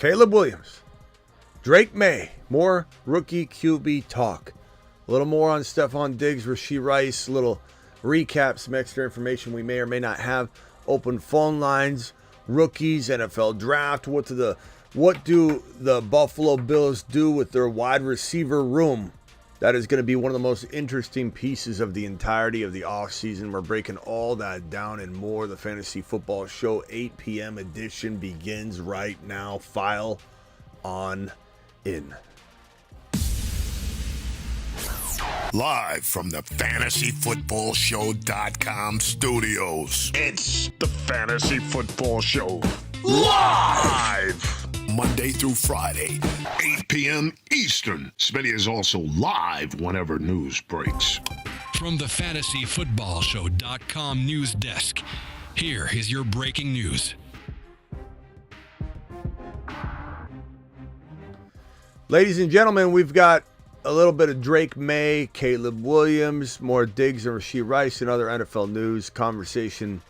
Caleb Williams, Drake Maye, more rookie QB talk. A little more on Stefon Diggs, Rasheed Rice, a little recap, some extra information we may or may not have. Open phone lines, rookies, NFL draft. What do the Buffalo Bills do with their wide receiver room? That is going to be one of the most interesting pieces of the entirety of the offseason. We're breaking all that down and more. The Fantasy Football Show 8 p.m. edition begins right now. File on in. Live from the fantasyfootballshow.com studios. It's the Fantasy Football Show. Live! Monday through Friday, 8 p.m. Eastern. Smitty is also live whenever news breaks. From the fantasyfootballshow.com news desk, here is your breaking news. Ladies and gentlemen, we've got a little bit of Drake Maye, Caleb Williams, more Diggs and Rasheed Rice, and other NFL news conversation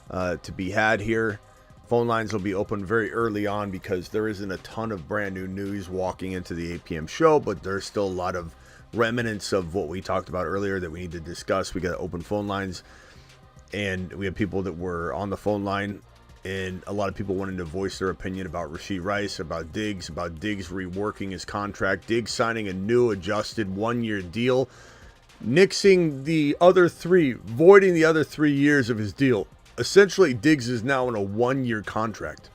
to be had here. Phone lines will be open very early on because there isn't a ton of brand new news walking into the 8 p.m. show, but there's still a lot of remnants of what we talked about earlier that we need to discuss. We got open phone lines, and we have people that were on the phone line, and a lot of people wanting to voice their opinion about Rasheed Rice, about Diggs reworking his contract, Diggs signing a new adjusted 1-year deal, nixing the other three, voiding the other 3 years of his deal. Essentially, Diggs is now in a 1-year contract,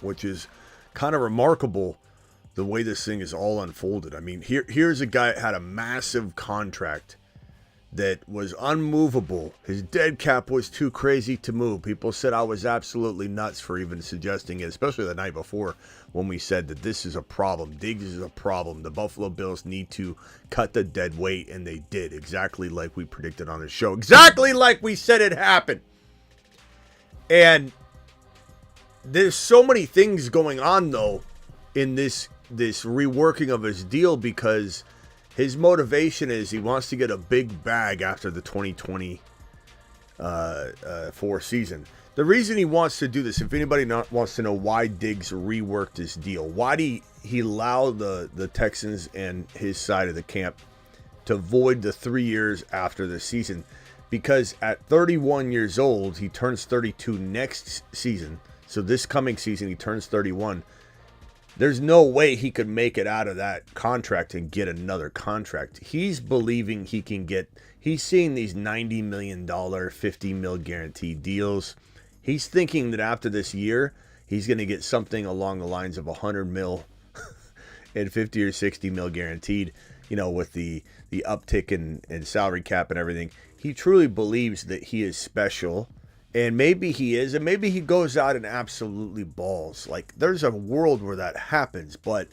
which is kind of remarkable the way this thing is all unfolded. I mean, here's a guy that had a massive contract that was unmovable. His dead cap was too crazy to move. People said I was absolutely nuts for even suggesting it, especially the night before when we said that this is a problem. Diggs is a problem. The Buffalo Bills need to cut the dead weight, and they did, exactly like we predicted on the show. Exactly like we said it happened. And there's so many things going on, though, in this reworking of his deal, because his motivation is he wants to get a big bag after the 2024 season. The reason he wants to do this, if anybody wants to know why Diggs reworked his deal, why did he allow the Texans and his side of the camp to void the 3 years after the season? Because at 31 years old, he turns 32 next season. So this coming season, he turns 31. There's no way he could make it out of that contract and get another contract. He's believing he can get, he's seeing these $90 million, $50 million guaranteed deals. He's thinking that after this year, he's going to get something along the lines of $100 million and $50 or $60 million guaranteed, you know, with the uptick in salary cap and everything. He truly believes that he is special, and maybe he is, and maybe he goes out and absolutely balls. Like, there's a world where that happens, but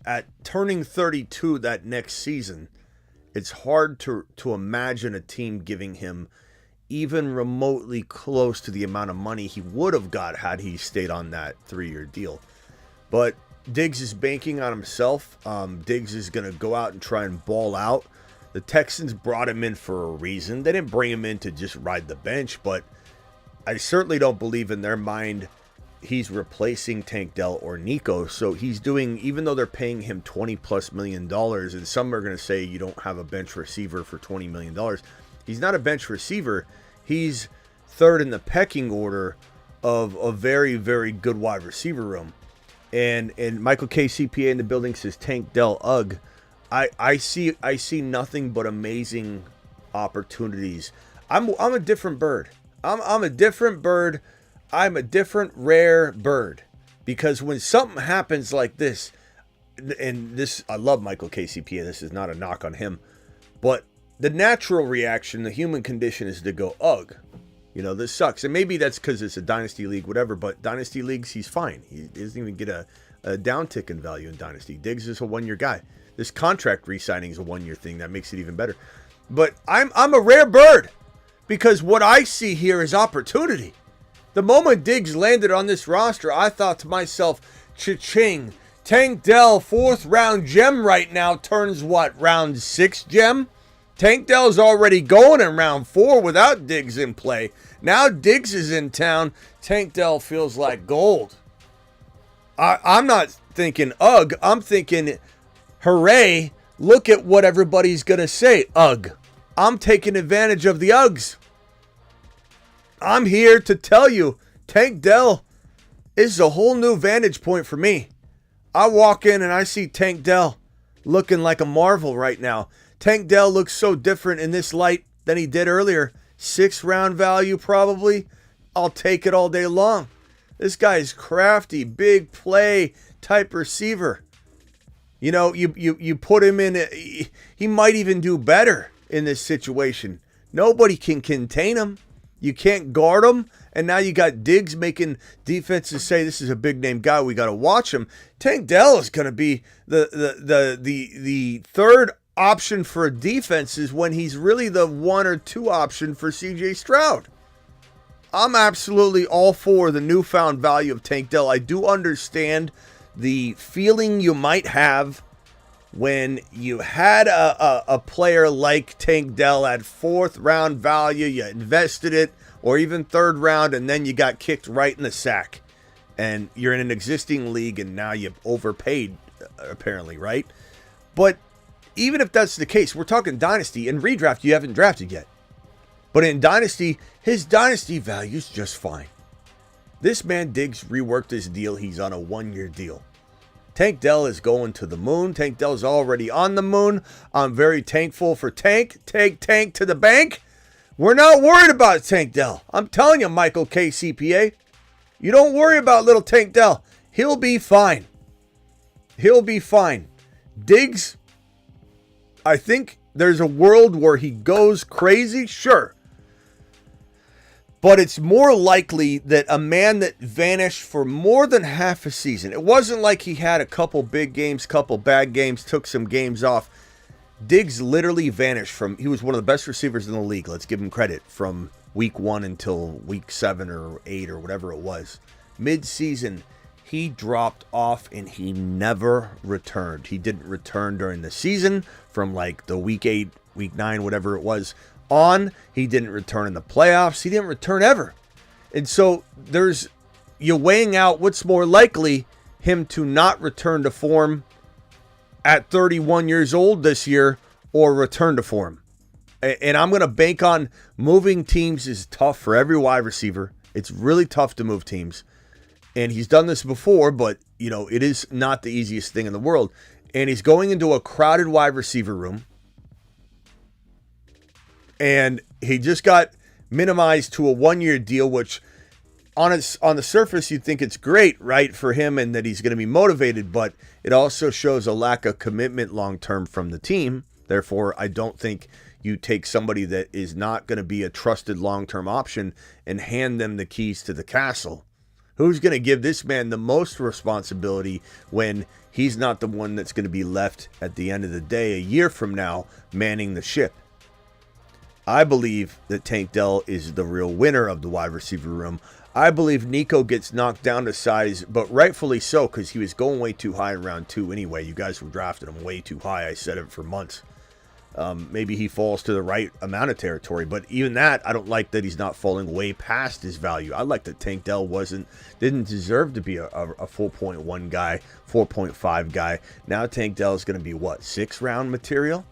at turning 32 that next season, it's hard to imagine a team giving him even remotely close to the amount of money he would have got had he stayed on that 3-year deal. But Diggs is banking on himself. Diggs is going to go out and try and ball out. The Texans brought him in for a reason. They didn't bring him in to just ride the bench, but I certainly don't believe in their mind he's replacing Tank Dell or Nico. So he's doing, even though they're paying him $20+ million, and some are going to say you don't have a bench receiver for $20 million. He's not a bench receiver. He's third in the pecking order of a very, very good wide receiver room. And Michael K. CPA in the building says Tank Dell, ugh. I see nothing but amazing opportunities. I'm a different bird. I'm a different bird. I'm a different rare bird. Because when something happens like this, and this, I love Michael KCPA, this is not a knock on him, but the natural reaction, the human condition is to go, ugh, you know, this sucks. And maybe that's because it's a Dynasty League, whatever, but Dynasty Leagues, he's fine. He doesn't even get a downtick in value in Dynasty. Diggs is a 1-year guy. This contract re-signing is a 1-year thing. That makes it even better. But I'm a rare bird because what I see here is opportunity. The moment Diggs landed on this roster, I thought to myself, cha-ching, Tank Dell, 4th round gem right now, turns what, round 6 gem? Tank Dell's already going in round 4 without Diggs in play. Now Diggs is in town. Tank Dell feels like gold. I'm not thinking, ugh. I'm thinking, hooray, look at what everybody's going to say, ugh. I'm taking advantage of the Uggs. I'm here to tell you, Tank Dell is a whole new vantage point for me. I walk in and I see Tank Dell looking like a marvel right now. Tank Dell looks so different in this light than he did earlier. 6th round value probably. I'll take it all day long. This guy is crafty, big play type receiver. You know, you put him in, he might even do better in this situation. Nobody can contain him. You can't guard him. And now you got Diggs making defenses say this is a big name guy. We got to watch him. Tank Dell is going to be the third option for defenses when he's really the 1 or 2 option for CJ Stroud. I'm absolutely all for the newfound value of Tank Dell. I do understand the feeling you might have when you had a player like Tank Dell at 4th round value, you invested it, or even 3rd round, and then you got kicked right in the sack. And you're in an existing league, and now you've overpaid, apparently, right? But even if that's the case, we're talking Dynasty. In redraft, you haven't drafted yet. But in Dynasty, his Dynasty value's just fine. This man Diggs reworked his deal. He's on a 1-year deal. Tank Dell is going to the moon. Tank Dell's already on the moon. I'm very thankful for Tank. Take Tank to the bank. We're not worried about Tank Dell. I'm telling you, Michael K. CPA. You don't worry about little Tank Dell. He'll be fine. He'll be fine. Diggs, I think there's a world where he goes crazy, sure. But it's more likely that a man that vanished for more than half a season, it wasn't like he had a couple big games, couple bad games, took some games off. Diggs literally vanished from, he was one of the best receivers in the league, let's give him credit, from week 1 until week 7 or 8 or whatever it was. Mid-season, he dropped off and he never returned. He didn't return during the season from like the week 8, week 9, whatever it was on. He didn't return in the playoffs. He didn't return ever. And so you're weighing out what's more likely, him to not return to form at 31 years old this year or return to form. And I'm going to bank on moving teams is tough for every wide receiver. It's really tough to move teams. And he's done this before, but, you know, it is not the easiest thing in the world. And he's going into a crowded wide receiver room. And he just got minimized to a 1-year deal, which on the surface, you'd think it's great, right, for him and that he's going to be motivated. But it also shows a lack of commitment long-term from the team. Therefore, I don't think you take somebody that is not going to be a trusted long-term option and hand them the keys to the castle. Who's going to give this man the most responsibility when he's not the one that's going to be left at the end of the day, a year from now, manning the ship? I believe that Tank Dell is the real winner of the wide receiver room. I believe Nico gets knocked down to size, but rightfully so, because he was going way too high in round 2 anyway. You guys were drafting him way too high. I said it for months. Maybe he falls to the right amount of territory, but even that, I don't like that he's not falling way past his value. I like that Tank Dell didn't deserve to be a 4.1 guy, 4.5 guy. Now Tank Dell is going to be what, 6th round material?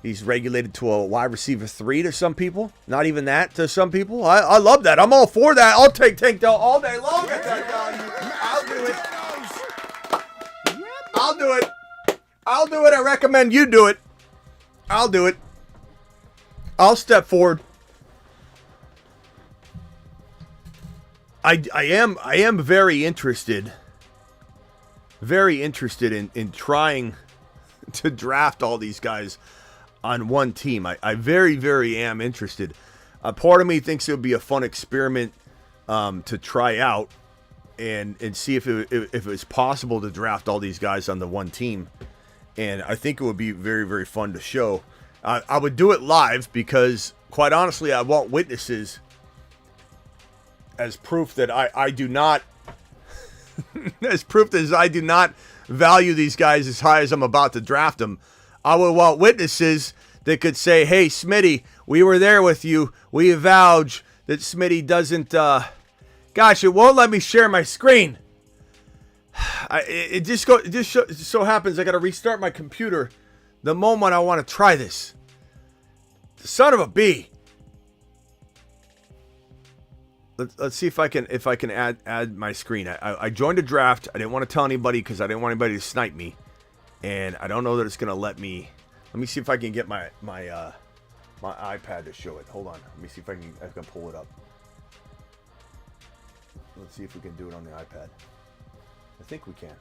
He's regulated to a wide receiver 3 to some people. Not even that to some people. I love that. I'm all for that. I'll take Tank Dell all day long at that value. I'll do it. I'll do it. I'll do it. I recommend you do it. I'll do it. I'll step forward. I am very interested in trying to draft all these guys on one team. I very, very am interested. Part of me thinks it would be a fun experiment to try out and see if it was possible to draft all these guys on the one team. And I think it would be very, very fun to show. I would do it live because, quite honestly, I want witnesses as proof that I do not as proof that I do not value these guys as high as I'm about to draft them. I would want witnesses that could say, hey, Smitty, we were there with you. We avouch that Smitty doesn't... gosh, it won't let me share my screen. It just so happens I got to restart my computer the moment I want to try this. The son of a bee. Let's see if I can add my screen. I joined a draft. I didn't want to tell anybody because I didn't want anybody to snipe me, and I don't know that it's gonna let me. Let me see if I can get my iPad to show it. Hold on. Let me see if I can pull it up. Let's see if we can do it on the iPad. I think we can.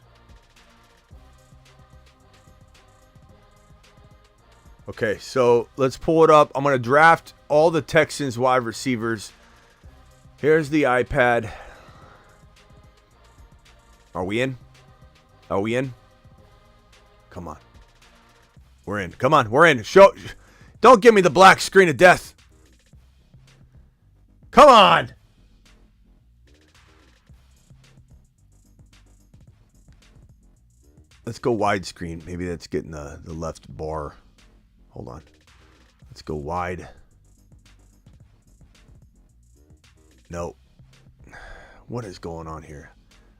Okay, so let's pull it up. I'm going to draft all the Texans wide receivers. Here's the iPad. Are we in? Are we in? Come on. We're in. Come on, we're in. Don't give me the black screen of death. Come on. Let's go widescreen. Maybe that's getting the left bar. Hold on. Let's go wide. No. What is going on here?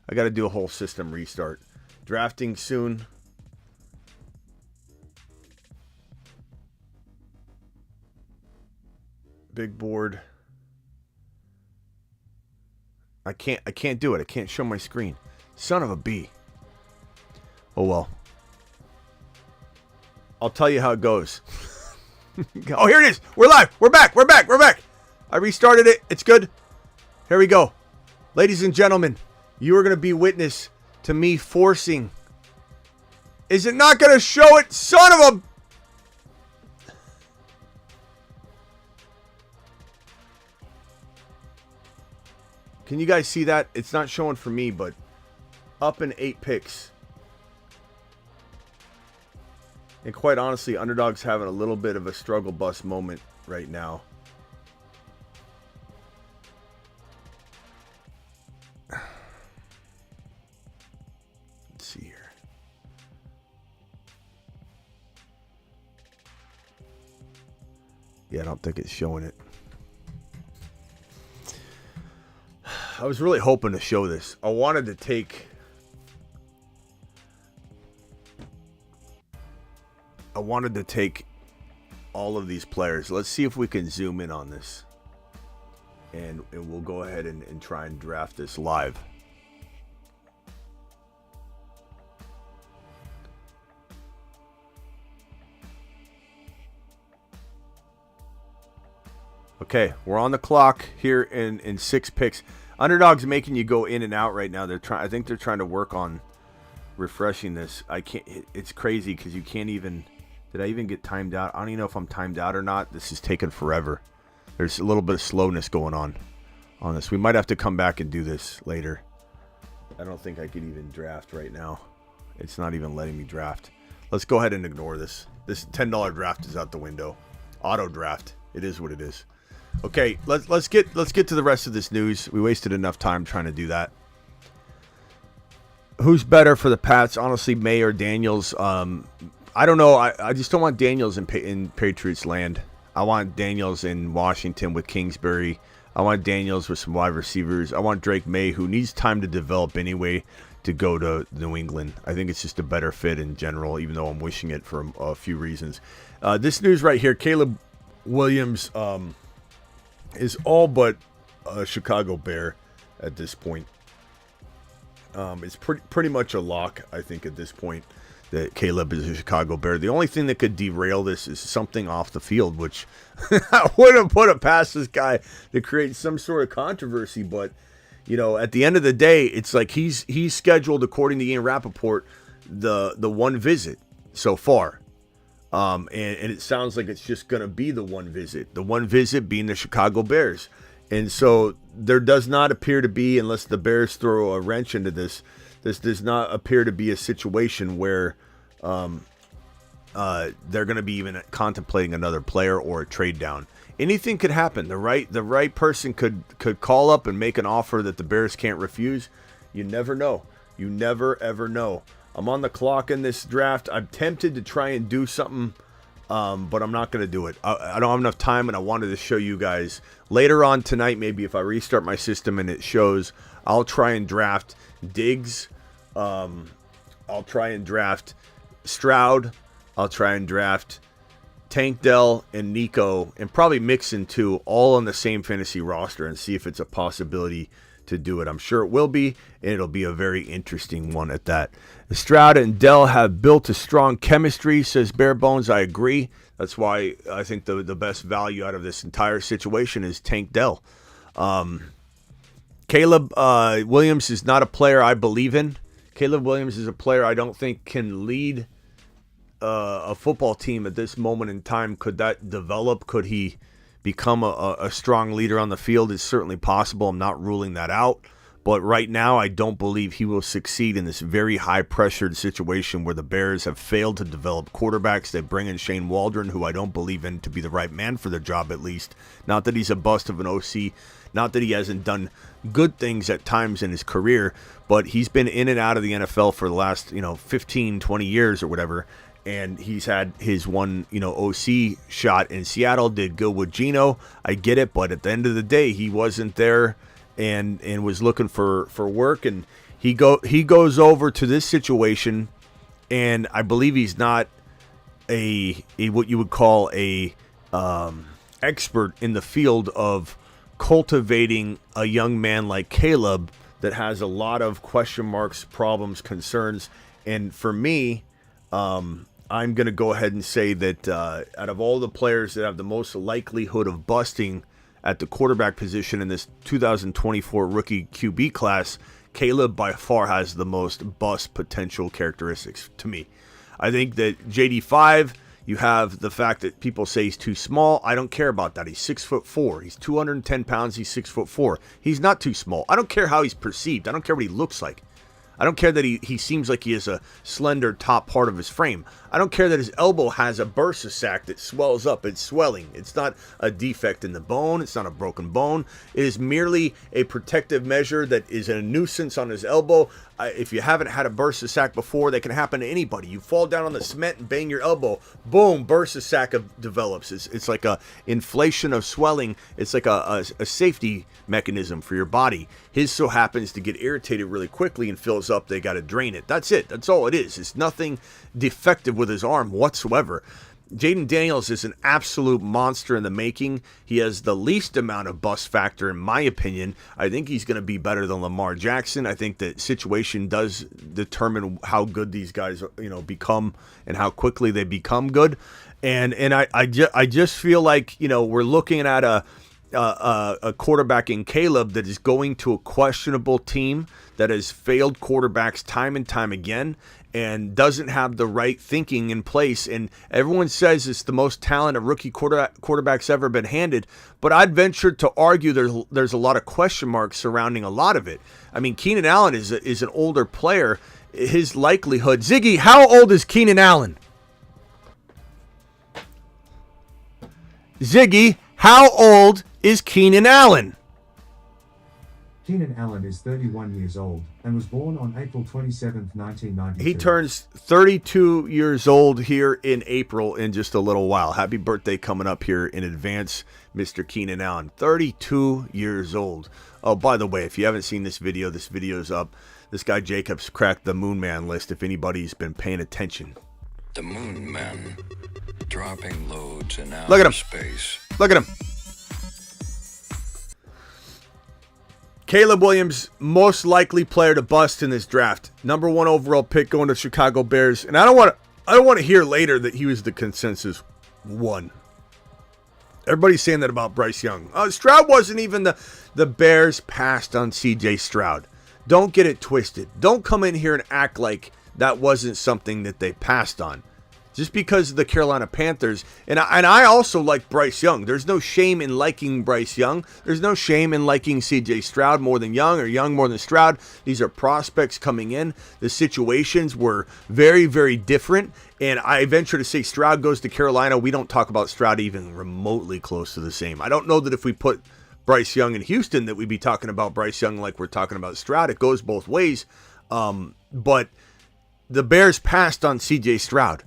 I got to do a whole system restart. Drafting soon. Big board. I can't do it. I can't show my screen. Son of a bee. Oh well. I'll tell you how it goes. Oh, here it is. We're live. We're back. I restarted it. It's good. Here we go. Ladies and gentlemen, you are going to be witness to me forcing. Is it not going to show it? Son of a... Can you guys see that? It's not showing for me, but up in 8 picks. And quite honestly, Underdog's having a little bit of a struggle bus moment right now. Let's see here. Yeah, I don't think it's showing it. I was really hoping to show this. I wanted to take all of these players. Let's see if we can zoom in on this. And we'll go ahead and try and draft this live. Okay, we're on the clock here in 6 picks. Underdog's making you go in and out right now. I think they're trying to work on refreshing this. I can't. It's crazy because you can't even. Did I even get timed out? I don't even know if I'm timed out or not. This is taking forever. There's a little bit of slowness going on this. We might have to come back and do this later. I don't think I could even draft right now. It's not even letting me draft. Let's go ahead and ignore this. This $10 draft is out the window. Auto draft. It is what it is. Okay, let's get to the rest of this news. We wasted enough time trying to do that. Who's better for the Pats? Honestly, Maye or Daniels. I don't know. I just don't want Daniels in Patriots land. I want Daniels in Washington with Kingsbury. I want Daniels with some wide receivers. I want Drake Maye, who needs time to develop anyway, to go to New England. I think it's just a better fit in general, even though I'm wishing it for a few reasons. This news right here, Caleb Williams is all but a Chicago Bear at this point. It's pretty much a lock, I think, at this point, that Caleb is a Chicago Bear. The only thing that could derail this is something off the field, which I wouldn't put it past this guy to create some sort of controversy. But, you know, at the end of the day, it's like he's scheduled, according to Ian Rappaport, the one visit so far. And it sounds like it's just going to be the one visit being the Chicago Bears. And so there does not appear to be, unless the Bears throw a wrench into this does not appear to be a situation where they're going to be even contemplating another player or a trade down. Anything could happen. The right person could call up and make an offer that the Bears can't refuse. You never know. You never, ever know. I'm on the clock in this draft. I'm tempted to try and do something, but I'm not going to do it. I don't have enough time, and I wanted to show you guys later on tonight. Maybe if I restart my system and it shows, I'll try and draft Diggs, I'll try and draft Stroud. I'll try and draft Tank Dell and Nico, and probably Mixon too, all on the same fantasy roster, and see if it's a possibility to do it. I'm sure it will be, and it'll be a very interesting one at that. Stroud and Dell have built a strong chemistry, says Bare Bones. I agree. That's why I think the best value out of this entire situation is Tank Dell. Caleb Williams is not a player I believe in. Caleb Williams is a player I don't think can lead a football team at this moment in time. Could that develop? Could he become a strong leader on the field? It's certainly possible. I'm not ruling that out. But right now, I don't believe he will succeed in this very high-pressured situation where the Bears have failed to develop quarterbacks. They bring in Shane Waldron, who I don't believe in to be the right man for the job, at least. Not that he's a bust of an OC. Not that he hasn't done good things at times in his career. But he's been in and out of the NFL for the last 15, 20 years or whatever. And he's had his one, OC shot in Seattle, did good with Geno. I get it, but at the end of the day, he wasn't there and was looking for work. And he goes over to this situation, and I believe he's not a what you would call a expert in the field of cultivating a young man like Caleb that has a lot of question marks, problems, concerns. And for me, I'm going to go ahead and say that out of all the players that have the most likelihood of busting at the quarterback position in this 2024 rookie QB class, Caleb by far has the most bust potential characteristics to me. I think that JD5, you have the fact that people say he's too small. I don't care about that. He's 6'4". He's 210 pounds. He's 6'4". He's not too small. I don't care how he's perceived. I don't care what he looks like. I don't care that he seems like he has a slender top part of his frame. I don't care that his elbow has a bursa sac that swells up. It's swelling. It's not a defect in the bone. It's not a broken bone. It is merely a protective measure that is a nuisance on his elbow. If you haven't had a bursa sac before, that can happen to anybody. You fall down on the cement and bang your elbow. Boom, bursa sac develops. It's like a inflation of swelling. It's like a safety mechanism for your body. His so happens to get irritated really quickly and fills up. They got to drain it. That's it. That's all it is. It's nothing defective with his arm whatsoever. Jayden Daniels is an absolute monster in the making. He has the least amount of bust factor, in my opinion. I think he's going to be better than Lamar Jackson. I think that situation does determine how good these guys, become and how quickly they become good. And I just feel like, we're looking at a quarterback in Caleb that is going to a questionable team that has failed quarterbacks time and time again and doesn't have the right thinking in place. And everyone says it's the most talented rookie quarterback's ever been handed, but I'd venture to argue there's a lot of question marks surrounding a lot of it. I mean, Keenan Allen is an older player. His likelihood... Ziggy, how old is Keenan Allen? Ziggy, how old is Keenan Allen? Keenan Allen is 31 years old and was born on April 27, 1992. He turns 32 years old here in April in just a little while. Happy birthday coming up here in advance, Mr. Keenan Allen. 32 years old. Oh, by the way, if you haven't seen this video's up. This guy Jacobs cracked the Moon Man list if anybody's been paying attention. The Moon Man dropping loads in outer Look at him. space. Look at him. Caleb Williams, most likely player to bust in this draft. Number 1 overall pick going to Chicago Bears. And I don't want to hear later that he was the consensus one. Everybody's saying that about Bryce Young. Stroud wasn't even the Bears passed on CJ Stroud. Don't get it twisted. Don't come in here and act like that wasn't something that they passed on. Just because of the Carolina Panthers. And I also like Bryce Young. There's no shame in liking Bryce Young. There's no shame in liking CJ Stroud more than Young or Young more than Stroud. These are prospects coming in. The situations were very, very different. And I venture to say Stroud goes to Carolina. We don't talk about Stroud even remotely close to the same. I don't know that if we put Bryce Young in Houston that we'd be talking about Bryce Young like we're talking about Stroud. It goes both ways. But the Bears passed on CJ Stroud.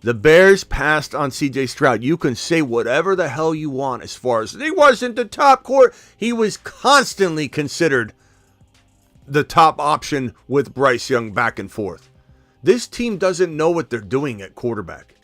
The Bears passed on CJ Stroud. You can say whatever the hell you want as far as he wasn't the top quarter. He was constantly considered the top option with Bryce Young back and forth. This team doesn't know what they're doing at quarterback.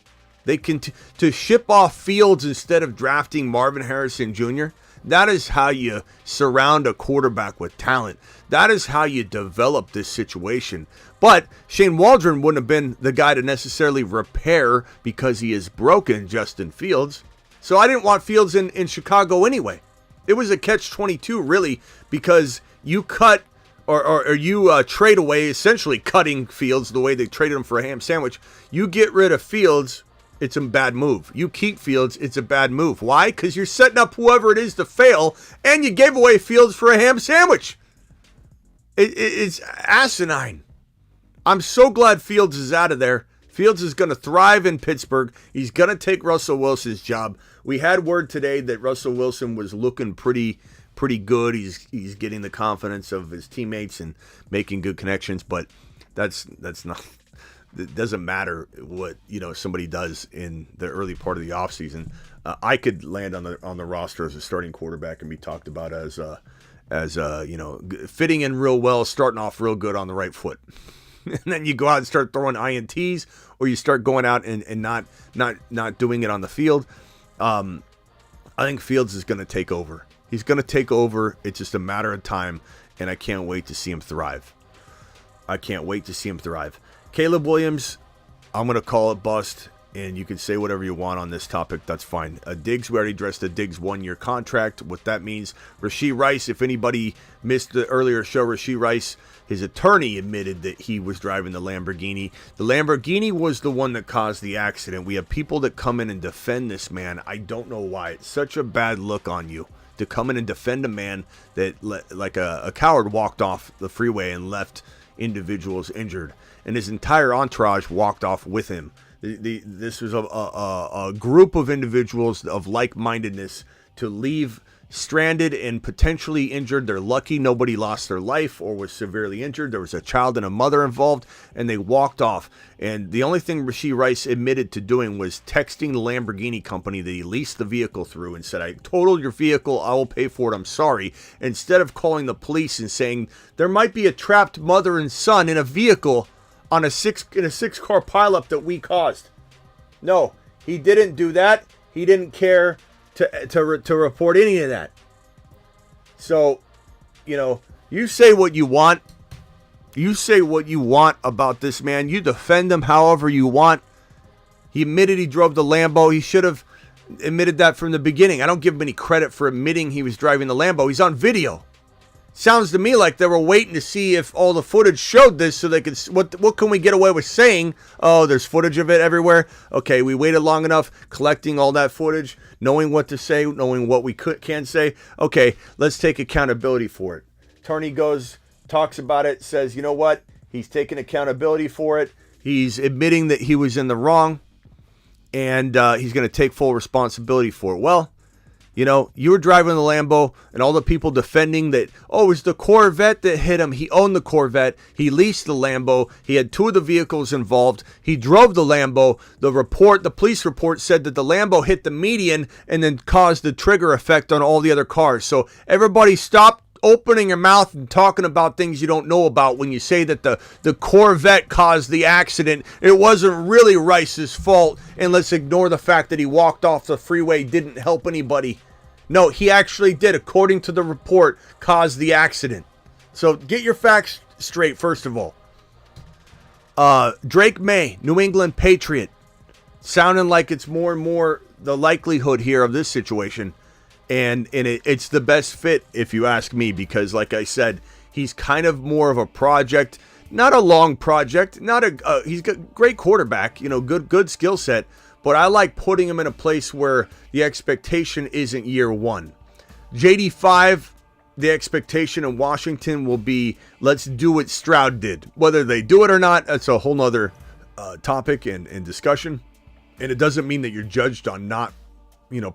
They can to ship off Fields instead of drafting Marvin Harrison Jr. That is how you surround a quarterback with talent. That is how you develop this situation. But Shane Waldron wouldn't have been the guy to necessarily repair because he is broken Justin Fields. So I didn't want Fields in Chicago anyway. It was a catch-22 really, because you cut or you trade away, essentially cutting Fields the way they traded him for a ham sandwich. You get rid of Fields, it's a bad move. You keep Fields, it's a bad move. Why? Because you're setting up whoever it is to fail, and you gave away Fields for a ham sandwich. It's asinine. I'm so glad Fields is out of there. Fields is going to thrive in Pittsburgh. He's going to take Russell Wilson's job. We had word today that Russell Wilson was looking pretty good. He's getting the confidence of his teammates and making good connections, but that's not. It doesn't matter what somebody does in the early part of the offseason. I could land on the roster as a starting quarterback and be talked about as fitting in real well, starting off real good on the right foot. And then you go out and start throwing INTs, or you start going out and not doing it on the field. I think Fields is going to take over. He's going to take over. It's just a matter of time, and I can't wait to see him thrive. Caleb Williams, I'm going to call it bust, and you can say whatever you want on this topic. That's fine. Diggs, we already addressed the Diggs 1-year contract. What that means, Rasheed Rice, if anybody missed the earlier show, Rasheed Rice, his attorney admitted that he was driving the Lamborghini. The Lamborghini was the one that caused the accident. We have people that come in and defend this man. I don't know why. It's such a bad look on you to come in and defend a man that, like a coward, walked off the freeway and left individuals injured. And his entire entourage walked off with him. This was a group of individuals of like-mindedness to leave stranded and potentially injured. They're lucky nobody lost their life or was severely injured. There was a child and a mother involved, and they walked off. And the only thing Rasheed Rice admitted to doing was texting the Lamborghini company that he leased the vehicle through and said, "I totaled your vehicle. I will pay for it. I'm sorry." Instead of calling the police and saying there might be a trapped mother and son in a vehicle on a six-car pileup that we caused. No, he didn't do that. He didn't care to report any of that. So, you say what you want. You say what you want about this man. You defend him however you want. He admitted he drove the Lambo. He should have admitted that from the beginning. I don't give him any credit for admitting he was driving the Lambo. He's on video. Sounds to me like they were waiting to see if all the footage showed this so they could, what can we get away with saying? Oh, there's footage of it everywhere. Okay, we waited long enough collecting all that footage, knowing what to say, knowing what we can say. Okay, let's take accountability for it. Attorney talks about it, says, you know what? He's taking accountability for it. He's admitting that he was in the wrong, and he's going to take full responsibility for it. Well, you were driving the Lambo, and all the people defending that, oh, it was the Corvette that hit him. He owned the Corvette. He leased the Lambo. He had two of the vehicles involved. He drove the Lambo. The police report said that the Lambo hit the median and then caused the trigger effect on all the other cars. So everybody stop opening your mouth and talking about things you don't know about when you say that the Corvette caused the accident. It wasn't really Rice's fault, and let's ignore the fact that he walked off the freeway, didn't help anybody. No, he actually did, according to the report, cause the accident. So get your facts straight, first of all. Drake Maye, New England Patriot, sounding like it's more and more the likelihood here of this situation. And it's the best fit, if you ask me, because, like I said, he's kind of more of a project, not a long project, he's a great quarterback, good skill set. But I like putting him in a place where the expectation isn't year one. JD5, the expectation in Washington will be, let's do what Stroud did. Whether they do it or not, that's a whole nother topic and discussion. And it doesn't mean that you're judged on not,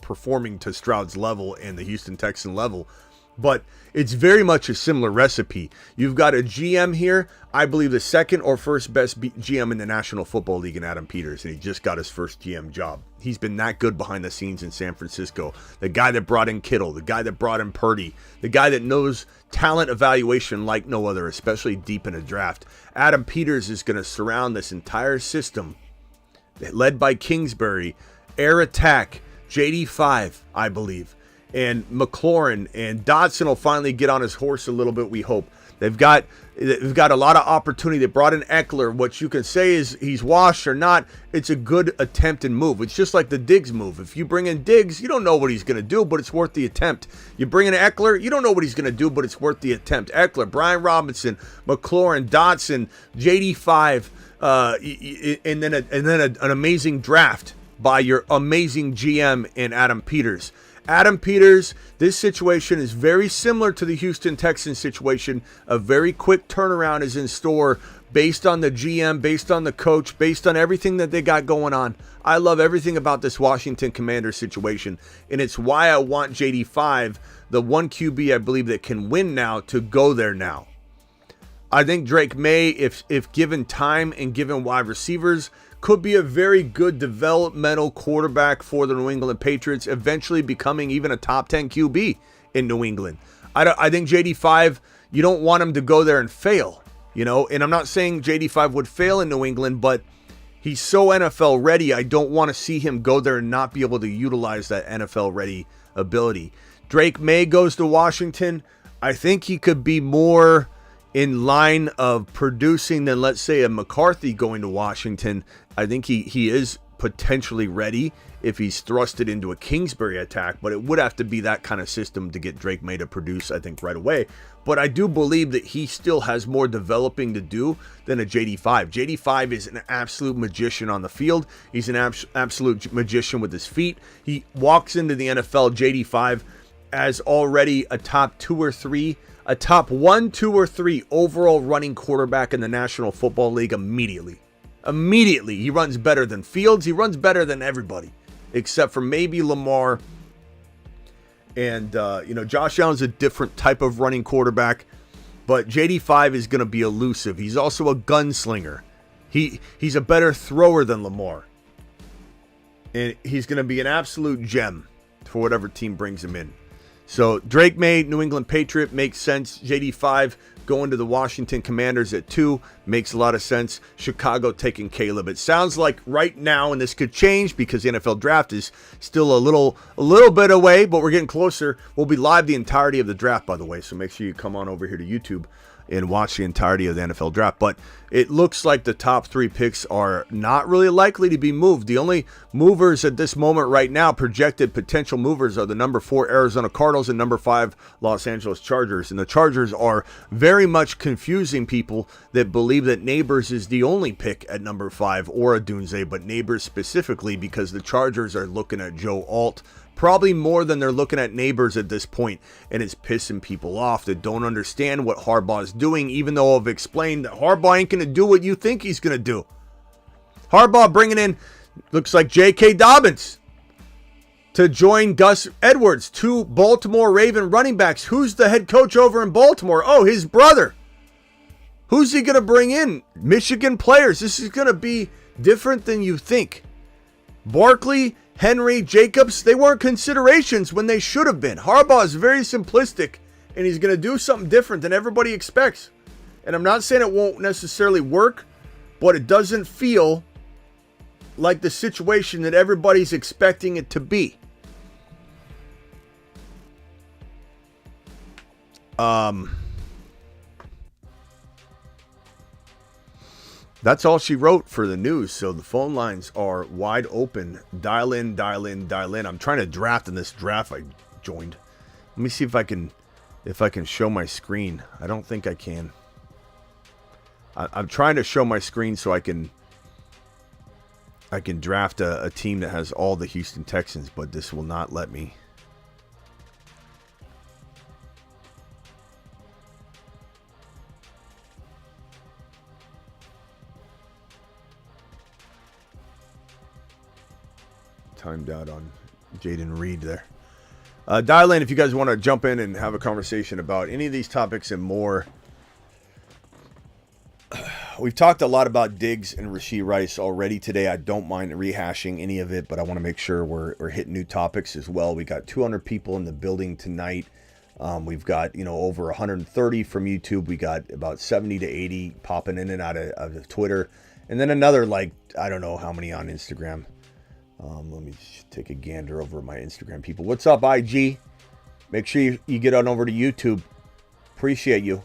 performing to Stroud's level and the Houston Texan level. But it's very much a similar recipe. You've got a GM here, I believe the second or first best GM in the National Football League in Adam Peters, and he just got his first GM job. He's been that good behind the scenes in San Francisco. The guy that brought in Kittle, the guy that brought in Purdy, the guy that knows talent evaluation like no other, especially deep in a draft. Adam Peters is going to surround this entire system, led by Kingsbury, air attack, JD5, I believe. And McLaurin and Dotson will finally get on his horse a little bit, we hope. They've got a lot of opportunity. They brought in Eckler. What you can say is he's washed or not. It's a good attempt and move. It's just like the Diggs move. If you bring in Diggs, you don't know what he's going to do, but it's worth the attempt. You bring in Eckler, you don't know what he's going to do, but it's worth the attempt. Eckler, Brian Robinson, McLaurin, Dotson, JD5, and then an amazing draft by your amazing GM in Adam Peters. Adam Peters, this situation is very similar to the Houston Texans situation. A very quick turnaround is in store based on the GM, based on the coach, based on everything that they got going on. I love everything about this Washington Commanders situation, and it's why I want JD5, the one QB I believe that can win now, to go there now. I think Drake Maye, if given time and given wide receivers, could be a very good developmental quarterback for the New England Patriots, eventually becoming even a top 10 QB in New England. I think JD5, you don't want him to go there and fail, and I'm not saying JD5 would fail in New England, but he's so NFL ready. I don't want to see him go there and not be able to utilize that NFL ready ability. Drake Maye goes to Washington. I think he could be more in line of producing than, let's say, a McCarthy going to Washington. I think he is potentially ready if he's thrusted into a Kingsbury attack, but it would have to be that kind of system to get Drake Maye to produce, I think, right away. But I do believe that he still has more developing to do than a JD5. JD5 is an absolute magician on the field. He's an absolute magician with his feet. He walks into the NFL, JD5, as already a top 2 or 3, a top 1, 2, or 3 overall running quarterback in the National Football League immediately. Immediately. He runs better than Fields. He runs better than everybody, except for maybe Lamar. And, Josh Allen's a different type of running quarterback, but JD5 is going to be elusive. He's also a gunslinger. He's a better thrower than Lamar. And he's going to be an absolute gem for whatever team brings him in. So Drake Maye, New England Patriot, makes sense. JD5 going to the Washington Commanders at 2 makes a lot of sense. Chicago taking Caleb. It sounds like right now, and this could change because the NFL draft is still a little bit away, but we're getting closer. We'll be live the entirety of the draft, by the way, so make sure you come on over here to YouTube and watch the entirety of the NFL draft. But it looks like the top 3 picks are not really likely to be moved. The only movers at this moment right now, projected potential movers, are the number 4 Arizona Cardinals and number 5 Los Angeles Chargers. And the Chargers are very much confusing people that believe that Neighbors is the only pick at number 5 or a Dunze, but Neighbors specifically because the Chargers are looking at Joe Alt probably more than they're looking at Neighbors at this point, and it's pissing people off that don't understand what Harbaugh's doing, even though I've explained that Harbaugh ain't going to do what you think he's going to do. Harbaugh bringing in, looks like J.K. Dobbins to join Gus Edwards, 2 Baltimore Raven running backs. Who's the head coach over in Baltimore? Oh, his brother. Who's he going to bring in? Michigan players. This is going to be different than you think. Barkley, Henry, Jacobs, they weren't considerations when they should have been. Harbaugh is very simplistic, and he's going to do something different than everybody expects. And I'm not saying it won't necessarily work, but it doesn't feel like the situation that everybody's expecting it to be. That's all she wrote for the news. So the phone lines are wide open. Dial in, dial in, dial in. I'm trying to draft in this draft I joined. Let me see if I can show my screen. I don't think I can. I'm trying to show my screen so I can draft a team that has all the Houston Texans, but this will not let me. Timed out on Jayden Reed there. Dial in if you guys want to jump in and have a conversation about any of these topics and more. We've talked a lot about Diggs and Rasheed Rice already today. I don't mind rehashing any of it, but I want to make sure we're hitting new topics as well. We got 200 people in the building tonight. We've got, over 130 from YouTube. We got about 70 to 80 popping in and out of Twitter. And then another, I don't know how many on Instagram. Let me just take a gander over my Instagram people. What's up, IG? Make sure you get on over to YouTube. Appreciate you.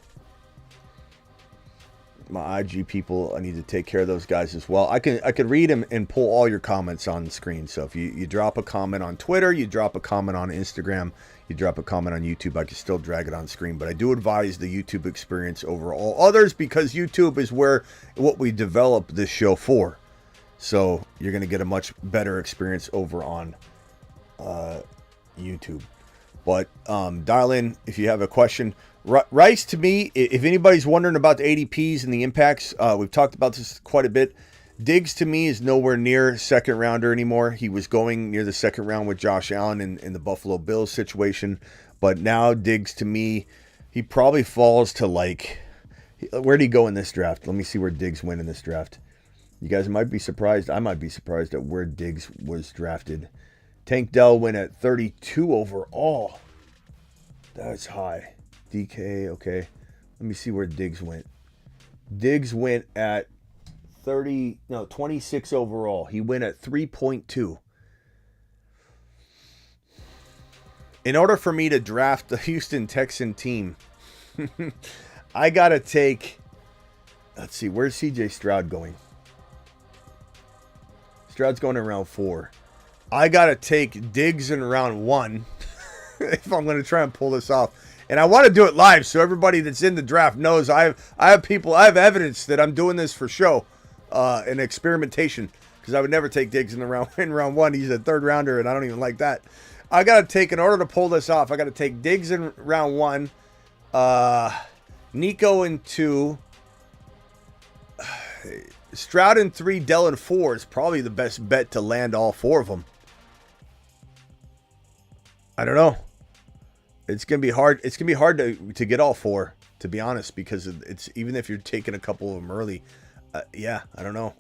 My IG people, I need to take care of those guys as well. I could read them and pull all your comments on the screen. So if you drop a comment on Twitter, you drop a comment on Instagram, you drop a comment on YouTube, I can still drag it on screen. But I do advise the YouTube experience over all others because YouTube is what we develop this show for. So you're going to get a much better experience over on YouTube. But dial in if you have a question. Rice, to me, if anybody's wondering about the ADPs and the impacts, we've talked about this quite a bit. Diggs, to me, is nowhere near second rounder anymore. He was going near the second round with Josh Allen in the Buffalo Bills situation. But now Diggs, to me, he probably falls to where'd he go in this draft? Let me see where Diggs went in this draft. You guys might be surprised. I might be surprised at where Diggs was drafted. Tank Dell went at 32 overall. That's high. DK, okay. Let me see where Diggs went. Diggs went at 26 overall. He went at 3.2. In order for me to draft the Houston Texan team, I got to take, let's see, where's CJ Stroud going? Stroud's going in round 4. I got to take Diggs in round 1 if I'm going to try and pull this off. And I want to do it live so everybody that's in the draft knows I have evidence that I'm doing this for show, an experimentation, because I would never take Diggs in round 1. He's a third rounder, and I don't even like that. I got to take, in order to pull this off, I got to take Diggs in round 1, Nico in 2, Stroud in 3, Dell in 4 is probably the best bet to land all 4 of them. I don't know. It's gonna be hard. It's gonna be hard to get all 4, to be honest, because it's, even if you're taking a couple of them early. Yeah, I don't know.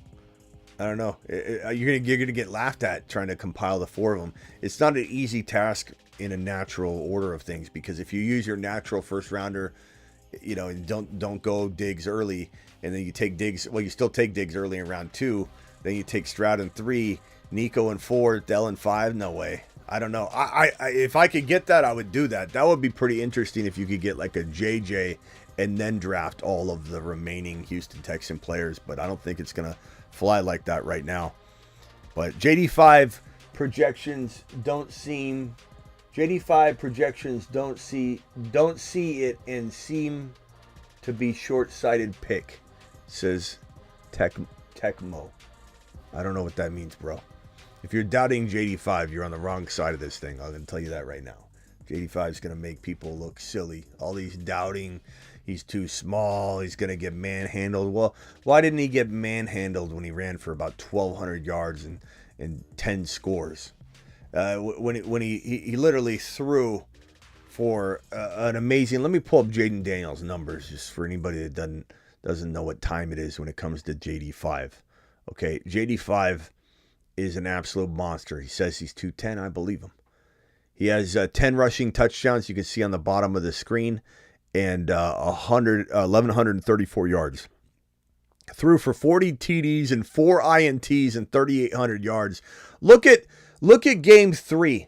You're gonna get laughed at trying to compile the 4 of them. It's not an easy task in a natural order of things, because if you use your natural first rounder, and don't go Diggs early, and then you take Diggs. Well, you still take Diggs early in round 2. Then you take Stroud in 3, Nico in 4, Dell in 5. No way. I don't know. I if I could get that, I would do that. That would be pretty interesting if you could get like a JJ and then draft all of the remaining Houston Texan players. But I don't think it's gonna fly like that right now. But JD5 projections don't see it and seem to be short-sighted pick, says Tecmo. I don't know what that means, bro. If you're doubting JD5, you're on the wrong side of this thing. I'm going to tell you that right now. JD5 is going to make people look silly. All these doubting, he's too small, he's going to get manhandled. Well, why didn't he get manhandled when he ran for about 1,200 yards and 10 scores? When he literally threw for an amazing... Let me pull up Jayden Daniels' numbers just for anybody that doesn't know what time it is when it comes to JD5. Okay, JD5 is an absolute monster. He says he's 210. I believe him. He has 10 rushing touchdowns. You can see on the bottom of the screen, and 1,134 yards. Threw for 40 TDs and 4 INTs and 3,800 yards. Look at game 3.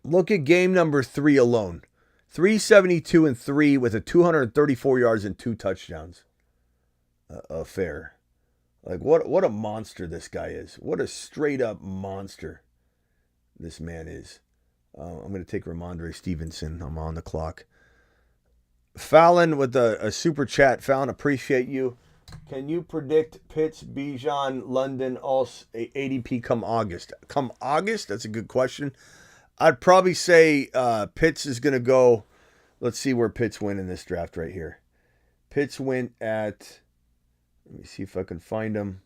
Look at game number 3 alone. 372 and 3 with a 234 yards and 2 touchdowns. Affair. Like, what a monster this guy is. What a straight-up monster this man is. I'm going to take Ramondre Stevenson. I'm on the clock. Fallon with a super chat. Fallon, appreciate you. Can you predict Pitts, Bijan, London, ADP come August? Come August? That's a good question. I'd probably say Pitts is going to go... Let's see where Pitts went in this draft right here. Pitts went at... Let me see if I can find him.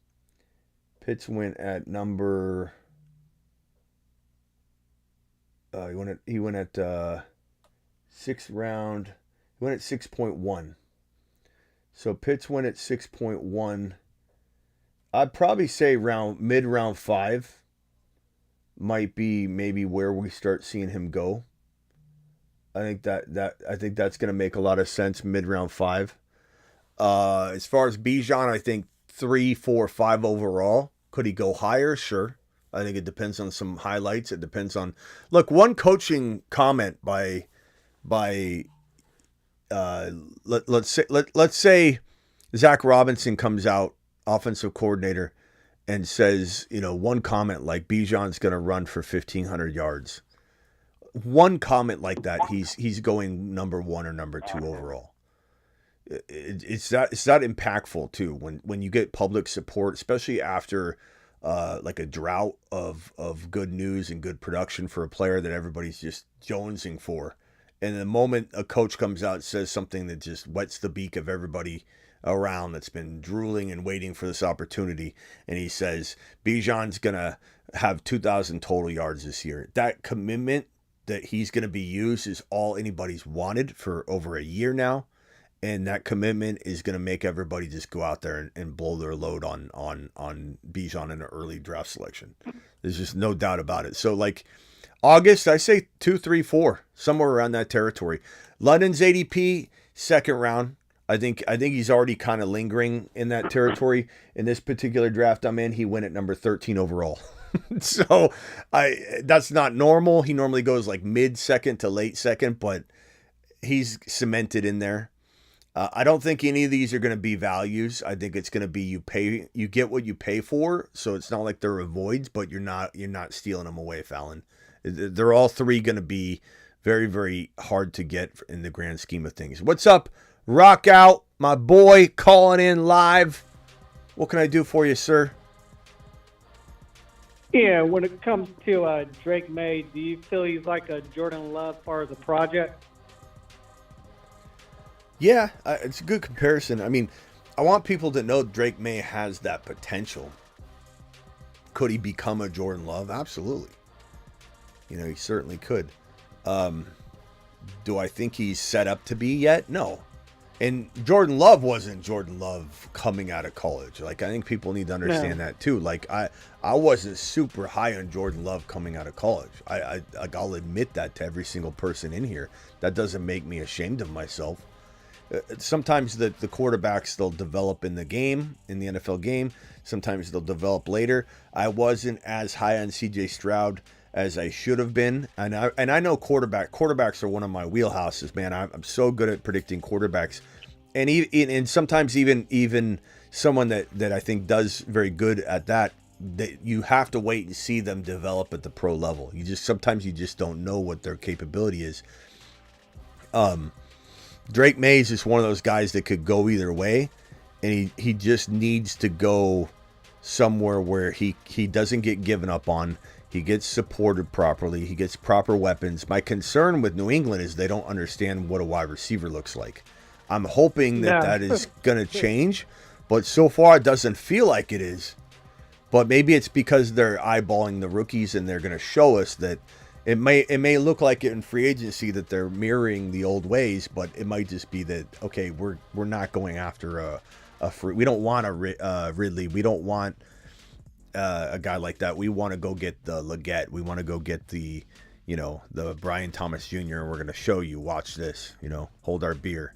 Pitts went at number He went at sixth round. He went at 6.1. So Pitts went at 6.1. I'd probably say mid round 5 might be maybe where we start seeing him go. I think that's going to make a lot of sense, mid round 5. As far as Bijan, I think 3, 4, 5 overall. Could he go higher? Sure. I think it depends on some highlights. It depends on one coaching comment by let's say Zach Robinson comes out, offensive coordinator, and says, one comment like Bijan's going to run for 1,500 yards. One comment like that, he's going number 1 or number 2 overall. It's that impactful too when you get public support, especially after like a drought of good news and good production for a player that everybody's just jonesing for. And the moment a coach comes out and says something that just wets the beak of everybody around that's been drooling and waiting for this opportunity, and he says Bijan's gonna have 2,000 total yards this year, that commitment that he's gonna be used is all anybody's wanted for over a year now. And that commitment is going to make everybody just go out there and blow their load on Bijan in an early draft selection. There's just no doubt about it. So like August, I say 2, 3, 4, somewhere around that territory. London's ADP, second round. I think he's already kind of lingering in that territory. In this particular draft I'm in, he went at number 13 overall. So that's not normal. He normally goes like mid-second to late second, but he's cemented in there. I don't think any of these are going to be values. I think it's going to be you get what you pay for. So it's not like they're avoids, but you're not stealing them away, Fallon. They're all three going to be very, very hard to get in the grand scheme of things. What's up, Rock Out, my boy, calling in live. What can I do for you, sir? Yeah, when it comes to Drake Maye, do you feel he's like a Jordan Love as far as a project? Yeah, it's a good comparison. I mean, I want people to know Drake Maye has that potential. Could he become a Jordan Love? Absolutely. He certainly could. Do I think he's set up to be yet? No. And Jordan Love wasn't Jordan Love coming out of college. Like, I think people need to understand that too. Like, I wasn't super high on Jordan Love coming out of college. I'll admit that to every single person in here. That doesn't make me ashamed of myself. Sometimes the quarterbacks, they'll develop in the game, in the NFL game. Sometimes they'll develop later. I wasn't as high on CJ Stroud as I should have been. And I know quarterbacks are one of my wheelhouses, man. I'm so good at predicting quarterbacks. And sometimes even someone that I think does very good at that you have to wait and see them develop at the pro level. Sometimes you just don't know what their capability is. Drake Maye is just one of those guys that could go either way, and he just needs to go somewhere where he doesn't get given up on. He gets supported properly. He gets proper weapons. My concern with New England is they don't understand what a wide receiver looks like. I'm hoping that is going to change, but so far it doesn't feel like it is. But maybe it's because they're eyeballing the rookies and they're going to show us that it may look like it in free agency that they're mirroring the old ways, but it might just be that, okay, we're not going after a free. We don't want a Ridley. We don't want a guy like that. We want to go get the Leggett. We want to go get the Brian Thomas Jr. And we're going to show you. Watch this. Hold our beer.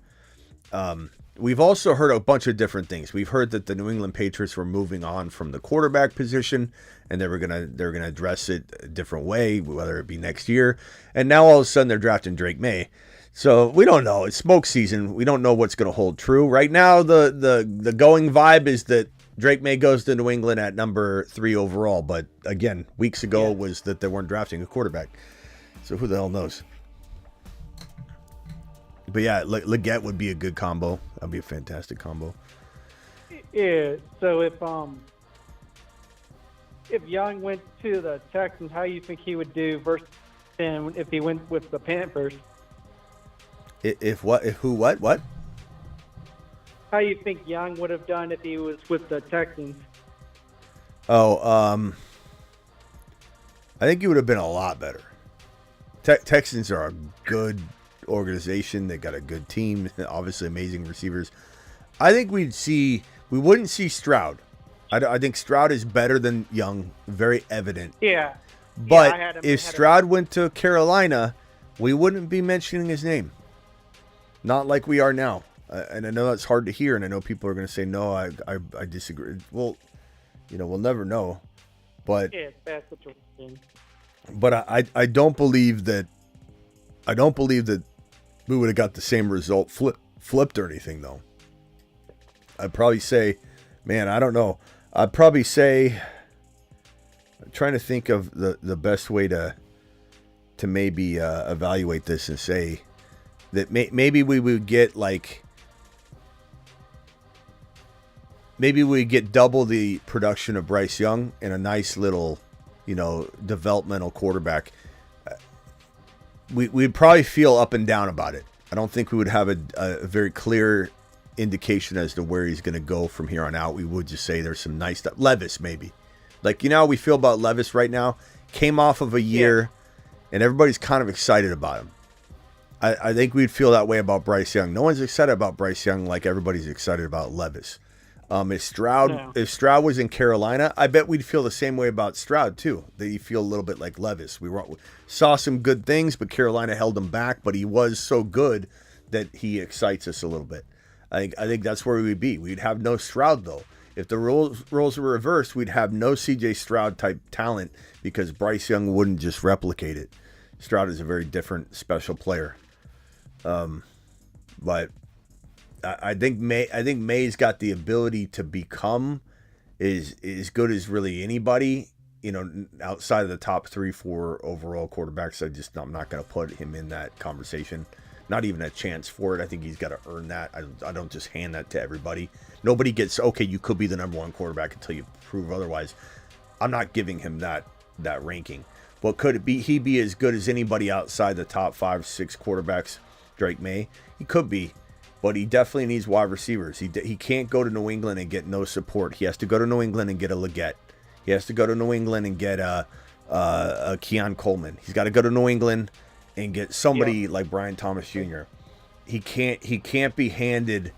We've also heard a bunch of different things. We've heard that the New England Patriots were moving on from the quarterback position, and they're gonna address it a different way, whether it be next year. And now all of a sudden they're drafting Drake Maye. So we don't know. It's smoke season. We don't know what's going to hold true right now. The going vibe is that Drake Maye goes to New England at number 3 overall. But again, weeks ago was that they weren't drafting a quarterback. So who the hell knows? But yeah, Leggett would be a good combo. That'd be a fantastic combo. Yeah. So if Young went to the Texans, how do you think he would do versus if he went with the Panthers? What? How do you think Young would have done if he was with the Texans? I think he would have been a lot better. Texans are a good organization. They got a good team, obviously amazing receivers. I think we wouldn't see Stroud. I think Stroud is better than Young, very evident. Yeah. But Yeah, if Stroud went to Carolina, we wouldn't be mentioning his name. Not like we are now. And I know that's hard to hear, and I know people are going to say, no, I disagree. Well, we'll never know. But Yeah, that's what you're saying. But I don't believe that we would have got the same result flipped or anything, though. I'd probably say, man, I don't know. I'd probably say, I'm trying to think of the best way to maybe evaluate this and say that maybe we would get maybe we get double the production of Bryce Young and a nice little, developmental quarterback. We'd probably feel up and down about it. I don't think we would have a very clear indication as to where he's going to go from here on out. We would just say there's some nice stuff. Levis, maybe. How we feel about Levis right now. Came off of a year, and everybody's kind of excited about him. I think we'd feel that way about Bryce Young. No one's excited about Bryce Young like everybody's excited about Levis. If Stroud was in Carolina, I bet we'd feel the same way about Stroud too. That you feel a little bit like Levis. We saw some good things, but Carolina held him back. But he was so good that he excites us a little bit. I think that's where we would be. We'd have no Stroud though. If the roles were reversed, we'd have no C.J. Stroud type talent because Bryce Young wouldn't just replicate it. Stroud is a very different, special player. But I think Maye's got the ability to become as good as really anybody, outside of the top 3-4 overall quarterbacks. I'm not going to put him in that conversation. Not even a chance for it. I think he's got to earn that. I don't just hand that to everybody. Nobody gets, okay, you could be the number one quarterback until you prove otherwise. I'm not giving him that ranking. But could it be he be as good as anybody outside the top 5-6 quarterbacks, Drake Maye? He could be. But he definitely needs wide receivers. He can't go to New England and get no support. He has to go to New England and get a Leggett. He has to go to New England and get a Keon Coleman. He's got to go to New England and get somebody like Brian Thomas Jr. He can't be handed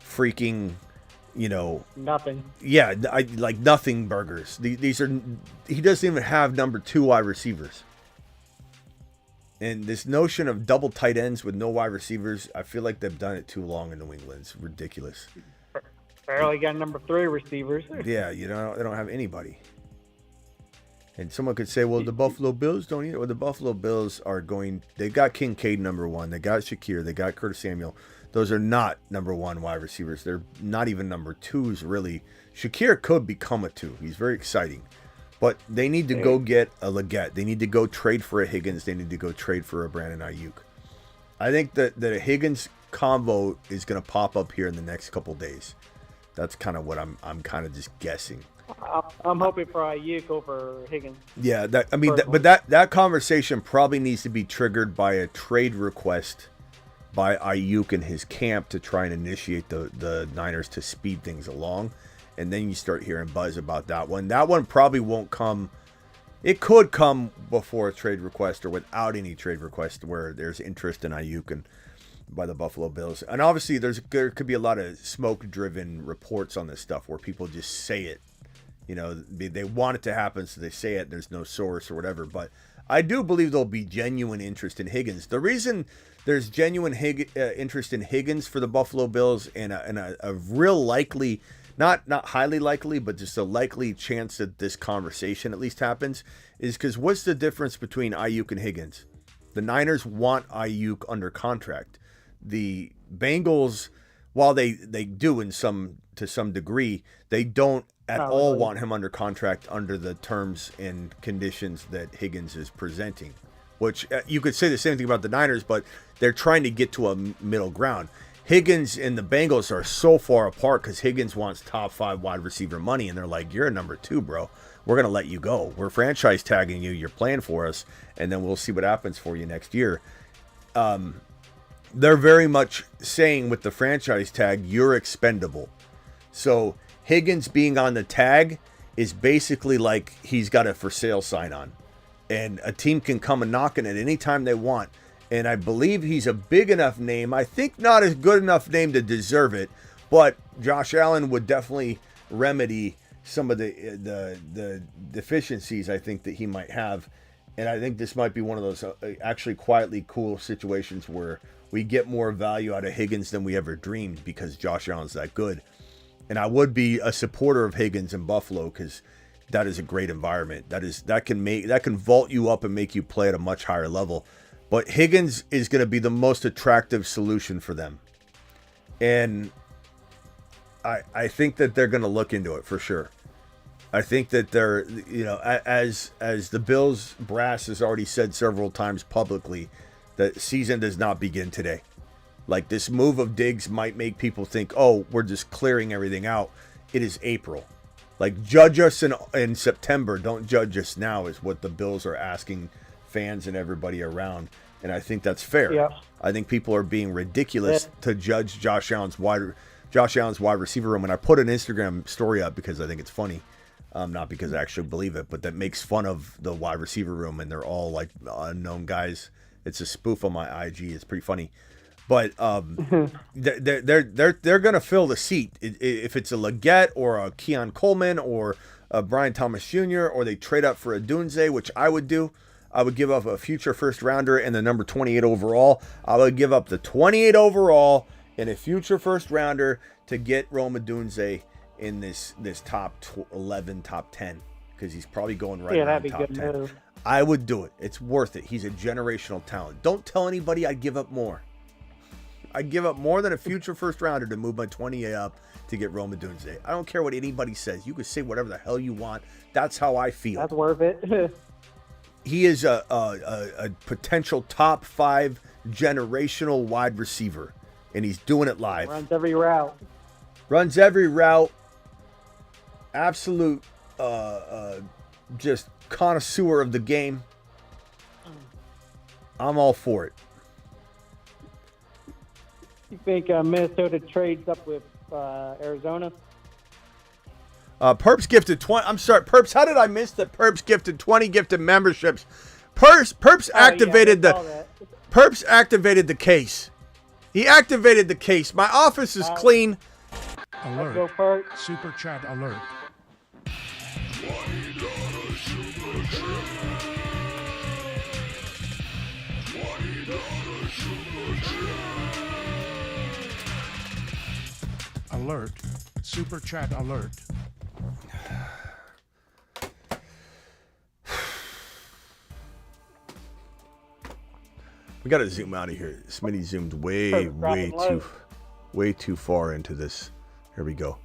freaking, nothing. Yeah, like nothing burgers. He doesn't even have number 2 wide receivers. And this notion of double tight ends with no wide receivers, I feel like they've done it too long in New England. It's ridiculous. Barely got number 3 receivers. Yeah, they don't have anybody. And someone could say, well, the Buffalo Bills don't either. Well, the Buffalo Bills they got Kincaid number 1. They got Shakir. They got Curtis Samuel. Those are not number 1 wide receivers. They're not even number 2s, really. Shakir could become a 2. He's very exciting. But they need to go get a Leggett. They need to go trade for a Higgins. They need to go trade for a Brandon Aiyuk. I think that a Higgins combo is going to pop up here in the next couple days. That's kind of what I'm kind of just guessing. I'm hoping for Aiyuk over Higgins. Yeah, that conversation probably needs to be triggered by a trade request by Aiyuk and his camp to try and initiate the Niners to speed things along. And then you start hearing buzz about that one. That one probably won't come. It could come before a trade request or without any trade request where there's interest in Aiyuk and by the Buffalo Bills. And obviously there could be a lot of smoke-driven reports on this stuff where people just say it. They want it to happen, so they say it. There's no source or whatever. But I do believe there'll be genuine interest in Higgins. The reason there's genuine interest in Higgins for the Buffalo Bills and a real likely, not highly likely, but just a likely chance that this conversation at least happens is because what's the difference between Aiyuk and Higgins? The Niners want Aiyuk under contract. The Bengals, while they do to some degree, they don't at all want him under contract under the terms and conditions that Higgins is presenting. Which you could say the same thing about the Niners, but they're trying to get to a middle ground. Higgins and the Bengals are so far apart because Higgins wants top 5 wide receiver money, and they're like, you're a number 2, bro. We're going to let you go. We're franchise tagging you. You're playing for us, and then we'll see what happens for you next year. They're very much saying with the franchise tag, you're expendable. So Higgins being on the tag is basically like he's got a for sale sign on. And a team can come and knock it at any time they want. And I believe he's a big enough name. I think not a good enough name to deserve it, but Josh Allen would definitely remedy some of the deficiencies I think that he might have. And I think this might be one of those actually quietly cool situations where we get more value out of Higgins than we ever dreamed because Josh Allen's that good. And I would be a supporter of Higgins in Buffalo because that is a great environment. That can vault you up and make you play at a much higher level. But Higgins is going to be the most attractive solution for them. And I think that they're going to look into it for sure. I think that they're, as the Bills brass has already said several times publicly, the season does not begin today. Like, this move of Diggs might make people think, oh, we're just clearing everything out. It is April. Like, judge us in September. Don't judge us now is what the Bills are asking fans and everybody around. And I think that's fair. Yeah. I think people are being ridiculous to judge Josh Allen's wide receiver room. And I put an Instagram story up because I think it's funny. Not because I actually believe it, but that makes fun of the wide receiver room. And they're all like unknown guys. It's a spoof on my IG. It's pretty funny. But they're going to fill the seat. If it's a Leggett or a Keon Coleman or a Brian Thomas Jr. or they trade up for a Dunze, which I would do. I would give up a future first rounder and the number 28 overall. I would give up the 28 overall and a future first rounder to get Rome Odunze in this top 11, top 10, because he's probably going right around top 10. Move. I would do it. It's worth it. He's a generational talent. Don't tell anybody I'd give up more. I'd give up more than a future first rounder to move my 28 up to get Rome Odunze. I don't care what anybody says. You can say whatever the hell you want. That's how I feel. That's worth it. He is a potential top 5 generational wide receiver, and he's doing it live. Runs every route. Absolute just connoisseur of the game. I'm all for it. You think Minnesota trades up with Arizona? Perps gifted 20. I'm sorry, Perps. How did I miss that? Perps gifted 20 gifted memberships. Perps activated Perps activated the case. He activated the case. My office is clean. Alert. Go, Perps. Super chat alert. Alert. Super chat alert. We got to zoom out of here. Smitty zoomed way too far into this. Here we go.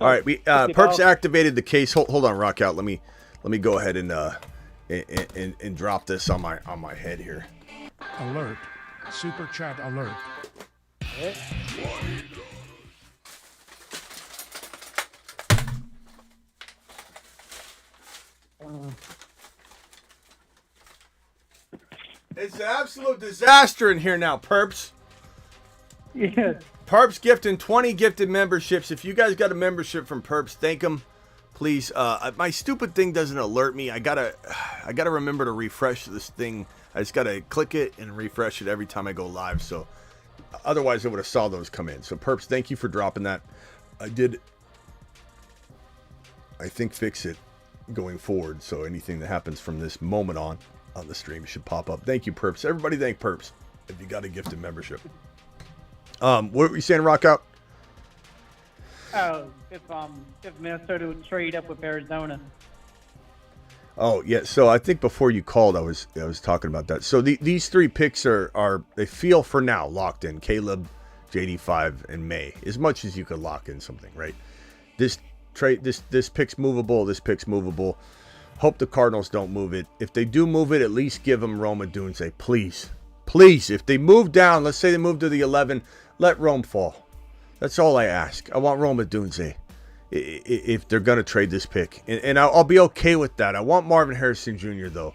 All right, we Perps activated the case. Hold on, rock out. Let me go ahead and drop this on my head here. Alert. Super chat alert. It's an absolute disaster in here now, Perps. Yeah. Perps gifting 20 gifted memberships. If you guys got a membership from Perps, thank them, please. My stupid thing doesn't alert me. I gotta remember to refresh this thing. I just gotta click it and refresh it every time I go live. So otherwise, I would have saw those come in. So Perps, thank you for dropping that. I think fix it going forward. So anything that happens from this moment on the stream should pop up. Thank you, Perps. Everybody thank Perps if you got a gifted membership. What were you saying, Rock Out? Oh, if Minnesota would trade up with Arizona. Oh yeah, so I think before you called, I was talking about that. So these 3 picks are they feel for now locked in. Caleb, JD5, and Maye. As much as you could lock in something, right? This pick's movable. This pick's movable. Hope the Cardinals don't move it. If they do move it, at least give them Rome Odunze, please. Please, if they move down, let's say they move to the 11, let Rome fall. That's all I ask. I want Rome Odunze if they're going to trade this pick. And I'll be okay with that. I want Marvin Harrison Jr., though.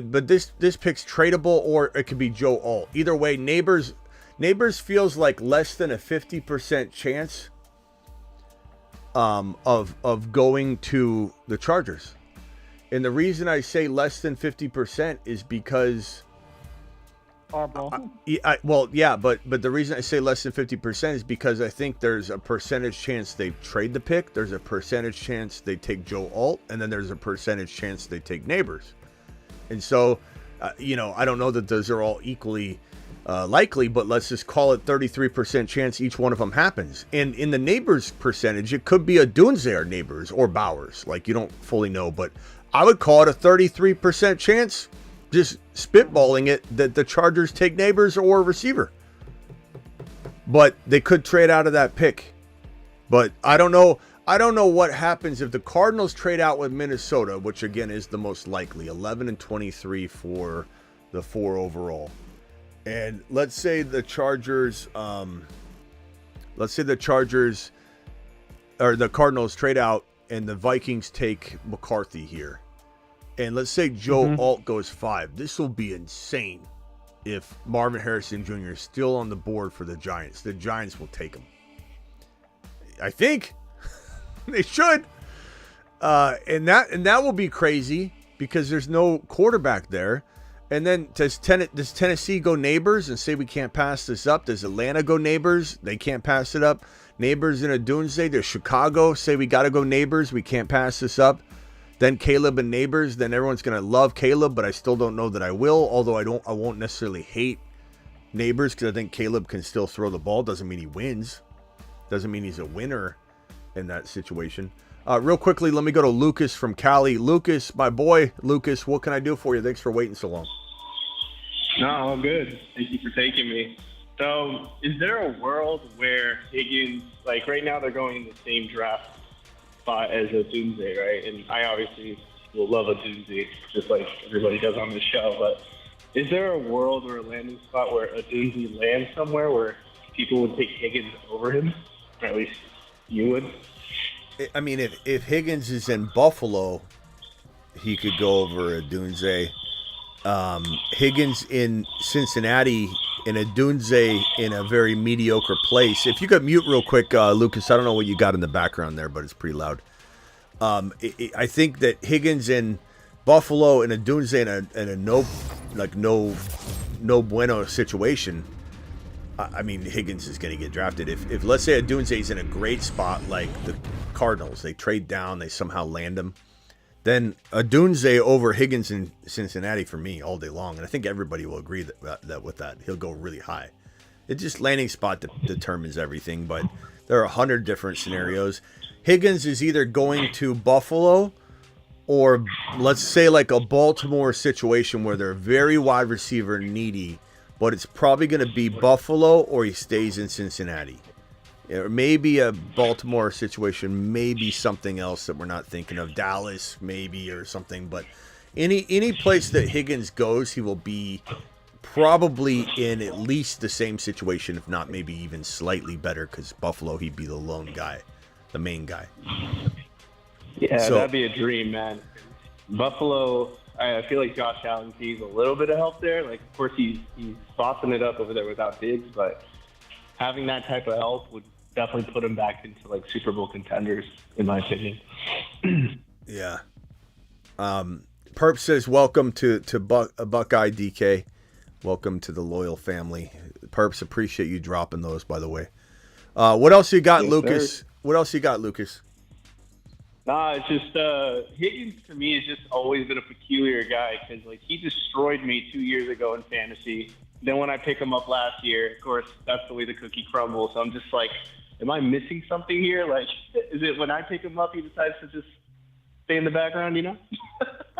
But this pick's tradable, or it could be Joe Alt. Either way, Neighbors feels like less than a 50% chance of going to the Chargers. And the reason I say less than 50% is because but the reason I say less than 50% is because I think there's a percentage chance they trade the pick, there's a percentage chance they take Joe Alt, and then there's a percentage chance they take Neighbors. And so, I don't know that those are all equally likely, but let's just call it 33% chance each one of them happens. And in the Neighbors percentage, it could be a Dunze or Neighbors or Bowers. Like, you don't fully know, but I would call it a 33% chance, just spitballing it, that the Chargers take Neighbors or receiver. But they could trade out of that pick. But I don't know what happens if the Cardinals trade out with Minnesota, which again is the most likely, 11-23 for the 4 overall. And let's say the Chargers or the Cardinals trade out and the Vikings take McCarthy here. And let's say Joe Alt goes 5. This will be insane if Marvin Harrison Jr. is still on the board for the Giants. The Giants will take him. I think they should. And that will be crazy because there's no quarterback there. And then does Tennessee go Neighbors and say we can't pass this up? Does Atlanta go Neighbors? They can't pass it up. Neighbors in a Dunze. Does Chicago say we got to go Neighbors? We can't pass this up. Then Caleb and Neighbors. Then everyone's going to love Caleb, but I still don't know that I will. Although I won't necessarily hate Neighbors because I think Caleb can still throw the ball. Doesn't mean he wins. Doesn't mean he's a winner in that situation. Real quickly, let me go to Lucas from Cali. Lucas, my boy, Lucas, what can I do for you? Thanks for waiting so long. No, I'm good. Thank you for taking me. So, is there a world where Higgins, like right now they're going in the same draft spot as a Dunze, right? And I obviously will love a Dunze, just like everybody does on this show. But is there a world or a landing spot where a Dunze lands somewhere where people would take Higgins over him? Or at least you would? I mean, if Higgins is in Buffalo, he could go over a Dunze. Higgins in Cincinnati in a Dunze in a very mediocre place. If you could mute real quick, Lucas, I don't know what you got in the background there, but it's pretty loud. I think that Higgins in Buffalo in a Dunze in a no bueno situation. I mean, Higgins is going to get drafted. If let's say a Dunze is in a great spot like the Cardinals, they trade down, they somehow land him, then a Dunze over Higgins in Cincinnati for me all day long. And I think everybody will agree that with that. He'll go really high. It's just landing spot that determines everything, but there are 100 different scenarios. Higgins is either going to Buffalo or let's say like a Baltimore situation where they're very wide receiver needy, but it's probably going to be Buffalo or he stays in Cincinnati. Or maybe a Baltimore situation, maybe something else that we're not thinking of. Dallas, maybe, or something. But any place that Higgins goes, he will be probably in at least the same situation, if not maybe even slightly better, because Buffalo, he'd be the lone guy, the main guy. Yeah, so, that'd be a dream, man. Buffalo, I feel like Josh Allen needs a little bit of help there. Like, of course, he's bossing it up over there without Diggs, but having that type of help would definitely put him back into like Super Bowl contenders, in my opinion. Yeah. Perp says, welcome to Buckeye DK. Welcome to the loyal family. Perps, appreciate you dropping those, by the way. What else you got, yes, Lucas? Sir. What else you got, Lucas? Nah, it's just Higgins to me has just always been a peculiar guy because like he destroyed me 2 years ago in fantasy. Then when I pick him up last year, of course, that's the way the cookie crumbles. So I'm just like, am I missing something here? Like, is it when I pick him up, he decides to just stay in the background, you know?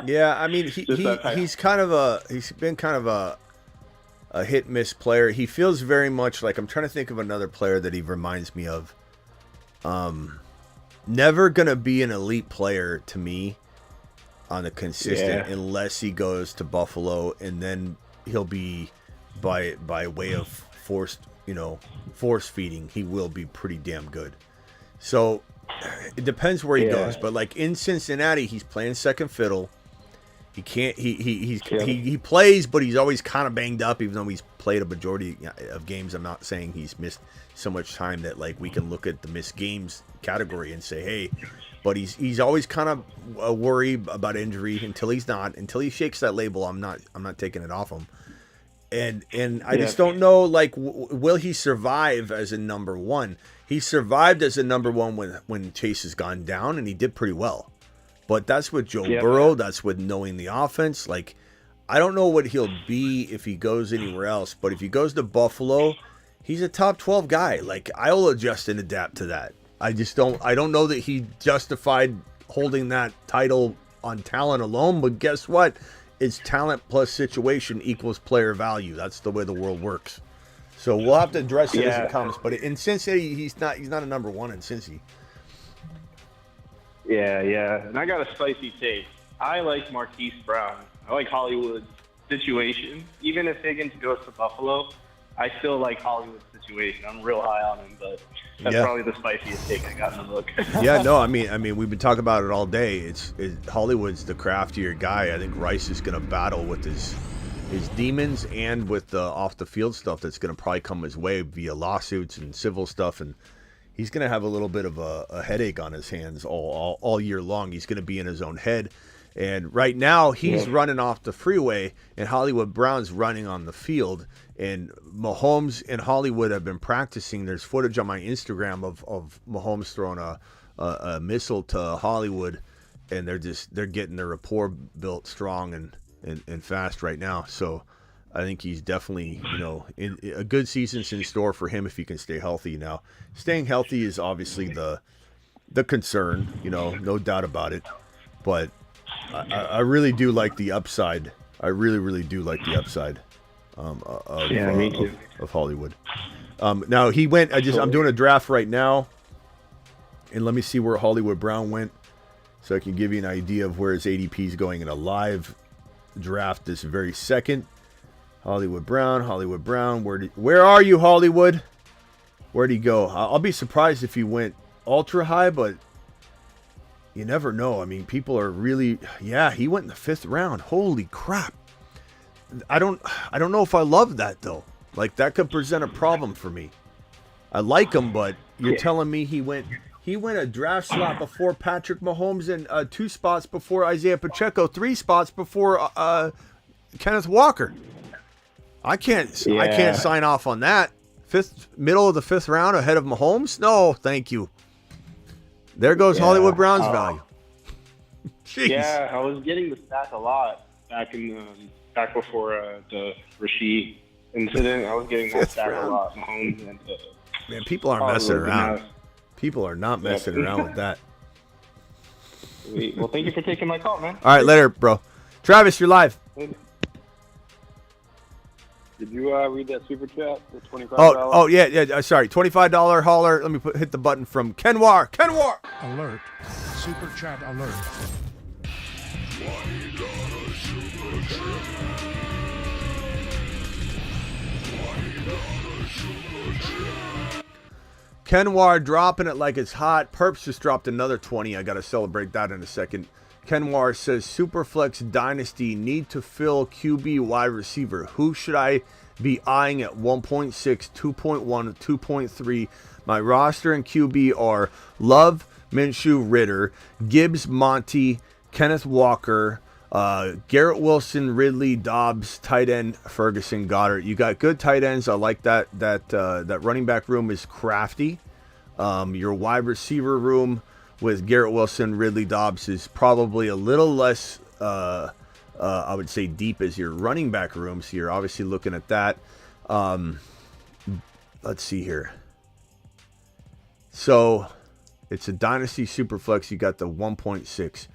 Yeah, I mean, he's been kind of a hit miss player. He feels very much like, I'm trying to think of another player that he reminds me of. Never gonna be an elite player to me on a consistent unless he goes to Buffalo, and then he'll be by way of force feeding, he will be pretty damn good. So it depends where he goes, but like in Cincinnati, he's playing second fiddle. He can't. He plays, but he's always kind of banged up, even though he's played a majority of games. I'm not saying he's missed so much time that like we can look at the missed games category and say, hey, but he's always kind of a worry about injury until he's not. Until he shakes that label, I'm not taking it off him. And I just don't know, like, will he survive as a number one? He survived as a number one when Chase has gone down, and he did pretty well. But that's with Joe Burrow. That's with knowing the offense. Like, I don't know what he'll be if he goes anywhere else. But if he goes to Buffalo, he's a top 12 guy. Like, I'll adjust and adapt to that. I don't know that he justified holding that title on talent alone. But guess what? It's talent plus situation equals player value. That's the way the world works. So we'll have to address it as it comes. But in Cincinnati, he's not a number one in Cincy. Yeah. And I got a spicy take. I like Marquise Brown. I like Hollywood's situation. Even if Higgins goes to Buffalo, I still like Hollywood's situation. I'm real high on him, but that's probably the spiciest take I got in the book. Yeah, no, I mean, we've been talking about it all day. It's Hollywood's the craftier guy. I think Rice is going to battle with his demons and with the off the field stuff that's going to probably come his way via lawsuits and civil stuff, and he's going to have a little bit of a headache on his hands all year long. He's going to be in his own head. And right now, he's running off the freeway, and Hollywood Brown's running on the field. And Mahomes and Hollywood have been practicing. There's footage on my Instagram of Mahomes throwing a missile to Hollywood, and they're getting their rapport built strong and fast right now. So I think he's definitely, in a good season's in store for him if he can stay healthy. Now, staying healthy is obviously the concern, no doubt about it. But I really do like the upside. I really, really do like the upside of Hollywood. Now he went. I'm doing a draft right now, and let me see where Hollywood Brown went, so I can give you an idea of where his ADP is going in a live draft this very second. Hollywood Brown. Where are you, Hollywood? Where'd he go? I'll be surprised if he went ultra high, but you never know. I mean, people are really... Yeah, he went in the 5th round. Holy crap. I don't know if I love that, though. Like, that could present a problem for me. I like him, but you're telling me he went a draft slot before Patrick Mahomes and 2 spots before Isaiah Pacheco, 3 spots before Kenneth Walker. I can't sign off on that. Middle of the 5th round ahead of Mahomes? No, thank you. There goes Hollywood Brown's value. Jeez. Yeah, I was getting the stack a lot back before the Rashee incident. I was getting that stack a lot. Mahomes and man, people aren't messing around. People are not messing around with that. Well, thank you for taking my call, man. All right, later, bro. Travis, you're live. Did you read that super chat? The $25. Oh yeah. Sorry, $25 hauler. Let me hit the button from Kenwar. Alert. Super chat alert. Kenwar dropping it like it's hot. Perps just dropped another 20. I got to celebrate that in a second. Kenwar says, Superflex Dynasty need to fill QB wide receiver. Who should I be eyeing at 1.6, 2.1, 2.3? My roster and QB are Love, Minshew, Ritter, Gibbs, Monty, Kenneth Walker, Garrett Wilson, Ridley, Dobbs, tight end, Ferguson, Goddard. You got good tight ends. I like that running back room is crafty. Your wide receiver room with Garrett Wilson, Ridley, Dobbs is probably a little less, I would say, deep as your running back room. So you're obviously looking at that. Let's see here. So it's a Dynasty Superflex. You got the 1.6.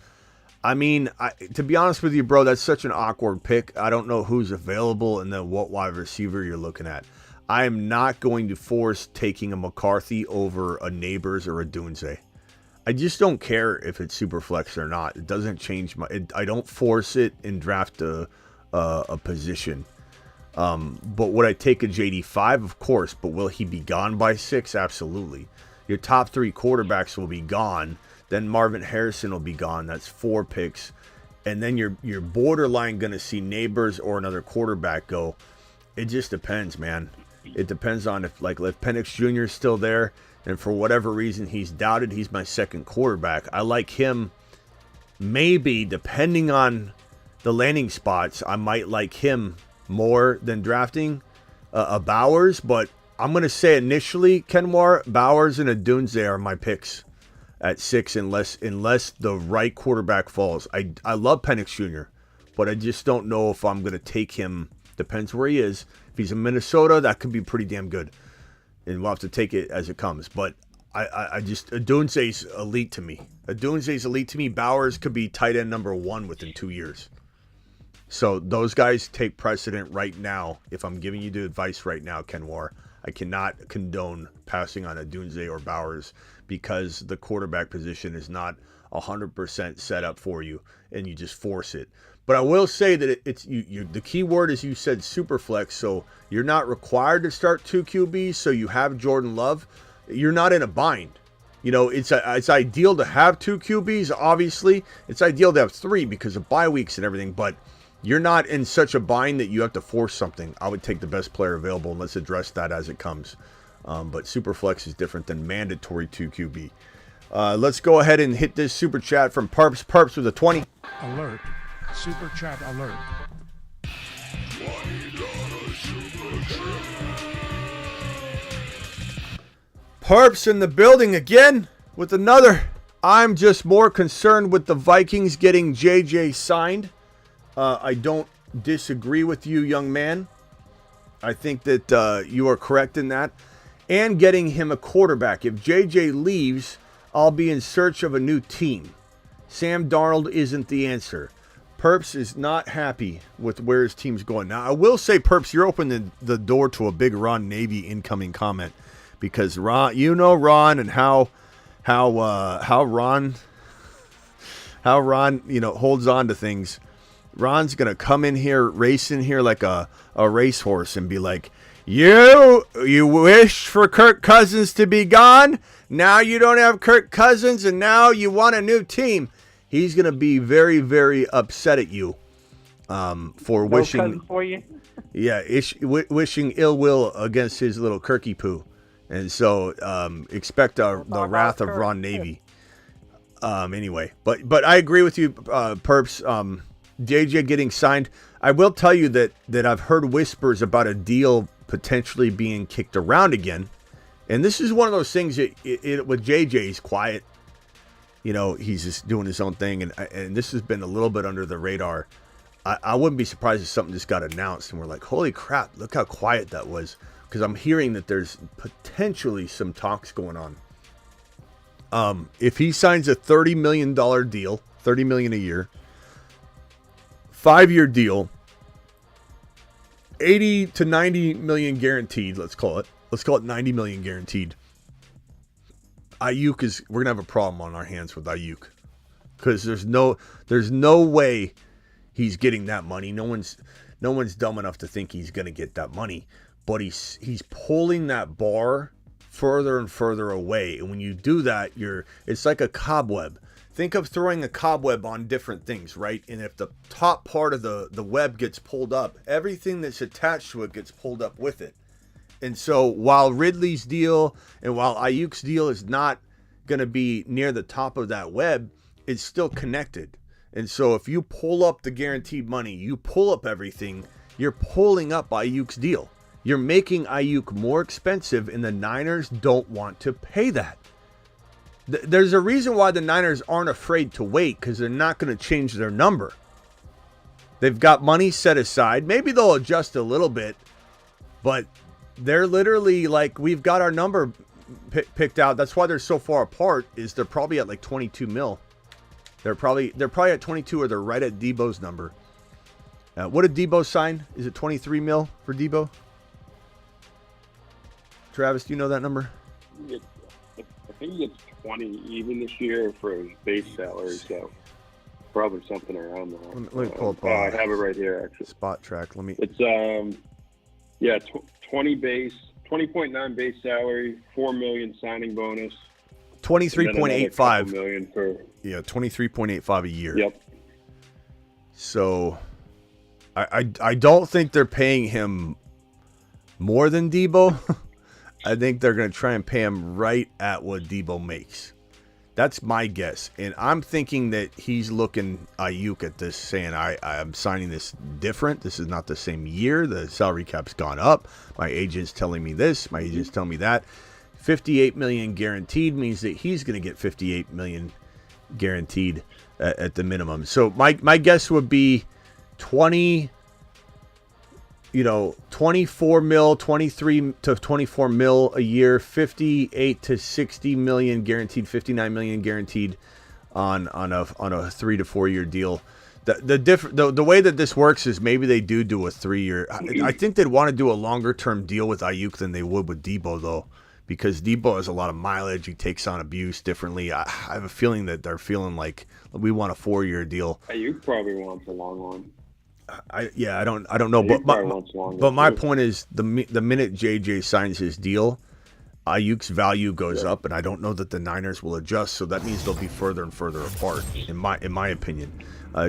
I mean, to be honest with you, bro, that's such an awkward pick. I don't know who's available and then what wide receiver you're looking at. I am not going to force taking a McCarthy over a Neighbors or a Dunze. I just don't care if it's super flex or not. It doesn't change I don't force it and draft a position. But would I take a JD5? Of course. But will he be gone by 6? Absolutely. Your top 3 quarterbacks will be gone. Then Marvin Harrison will be gone. That's 4 picks. And then you're borderline going to see Neighbors or another quarterback go. It just depends, man. It depends on if Penix Jr. is still there, and for whatever reason he's doubted, he's my second quarterback. I like him. Maybe, depending on the landing spots, I might like him more than drafting a Bowers. But I'm going to say initially, Kenwar, Bowers and Odunze are my picks at 6 unless the right quarterback falls. I love Penix Jr., but I just don't know if I'm going to take him. Depends where he is. If he's in Minnesota, that could be pretty damn good. And we'll have to take it as it comes. But I just, Odunze's elite to me. Odunze's elite to me. Bowers could be tight end number 1 within 2 years. So those guys take precedent right now. If I'm giving you the advice right now, Kenwar, I cannot condone passing on Odunze or Bowers because the quarterback position is not 100% set up for you, and you just force it. But I will say that it's the key word is you said superflex, so you're not required to start 2 QBs, so you have Jordan Love. You're not in a bind. You know, it's ideal to have 2 QBs, obviously. It's ideal to have 3 because of bye weeks and everything, but you're not in such a bind that you have to force something. I would take the best player available, and let's address that as it comes. But superflex is different than mandatory 2 QB. Let's go ahead and hit this super chat from Perps. Perps with a 20. Alert. Super chat alert. Perps in the building again with another. I'm just more concerned with the Vikings getting JJ signed. I don't disagree with you, young man. I think that you are correct in that. And getting him a quarterback. If JJ leaves, I'll be in search of a new team. Sam Darnold isn't the answer. Perps is not happy with where his team's going. Now, I will say, Perps, you're opening the door to a big Ron Navy incoming comment. Because Ron, you know Ron and how Ron holds on to things. Ron's gonna come in here, race in here like a racehorse and be like, You wish for Kirk Cousins to be gone? Now you don't have Kirk Cousins and now you want a new team. He's gonna be very, very upset at you for wishing for you. wishing ill will against his little Kirky poo. And so expect the wrath of Ron Navy. Anyway, but I agree with you, Perps. JJ getting signed. I will tell you that I've heard whispers about a deal potentially being kicked around again. And this is one of those things that with JJ, he's quiet. You know, he's just doing his own thing. And this has been a little bit under the radar. I wouldn't be surprised if something just got announced and we're like, holy crap, look how quiet that was. Because I'm hearing that there's potentially some talks going on. If he signs a $30 million deal, $30 million a year, 5-year deal, 80 to 90 million guaranteed, let's call it 90 million guaranteed. Aiyuk we're going to have a problem on our hands with Aiyuk. Because there's no way he's getting that money. No one's dumb enough to think he's going to get that money. But he's pulling that bar further and further away. And when you do that, it's like a cobweb. Think of throwing a cobweb on different things, right? And if the top part of the web gets pulled up, everything that's attached to it gets pulled up with it. And so while Ridley's deal and while Aiyuk's deal is not going to be near the top of that web, it's still connected. And so if you pull up the guaranteed money, you pull up everything, you're pulling up Aiyuk's deal. You're making Aiyuk more expensive, and the Niners don't want to pay that. There's a reason why the Niners aren't afraid to wait, because they're not going to change their number. They've got money set aside. Maybe they'll adjust a little bit, but they're literally like, we've got our number picked out. That's why they're so far apart, is they're probably at like 22 mil. They're probably at 22, or they're right at Debo's number. What did Debo sign? Is it 23 mil for Debo? Travis, do you know that number? I think he gets 20 even this year for his base salary, so probably something around that. Let me pull up. I have it right here, actually. Spot track. It's 20.9 base salary, $4 million signing bonus. 23.85 million for 23.85 a year. Yep. So I don't think they're paying him more than Debo, I think they're going to try and pay him right at what Debo makes. That's my guess. And I'm thinking that he's looking Aiyuk at this saying, I'm signing this different. This is not the same year. The salary cap's gone up. My agent's telling me this. My agent's telling me that. $58 million guaranteed means that he's going to get $58 million guaranteed at the minimum. So my guess would be 24 mil, 23 to 24 mil a year, 58 to 60 million guaranteed, 59 million guaranteed on a 3 to 4 year deal. The way that this works is maybe they do a 3 year. I think they'd want to do a longer term deal with Aiyuk than they would with Debo though, because Debo has a lot of mileage. He takes on abuse differently. I have a feeling that they're feeling like we want a 4 year deal. Aiyuk probably wants a long one. I don't know, but my point is the minute JJ signs his deal, Ayuk's value goes up, and I don't know that the Niners will adjust. So that means they'll be further and further apart, in my opinion.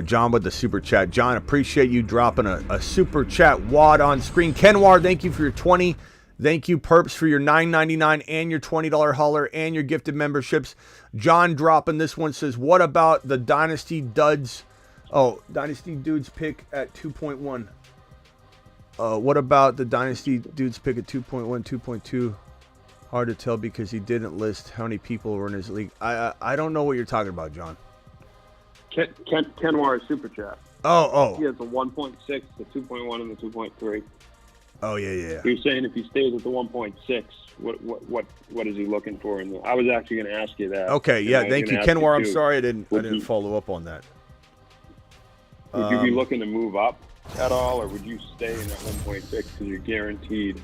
John with the super chat. John, appreciate you dropping a super chat wad on screen. Kenwar, thank you for your 20. Thank you, Perps, for your $9.99 and your $20 hauler and your gifted memberships. John dropping this one says, what about the Dynasty duds? Oh, Dynasty Dudes pick at 2.1. What about the Dynasty Dudes pick at 2.1, 2.2? Hard to tell because he didn't list how many people were in his league. I don't know what you're talking about, John. Kenwar super chat. Oh. He has the 1.6, the 2.1, and the 2.3. Oh, yeah. You're saying if he stays at the 1.6, what is he looking for? I was actually going to ask you that. Okay, yeah, thank you, Kenwar. I'm sorry I didn't follow up on that. Would you be looking to move up at all, or would you stay in that 1.6 because you're guaranteed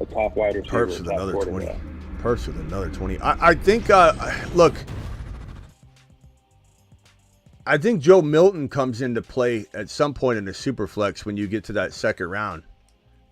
a top wide receiver? Perps with another 20. Perps with another 20. I think, look, I think Joe Milton comes into play at some point in the superflex when you get to that second round.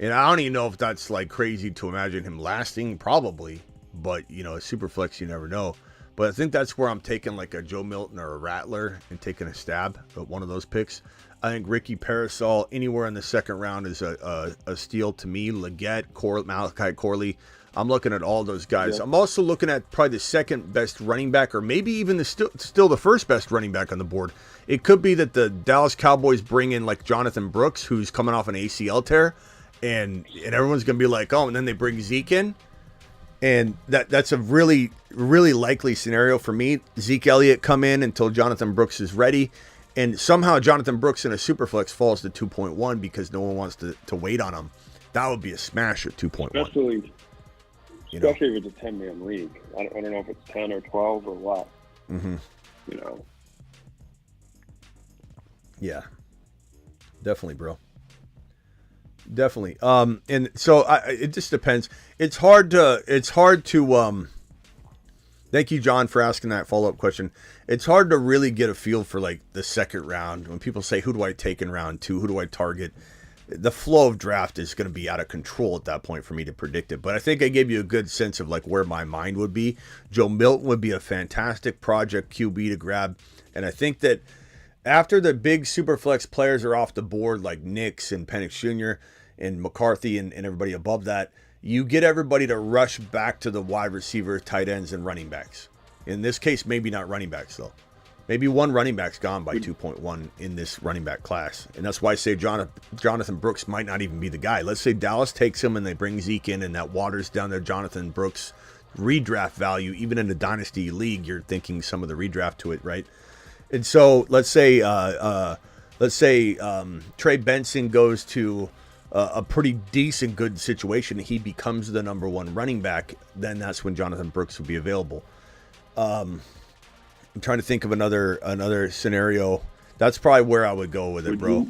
And I don't even know if that's like crazy to imagine him lasting, probably. But, a superflex, you never know. But I think that's where I'm taking like a Joe Milton or a Rattler and taking a stab at one of those picks. I think Ricky Parasol anywhere in the second round is a steal to me. Leggett, Malachi Corley. I'm looking at all those guys. Yeah. I'm also looking at probably the second best running back, or maybe even still the first best running back on the board. It could be that the Dallas Cowboys bring in like Jonathan Brooks, who's coming off an ACL tear, and everyone's going to be like, oh, and then they bring Zeke in. And that's a really, really likely scenario for me. Zeke Elliott come in until Jonathan Brooks is ready. And somehow Jonathan Brooks in a superflex falls to 2.1 because no one wants to wait on him. That would be a smash at 2.1. Especially if it's a 10-man league. I don't know if it's 10 or 12 or what. Mm-hmm. Yeah. Definitely, bro. Definitely. And so it just depends. It's hard to thank you, John, for asking that follow-up question. It's hard to really get a feel for like the second round. When people say, who do I take in round 2? Who do I target? The flow of draft is going to be out of control at that point for me to predict it. But I think I gave you a good sense of like where my mind would be. Joe Milton would be a fantastic project QB to grab. And I think that after the big superflex players are off the board, like Nix and Penix Jr. and McCarthy and everybody above that, you get everybody to rush back to the wide receiver, tight ends, and running backs. In this case, maybe not running backs, though. Maybe one running back's gone by 2.1 in this running back class. And that's why I say Jonathan Brooks might not even be the guy. Let's say Dallas takes him and they bring Zeke in, and that waters down their Jonathan Brooks redraft value. Even in a dynasty league, you're thinking some of the redraft to it, right? And so let's say Trey Benson goes to a pretty decent, good situation. He becomes the number one running back. Then that's when Jonathan Brooks would be available. I'm trying to think of another scenario. That's probably where I would go with it, bro.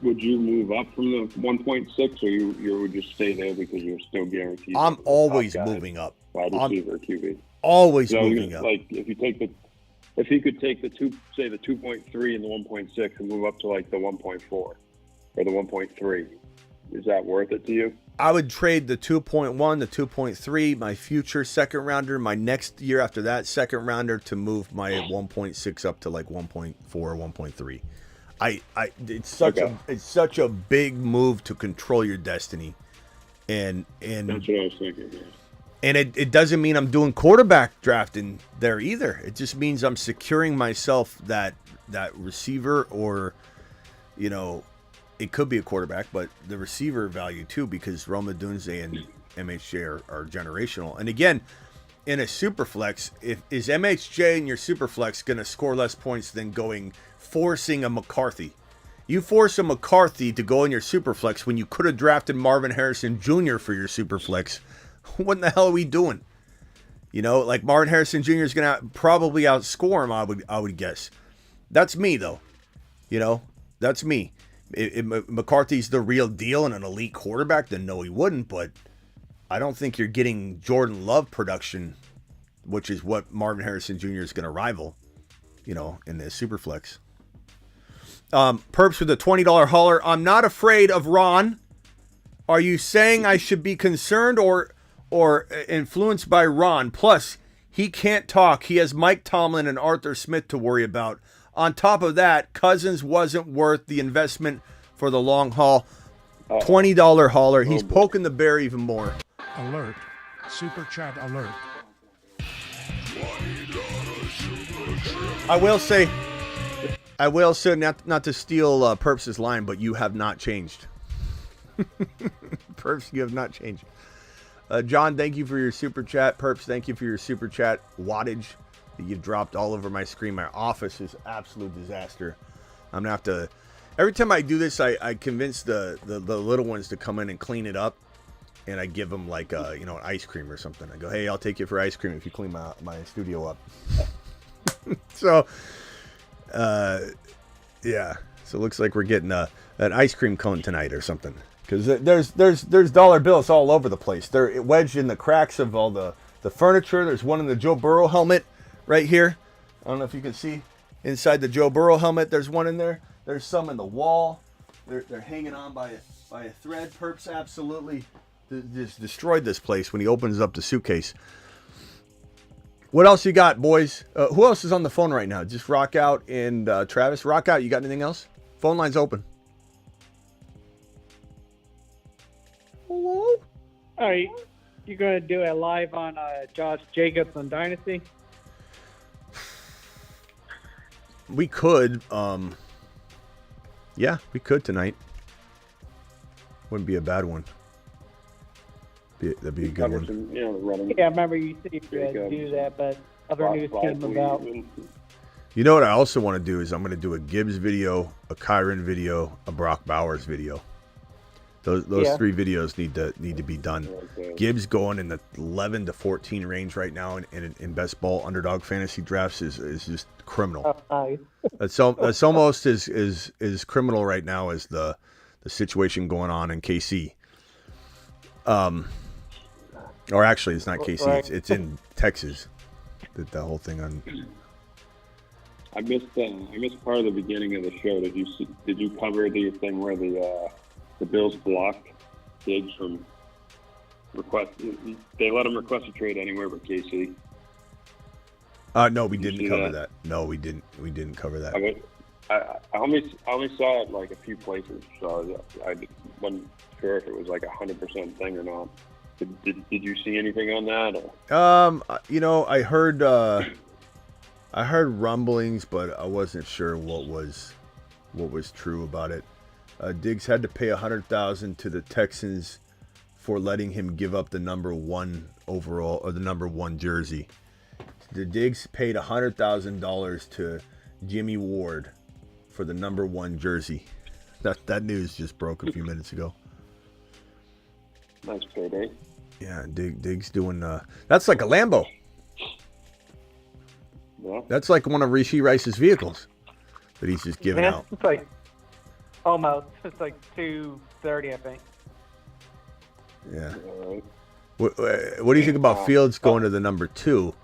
Would you move up from the 1.6, or you would just stay there because you're still guaranteed? I'm always moving up. Wide receiver, QB. Always moving up. Like if you could take the 2.3 and the 1.6 and move up to like the 1.4 or the 1.3, is that worth it to you? I would trade the 2.1, the 2.3, my future second rounder, my next year after that second rounder, to move my 1.6 up to like 1.4 or 1.3. It's such a big move to control your destiny And That's what I was thinking. Yeah. And it doesn't mean I'm doing quarterback drafting there either. It just means I'm securing myself that receiver, or, you know, it could be a quarterback, but the receiver value too, because Rome Odunze and MHJ are generational. And again, in a super flex, is MHJ in your super flex going to score less points than forcing a McCarthy? You force a McCarthy to go in your super flex when you could have drafted Marvin Harrison Jr. for your super flex. What in the hell are we doing? You know, like Marvin Harrison Jr. is going to probably outscore him, I would guess. That's me, though. You know, that's me. If McCarthy's the real deal and an elite quarterback, then no, he wouldn't. But I don't think you're getting Jordan Love production, which is what Marvin Harrison Jr. is going to rival, you know, in the Superflex. Perps with a $20 hauler. I'm not afraid of Ron. Are you saying I should be concerned or influenced by Ron? Plus, he can't talk. He has Mike Tomlin and Arthur Smith to worry about. On top of that, Cousins wasn't worth the investment for the long haul. $20 hauler. He's poking the bear even more. Alert. Super chat alert. I will say not to steal Perps' line, but you have not changed. Perps, you have not changed. John, thank you for your super chat. Perps, thank you for your super chat. Wattage that you've dropped all over my screen. My office is absolute disaster. I'm gonna have to. Every time I do this, I convince the little ones to come in and clean it up, and I give them like an ice cream or something. I go, hey, I'll take you for ice cream if you clean my studio up. So, yeah. So it looks like we're getting an ice cream cone tonight or something. Because there's dollar bills all over the place. They're wedged in the cracks of all the furniture. There's one in the Joe Burrow helmet right here. I don't know if you can see inside the Joe Burrow helmet. There's one in there. There's some in the wall. They're hanging on by a thread. Perps absolutely just destroyed this place when he opens up the suitcase. What else you got, boys? Who else is on the phone right now? Just Rock Out and Travis. Rock Out, you got anything else? Phone line's open. Hello? All right, you're going to do a live on Josh Jacobs on Dynasty? We could. Yeah, we could tonight. Wouldn't be a bad one. That'd be a good one. Some, running. Yeah, I remember you said you could do that, but other news came about. You know what I also want to do is I'm going to do a Gibbs video, a Kyron video, a Brock Bowers video. Those three videos need to be done. Okay. Gibbs going in the 11 to 14 range right now in best ball underdog fantasy drafts is just criminal. That's almost as criminal right now as the situation going on in KC. Or actually, it's not KC. Right. It's in Texas. The whole thing on. I missed part of the beginning of the show. Did you cover the thing where the Bills blocked Diggs from request? They let him request a trade anywhere but KC. No, we didn't cover that. No, we didn't. We didn't cover that. I only saw it like a few places, so I wasn't sure if it was like 100% thing or not. Did you see anything on that? Or? I heard rumblings, but I wasn't sure what was true about it. Diggs had to pay $100,000 to the Texans for letting him give up the number 1 overall or the number 1 jersey. The Diggs paid $100,000 to Jimmy Ward for the number 1 jersey. That news just broke a few minutes ago. Nice payday. Yeah, Diggs doing that's like a Lambo. Yeah. That's like one of Rasheed Rice's vehicles that he's just giving out. It's like almost. It's like $230, I think. Yeah. What do you think about Fields going to the number 2?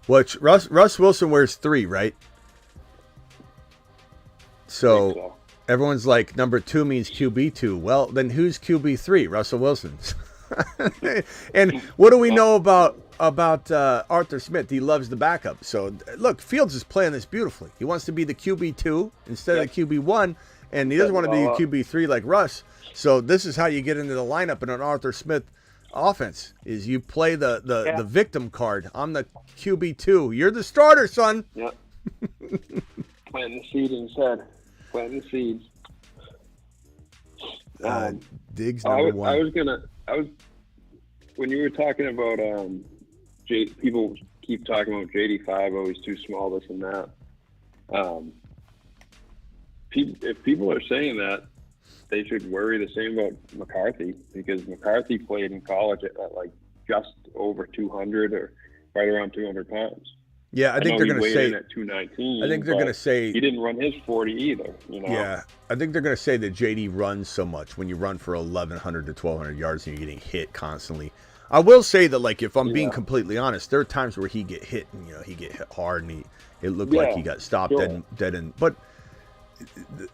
Which Russ Wilson wears 3, right? So everyone's like number 2 means QB2. Well, then who's QB3? Russell Wilson's. And what do we know about Arthur Smith? He loves the backup. So look, Fields is playing this beautifully. He wants to be the QB2 instead of the QB1, and he doesn't want to be a QB3 like Russ. So this is how you get into the lineup in an Arthur Smith offense: is you play the victim card. I'm the QB2. You're the starter, son. Yep. Planting the seed in his head. Planting the seeds. Diggs number one. When you were talking about people keep talking about JD5, always too small, this and that. If people are saying that, they should worry the same about McCarthy, because McCarthy played in college at like just over 200 or right around 200 pounds. Yeah, I think they're going to say at 219. I think they're going to say he didn't run his 40 either. You know? Yeah, I think they're going to say that JD runs so much. When you run for 1,100 to 1,200 yards and you're getting hit constantly. I will say that, like, if I'm being completely honest, there are times where he get hit and he get hit hard and it looked like he got stopped dead in. But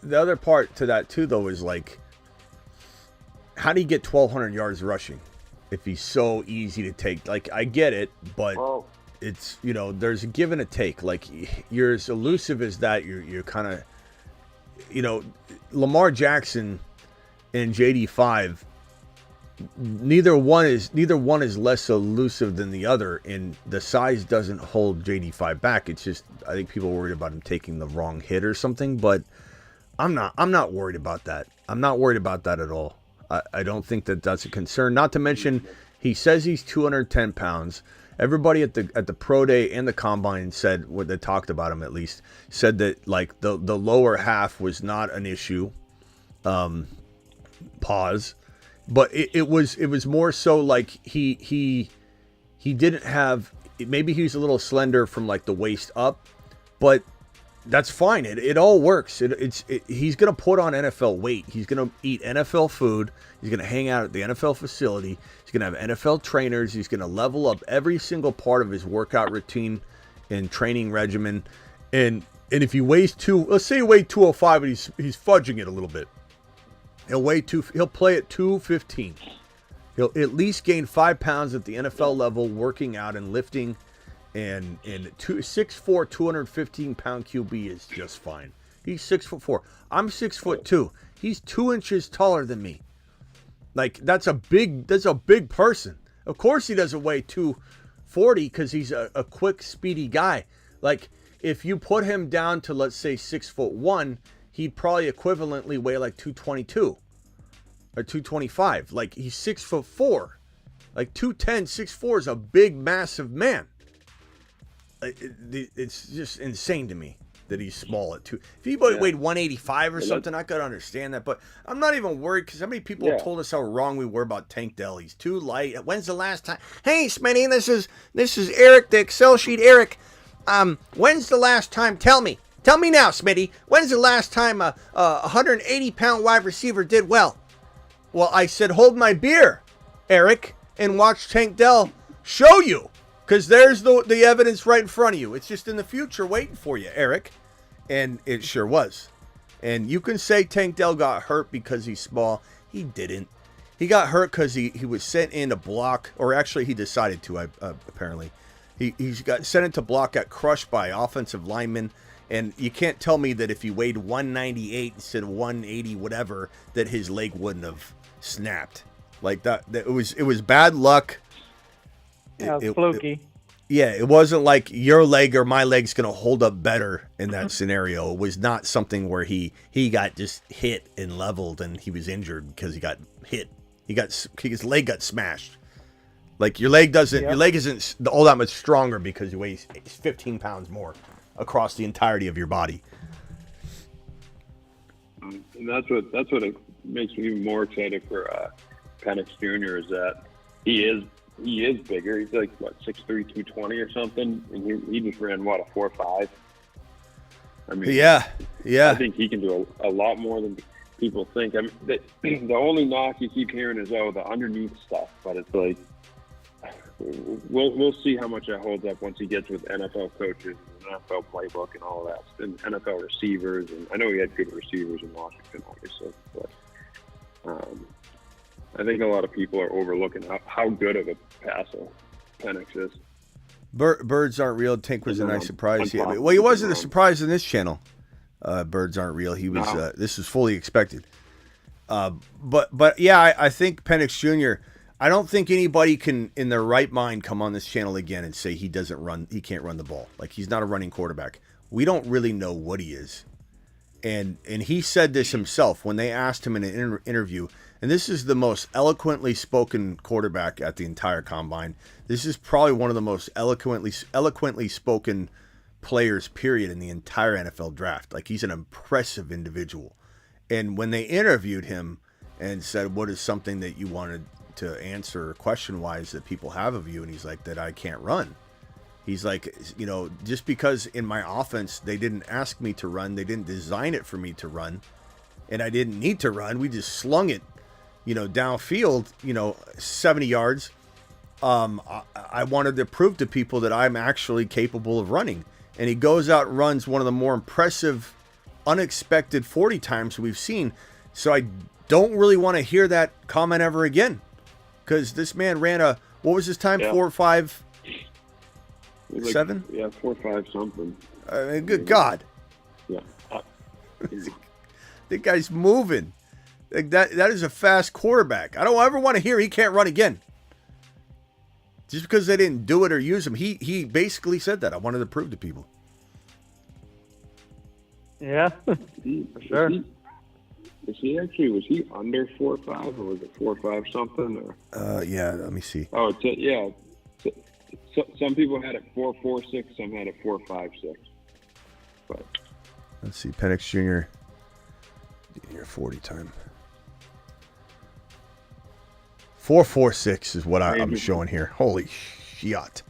the other part to that too, though, is like, how do you get 1,200 yards rushing if he's so easy to take? Like, I get it, but it's, there's a give and a take. Like, you're as elusive as that. You're kind of, Lamar Jackson and JD5. Neither one is less elusive than the other, and the size doesn't hold JD5 back. It's just, I think people are worried about him taking the wrong hit or something, but I'm not worried about that. I'm not worried about that at all. I don't think that that's a concern. Not to mention, he says he's 210 pounds. Everybody at the pro day and the combine said, what they talked about him at least, said that like the lower half was not an issue. Pause. But it was more so like he didn't have, maybe he was a little slender from like the waist up, but that's fine. It all works. He's gonna put on NFL weight. He's gonna eat NFL food. He's gonna hang out at the NFL facility. He's gonna have NFL trainers. He's gonna level up every single part of his workout routine and training regimen. And if he weighs let's say he weighed 205 and he's fudging it a little bit. He'll play at 215. He'll at least gain 5 pounds at the NFL level, working out and lifting, and 6'4", 215 pound QB is just fine. He's 6'4". I'm 6'2". He's 2 inches taller than me. Like, that's a big person. Of course he doesn't weigh 240 because he's a quick, speedy guy. Like, if you put him down to, let's say, 6'1", he'd probably equivalently weigh like 222 or 225. Like, he's 6'4". Like, 210, 6'4" is a big, massive man. It's just insane to me that he's small at 2. If he weighed 185 or something, I could understand that. But I'm not even worried, because how many people have told us how wrong we were about Tank Dell? He's too light. When's the last time? Hey, Smitty, this is Eric, the Excel sheet. Eric, when's the last time? Tell me now, Smitty. When's the last time a 180-pound wide receiver did well? Well, I said, hold my beer, Eric, and watch Tank Dell show you. Because there's the evidence right in front of you. It's just in the future waiting for you, Eric. And it sure was. And you can say Tank Dell got hurt because he's small. He didn't. He got hurt because he was sent in to block. Or actually, he decided to, apparently. He got sent in to block, got crushed by offensive linemen. And you can't tell me that if he weighed 198 instead of 180 whatever, that his leg wouldn't have snapped. Like that it was bad luck. Fluky. It wasn't like your leg or my leg's going to hold up better in that scenario. It was not something where he got just hit and leveled and he was injured because he got hit. His leg got smashed. Like, your leg isn't all that much stronger because you weigh 15 pounds more across the entirety of your body. And that's what it makes me even more excited for Penix Jr. is that he is bigger. He's like, what, 6'3", 220 or something, and he just ran, what, a 4.5? I mean, yeah. I think he can do a lot more than people think. I mean, the only knock you keep hearing is, the underneath stuff, but it's like, we'll see how much that holds up once he gets with NFL coaches, and NFL playbook, and all of that, and NFL receivers. And I know he had good receivers in Washington, obviously, but I think a lot of people are overlooking how good of a passer Penix is. Birds aren't real. Tank was a nice surprise. Well, he wasn't a surprise in this channel. Birds aren't real. He was. This was fully expected. But yeah, I think Penix Jr. I don't think anybody can, in their right mind, come on this channel again and say he doesn't run. He can't run the ball. Like, he's not a running quarterback. We don't really know what he is, and he said this himself when they asked him in an interview. And this is the most eloquently spoken quarterback at the entire combine. This is probably one of the most eloquently spoken players, period, in the entire NFL draft. Like, he's an impressive individual. And when they interviewed him and said, what is something that you wanted to answer question-wise that people have of you? And he's like, that I can't run. He's like, just because in my offense they didn't ask me to run, they didn't design it for me to run, and I didn't need to run. We just slung it, downfield, 70 yards. I wanted to prove to people that I'm actually capable of running. And he goes out and runs one of the more impressive, unexpected 40 times we've seen. So I don't really want to hear that comment ever again. Because this man ran what was his time? Yeah. 4.57? Yeah, 4.5 something. Good God. Yeah. The guy's moving. Like that is a fast quarterback. I don't ever want to hear he can't run again. Just because they didn't do it or use him. He basically said that. I wanted to prove to people. Yeah, for sure. Was he under 4.5 or was it 4.5 something? Or? Yeah, let me see. Oh, yeah. So, some people had it 4.46, some had it 4.56. But let's see, Penix Jr. Your 40 time. 4.46 is what I'm showing here. Holy shit.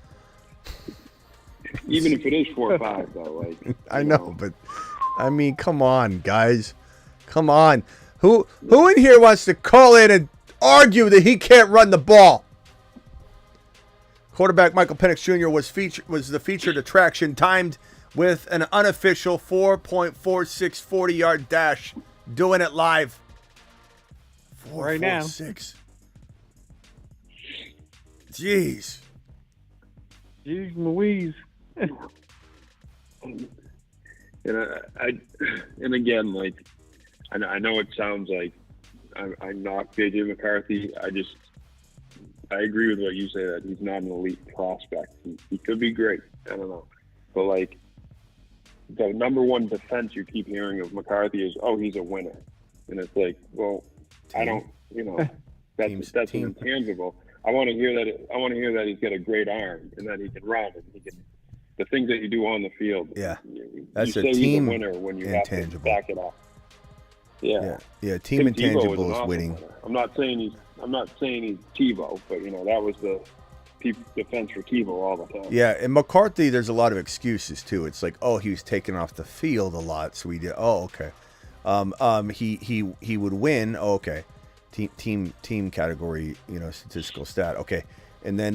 Even if it is 4.5 though, like I know, but I mean, come on, guys. Come on. Who in here wants to call in and argue that he can't run the ball? Quarterback Michael Penix Jr. was the featured attraction, timed with an unofficial 4.46 40-yard dash. Doing it live. Right now. 4.46. Jeez. Jeez Louise. and again, like I know it sounds like I knock JJ McCarthy. I agree with what you say that he's not an elite prospect. He could be great. I don't know, but like the number one defense you keep hearing of McCarthy is, oh, he's a winner, and it's like, well, I don't, that's an intangible. I want to hear that. I want to hear that he's got a great arm and that he can run and he can. The things that you do on the field. Yeah, that's a team he's a winner when you have to back it up. Yeah. Team intangible is winning. Winner. I'm not saying he's Tebow, but that was the defense for Tebow all the time. Yeah, and McCarthy, there's a lot of excuses too. It's like, oh, he was taken off the field a lot, so we did. Oh, okay. He would win. Oh, okay. Team category, statistical stat. Okay. And then,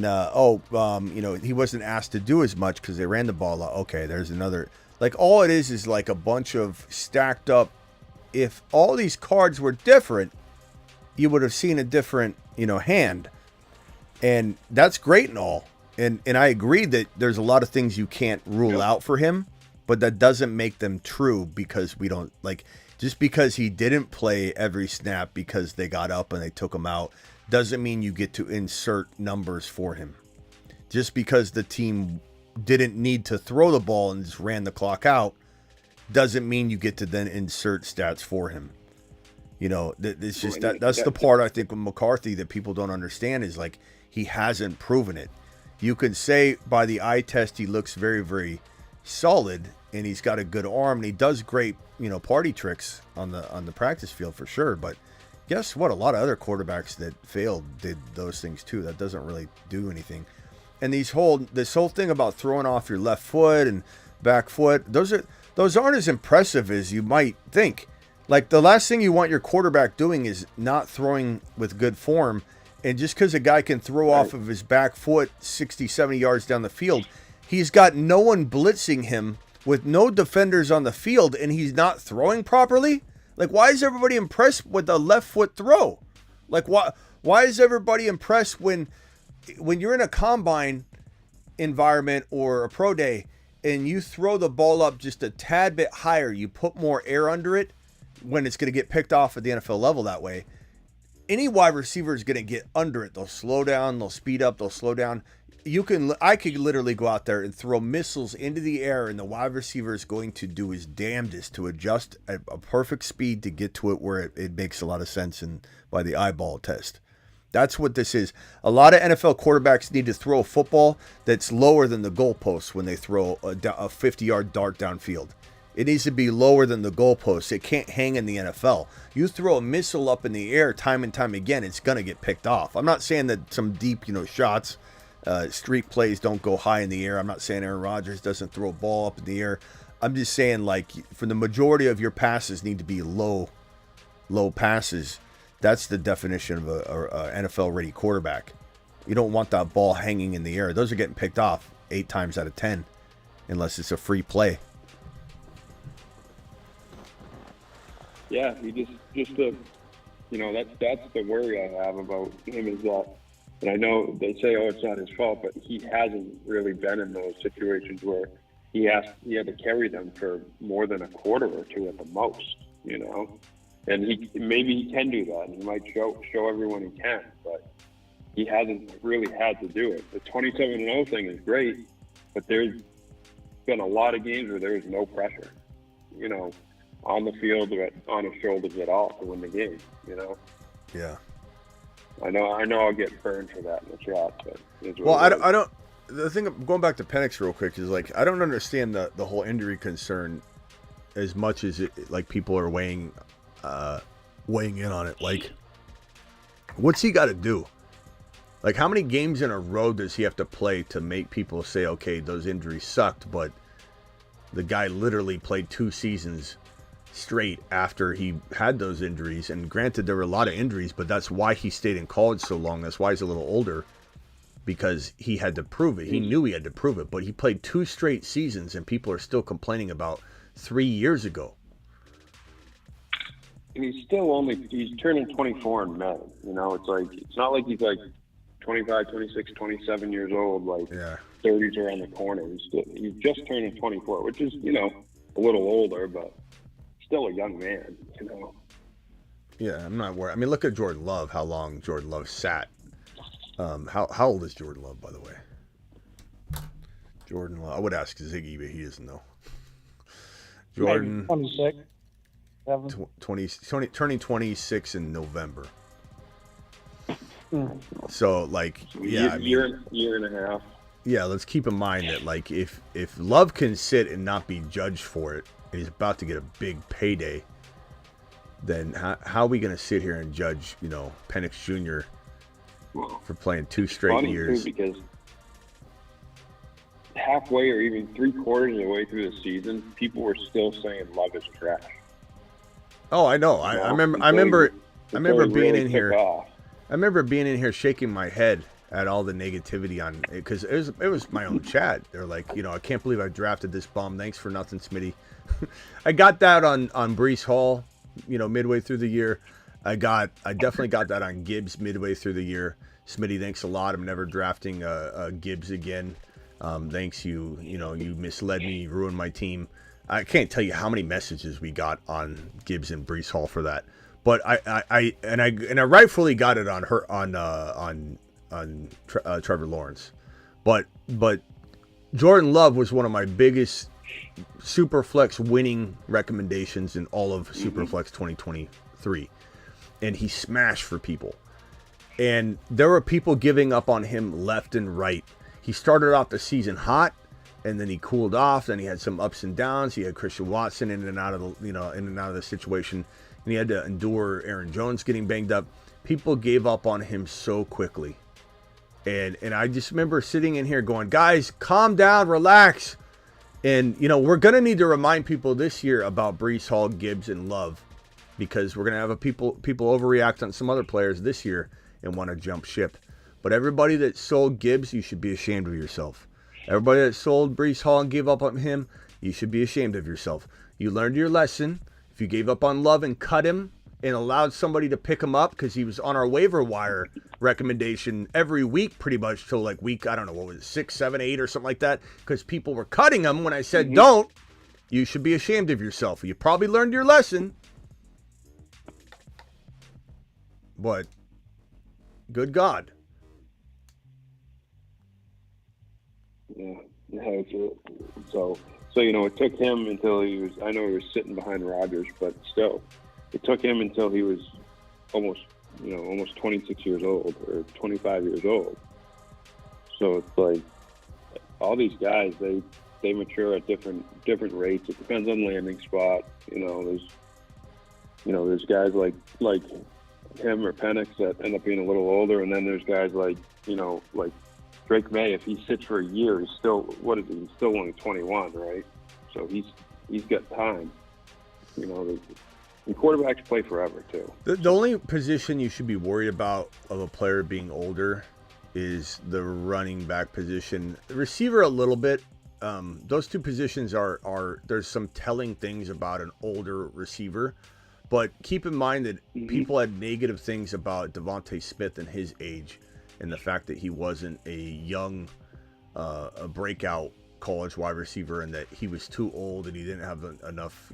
he wasn't asked to do as much because they ran the ball out. Okay, there's another. Like, all it is like a bunch of stacked up. If all these cards were different, you would have seen a different, hand. And that's great and all. And I agree that there's a lot of things you can't rule out for him, but that doesn't make them true because we don't, like, just because he didn't play every snap because they got up and they took him out, doesn't mean you get to insert numbers for him. Just because the team didn't need to throw the ball and just ran the clock out, doesn't mean you get to then insert stats for him. It's just that's the part I think with McCarthy that people don't understand is like he hasn't proven it. You can say by the eye test he looks very, very solid and he's got a good arm and he does great, party tricks on the practice field for sure, but guess what? A lot of other quarterbacks that failed did those things too. That doesn't really do anything. And this whole thing about throwing off your left foot and back foot, those aren't as impressive as you might think. Like, the last thing you want your quarterback doing is not throwing with good form. And just because a guy can throw off of his back foot 60, 70 yards down the field, he's got no one blitzing him with no defenders on the field and he's not throwing properly. Like, why is everybody impressed with the left foot throw? Like, why is everybody impressed when you're in a combine environment or a pro day and you throw the ball up just a tad bit higher, you put more air under it when it's going to get picked off at the NFL level that way. Any wide receiver is going to get under it. They'll slow down, they'll speed up, they'll slow down. I could literally go out there and throw missiles into the air, and the wide receiver is going to do his damnedest to adjust a perfect speed to get to it where it makes a lot of sense and by the eyeball test. That's what this is. A lot of NFL quarterbacks need to throw a football that's lower than the goalpost when they throw a 50-yard dart downfield. It needs to be lower than the goalpost. It can't hang in the NFL. You throw a missile up in the air time and time again, it's going to get picked off. I'm not saying that some deep, shots, street plays don't go high in the air. I'm not saying Aaron Rodgers doesn't throw a ball up in the air. I'm just saying, like, for the majority of your passes need to be low passes. That's the definition of a NFL-ready quarterback. You don't want that ball hanging in the air. Those are getting picked off 8 times out of 10, unless it's a free play. Yeah, he just that's the worry I have about him is that, and I know they say, oh, it's not his fault, but he hasn't really been in those situations where he had to carry them for more than a quarter or two at the most, and maybe he can do that, and he might show everyone he can, but he hasn't really had to do it. The 27-0 thing is great, but there's been a lot of games where there is no pressure, on the field or on his shoulders at all to win the game, Yeah. I know I'll get burned for that in the chat, but I don't. The thing, going back to Penix real quick, is like I don't understand the whole injury concern as much as people are weighing in on it. Like, what's he got to do? Like, how many games in a row does he have to play to make people say, okay, those injuries sucked, but the guy literally played 2 seasons straight after he had those injuries? And granted, there were a lot of injuries, but that's why he stayed in college so long. That's why he's a little older, because he had to prove it. He knew he had to prove it, but he played 2 straight seasons, and people are still complaining about 3 years ago. And he's turning 24 in May. It's not like he's like 25, 26, 27 years old, 30s around the corner. He's just turning 24, which is, a little older, but still a young man, Yeah, I'm not worried. I mean, look at Jordan Love, how long Jordan Love sat. How old is Jordan Love, by the way? Jordan Love. I would ask Ziggy, but he doesn't know. Jordan. 26. 20, turning 26 in November. So, year and a half. Yeah, let's keep in mind that, if Love can sit and not be judged for it, and he's about to get a big payday, then how are we going to sit here and judge, Penix Jr. for playing 2 straight years? Too, because halfway or even 3/4 of the way through the season, people were still saying Love is trash. Oh, I know. I remember being in here. Off. I remember being in here shaking my head at all the negativity on it, because it was my own chat. They're like, I can't believe I drafted this bum. Thanks for nothing, Smitty. I got that on Breece Hall, midway through the year. I definitely got that on Gibbs midway through the year. Smitty, thanks a lot. I'm never drafting Gibbs again. Thanks, you misled me, you ruined my team. I can't tell you how many messages we got on Gibbs and Breece Hall for that. But I rightfully got it on Trevor Lawrence. But Jordan Love was one of my biggest Superflex winning recommendations in all of Superflex 2023. And he smashed for people. And there were people giving up on him left and right. He started off the season hot, and then he cooled off. Then he had some ups and downs. He had Christian Watson in and out of the situation, and he had to endure Aaron Jones getting banged up. People gave up on him so quickly, and I just remember sitting in here going, "Guys, calm down, relax." And we're gonna need to remind people this year about Breece Hall, Gibbs, and Love, because we're gonna have people overreact on some other players this year and want to jump ship. But everybody that sold Gibbs, you should be ashamed of yourself. Everybody that sold Breece Hall and gave up on him, you should be ashamed of yourself. You learned your lesson. If you gave up on Love and cut him, and allowed somebody to pick him up because he was on our waiver wire recommendation every week pretty much till like week, I don't know, what was it, 6, 7, 8 or something like that, because people were cutting him when I said don't, you should be ashamed of yourself. You probably learned your lesson. But good God. Yeah. So it took him until he was, I know he was sitting behind Rodgers, but still, it took him until he was almost 26 years old or 25 years old. So it's like all these guys, they mature at different rates. It depends on landing spot. There's guys like him or Penix that end up being a little older, and then there's guys like Drake Maye. If he sits for a year, he's still He's still only 21, right? So he's got time. And quarterbacks play forever too. The only position you should be worried about of a player being older is the running back position. The receiver a little bit. Those two positions are there's some telling things about an older receiver. But keep in mind that people had negative things about Devontae Smith and his age and the fact that he wasn't a young a breakout college wide receiver and that he was too old and he didn't have enough,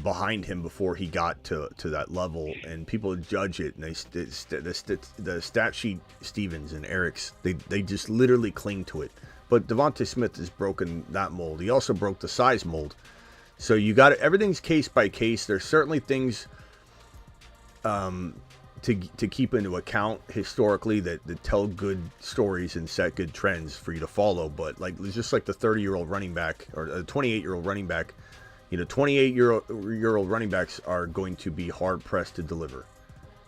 behind him before he got to that level, and people judge it, and the stat sheet Stevens and Eric's they just literally cling to it. But Devontae Smith has broken that mold. He also broke the size mold. So you got everything's case by case. There's certainly things to keep into account historically that tell good stories and set good trends for you to follow. But just like the 30-year-old running back or the 28-year-old running back. 28-year-old running backs are going to be hard-pressed to deliver.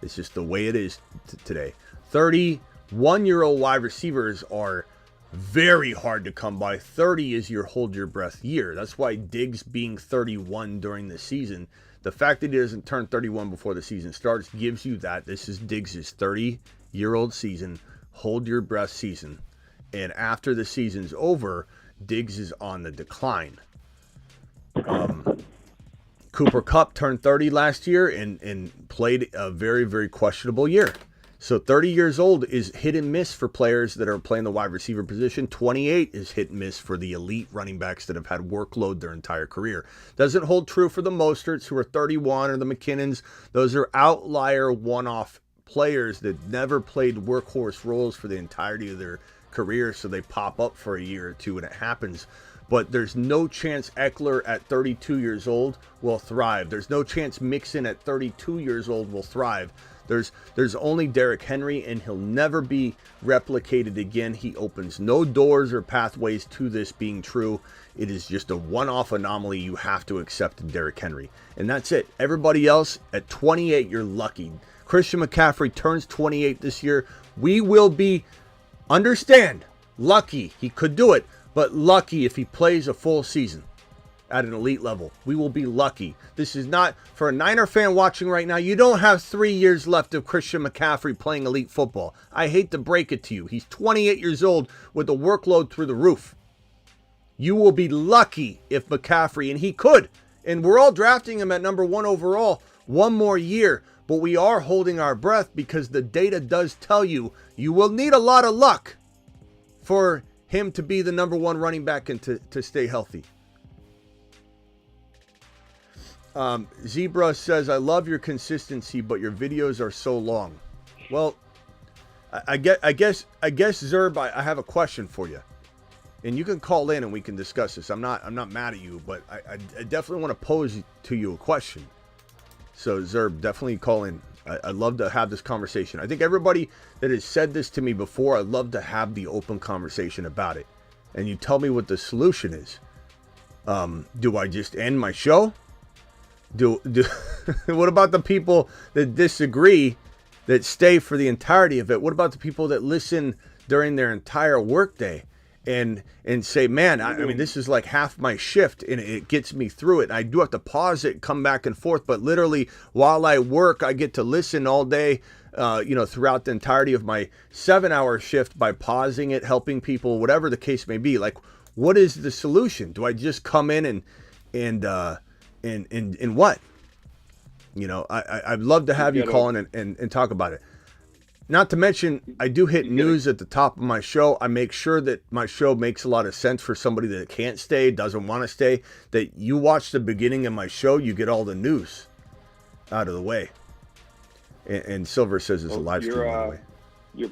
It's just the way it is today. 31-year-old wide receivers are very hard to come by. 30 is your hold-your-breath year. That's why Diggs being 31 during the season, the fact that he doesn't turn 31 before the season starts gives you that. This is Diggs' 30-year-old season, hold-your-breath season. And after the season's over, Diggs is on the decline. Cooper Kupp turned 30 last year and played a very, very questionable year. So 30 years old is hit and miss for players that are playing the wide receiver position. 28 is hit and miss for the elite running backs that have had workload their entire career. Doesn't hold true for the Mosterts who are 31 or the McKinnons. Those are outlier one-off players that never played workhorse roles for the entirety of their career, so they pop up for a year or two and it happens. But there's no chance Eckler at 32 years old will thrive. There's no chance Mixon at 32 years old will thrive. There's only Derrick Henry, and he'll never be replicated again. He opens no doors or pathways to this being true. It is just a one-off anomaly you have to accept in Derrick Henry. And that's it. Everybody else, at 28, you're lucky. Christian McCaffrey turns 28 this year. We will be, understand, lucky. He could do it. But lucky if he plays a full season at an elite level. We will be lucky. This is not, for a Niner fan watching right now, you don't have 3 years left of Christian McCaffrey playing elite football. I hate to break it to you. He's 28 years old with a workload through the roof. You will be lucky if McCaffrey, and he could, and we're all drafting him at number 1 overall, one more year. But we are holding our breath because the data does tell you you will need a lot of luck for him to be the number 1 running back and to stay healthy. Zebra says, I love your consistency, but your videos are so long. Well, I guess Zerb, I have a question for you. And you can call in and we can discuss this. I'm not mad at you, but I definitely want to pose to you a question. So Zerb, definitely call in. I'd love to have this conversation. I think everybody that has said this to me before, I'd love to have the open conversation about it. And you tell me what the solution is. Do I just end my show? What about the people that disagree, that stay for the entirety of it? What about the people that listen during their entire workday and say, man, I mean, this is like half my shift and it gets me through it. I do have to pause it, come back and forth, but literally while I work, I get to listen all day, throughout the entirety of my 7-hour shift by pausing it, helping people, whatever the case may be. Like, what is the solution? Do I just come in and what? I'd love to have you call in and talk about it. Not to mention, I do hit news at the top of my show. I make sure that my show makes a lot of sense for somebody that can't stay, doesn't want to stay, that you watch the beginning of my show, you get all the news out of the way. And Silver says it's a live stream, by the way.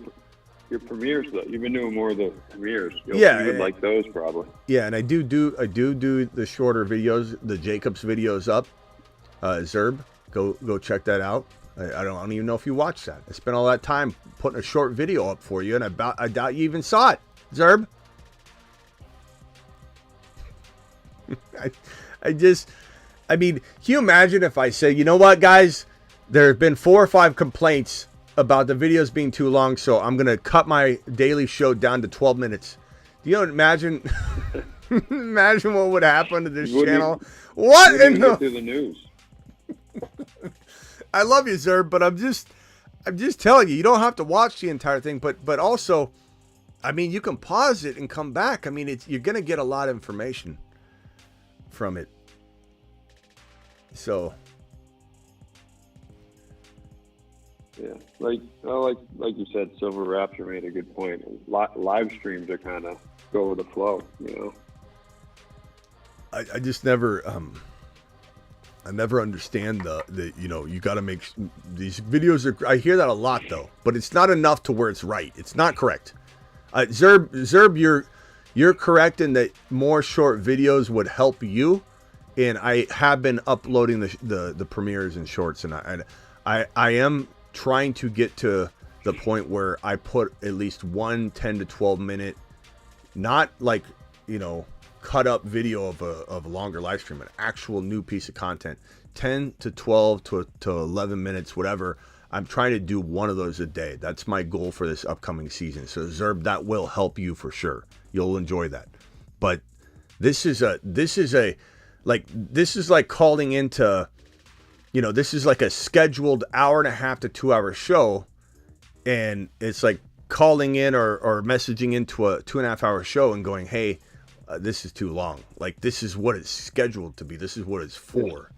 Your premieres, though, you've been doing more of the premieres. You would like those, probably. Yeah, and I do the shorter videos, the Jacobs videos up. Zerb, go check that out. I don't even know if you watched that. I spent all that time putting a short video up for you, and I doubt you even saw it, Zerb. I mean, can you imagine if I say, you know what, guys? There have been 4 or 5 complaints about the videos being too long, so I'm going to cut my daily show down to 12 minutes. Do you imagine imagine what would happen to this channel? What in the... the news? I love you, Zerb, but I'm just telling you don't have to watch the entire thing, but also, I mean, you can pause it and come back. I mean, you're going to get a lot of information from it. So, yeah, like you said, Silver Rapture made a good point. Live streams are kind of go with the flow, I just never I never understand the you got to make these videos I hear that a lot though, but it's not enough to where it's right. It's not correct. Zerb, you're correct in that more short videos would help you, and I have been uploading the premieres and shorts, and I am trying to get to the point where I put at least 1 10 to 12 minute, not like cut up video of a longer live stream, an actual new piece of content, 10 to 12 to 11 minutes, whatever. I'm trying to do one of those a day. That's my goal for this upcoming season. So Zerb, that will help you for sure. You'll enjoy that. But this is like calling into, this is like a scheduled 1.5 to 2 hour show, and it's like calling in or messaging into a 2.5 hour show and going, hey, this is too long. Like, this is what it's scheduled to be. This is what it's for.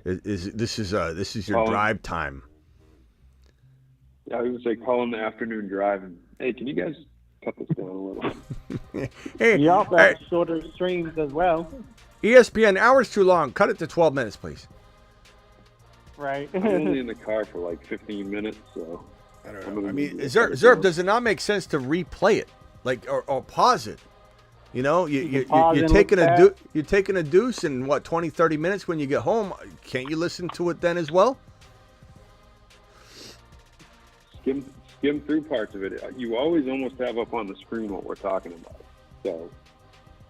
This is your drive time. Yeah, I was gonna say call in the afternoon drive and hey, can you guys cut this down a little? Hey, you also have shorter streams as well. ESPN, hours too long. Cut it to 12 minutes, please. Right. I'm only in the car for like 15 minutes, so I don't know. I mean, Zerb, does it not make sense to replay it, like or pause it? You're taking a deuce in 20, 30 minutes when you get home. Can't you listen to it then as well? Skim through parts of it. You always almost have up on the screen what we're talking about. So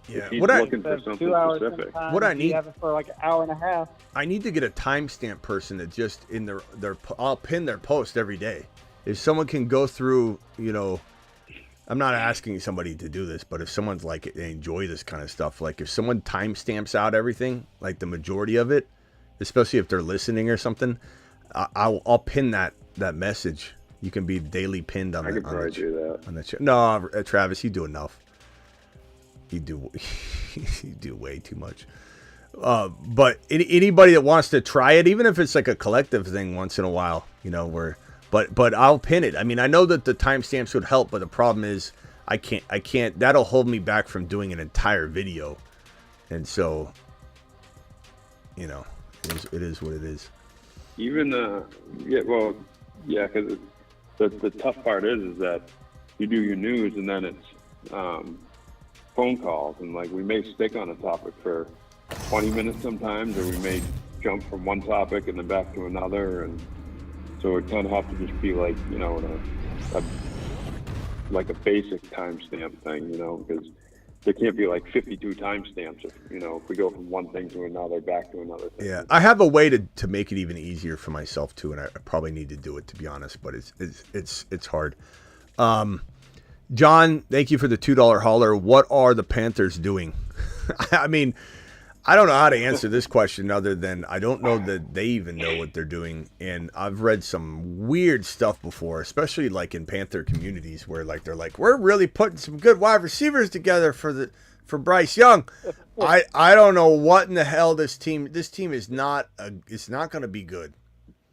yeah, if he's looking for something specific. What I need have it for like an hour and a half. I need to get a timestamp person that just in their I'll pin their post every day. If someone can go through, I'm not asking somebody to do this, but if someone's like, they enjoy this kind of stuff, like if someone timestamps out everything, like the majority of it, especially if they're listening or something, I'll pin that message. You can be daily pinned on. I could probably do that on the show. No, Travis, you do enough. You do way too much. But anybody that wants to try it, even if it's like a collective thing once in a while, But I'll pin it. I mean, I know that the timestamps would help, but the problem is I can't. That'll hold me back from doing an entire video, and so, it is what it is. Even because the tough part is that you do your news and then it's phone calls, and like we may stick on a topic for 20 minutes sometimes, or we may jump from one topic and then back to another, and so it kind of have to just be like, like a basic timestamp thing, because there can't be like 52 timestamps if we go from one thing to another, back to another thing. Yeah, I have a way to make it even easier for myself too, and I probably need to do it, to be honest, but it's hard. John, thank you for the $2 hauler. What are the Panthers doing? I mean, I don't know how to answer this question other than I don't know that they even know what they're doing. And I've read some weird stuff before, especially like in Panther communities where like they're like, we're really putting some good wide receivers together for Bryce Young. I don't know what in the hell this team is not it's not going to be good.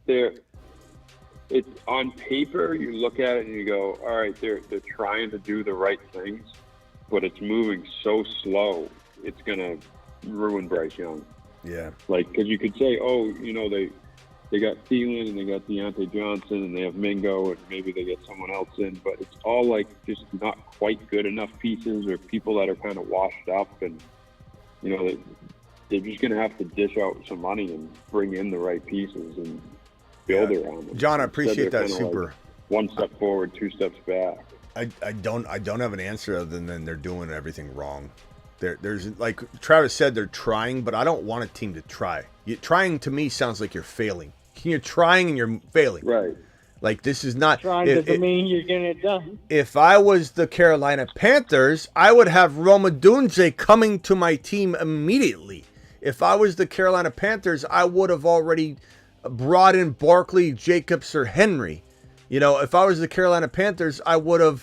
it's on paper. You look at it and you go, all right, they're trying to do the right things, but it's moving so slow. It's gonna ruin Bryce Young. Yeah. Like, because you could say, oh, they got Thielen and they got Deontay Johnson and they have Mingo and maybe they get someone else in, but it's all like just not quite good enough pieces or people that are kind of washed up, and they're just going to have to dish out some money and bring in the right pieces and build around them. John, I appreciate that super. Like one step forward, two steps back. I don't have an answer other than they're doing everything wrong. There's like Travis said, they're trying, but I don't want a team to try. Trying to me sounds like you're failing. You're trying and you're failing. Right. Like, this is not. Trying doesn't mean you're getting it done. If I was the Carolina Panthers, I would have Roma Dunze coming to my team immediately. If I was the Carolina Panthers, I would have already brought in Barkley, Jacobs, or Henry. If I was the Carolina Panthers, I would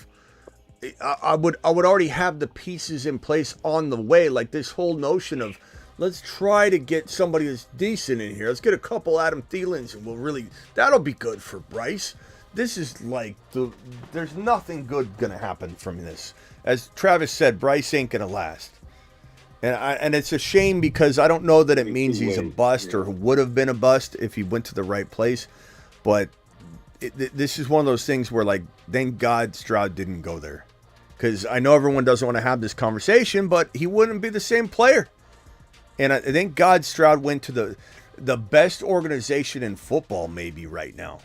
already have the pieces in place on the way. Like, this whole notion of, let's try to get somebody that's decent in here. Let's get a couple Adam Thielens, and that'll be good for Bryce. This is like, there's nothing good going to happen from this. As Travis said, Bryce ain't going to last. And it's a shame because I don't know that it means he's a bust or would have been a bust if he went to the right place. But this is one of those things where, like, thank God Stroud didn't go there. Because I know everyone doesn't want to have this conversation, but he wouldn't be the same player. And I thank God Stroud went to the best organization in football maybe right now.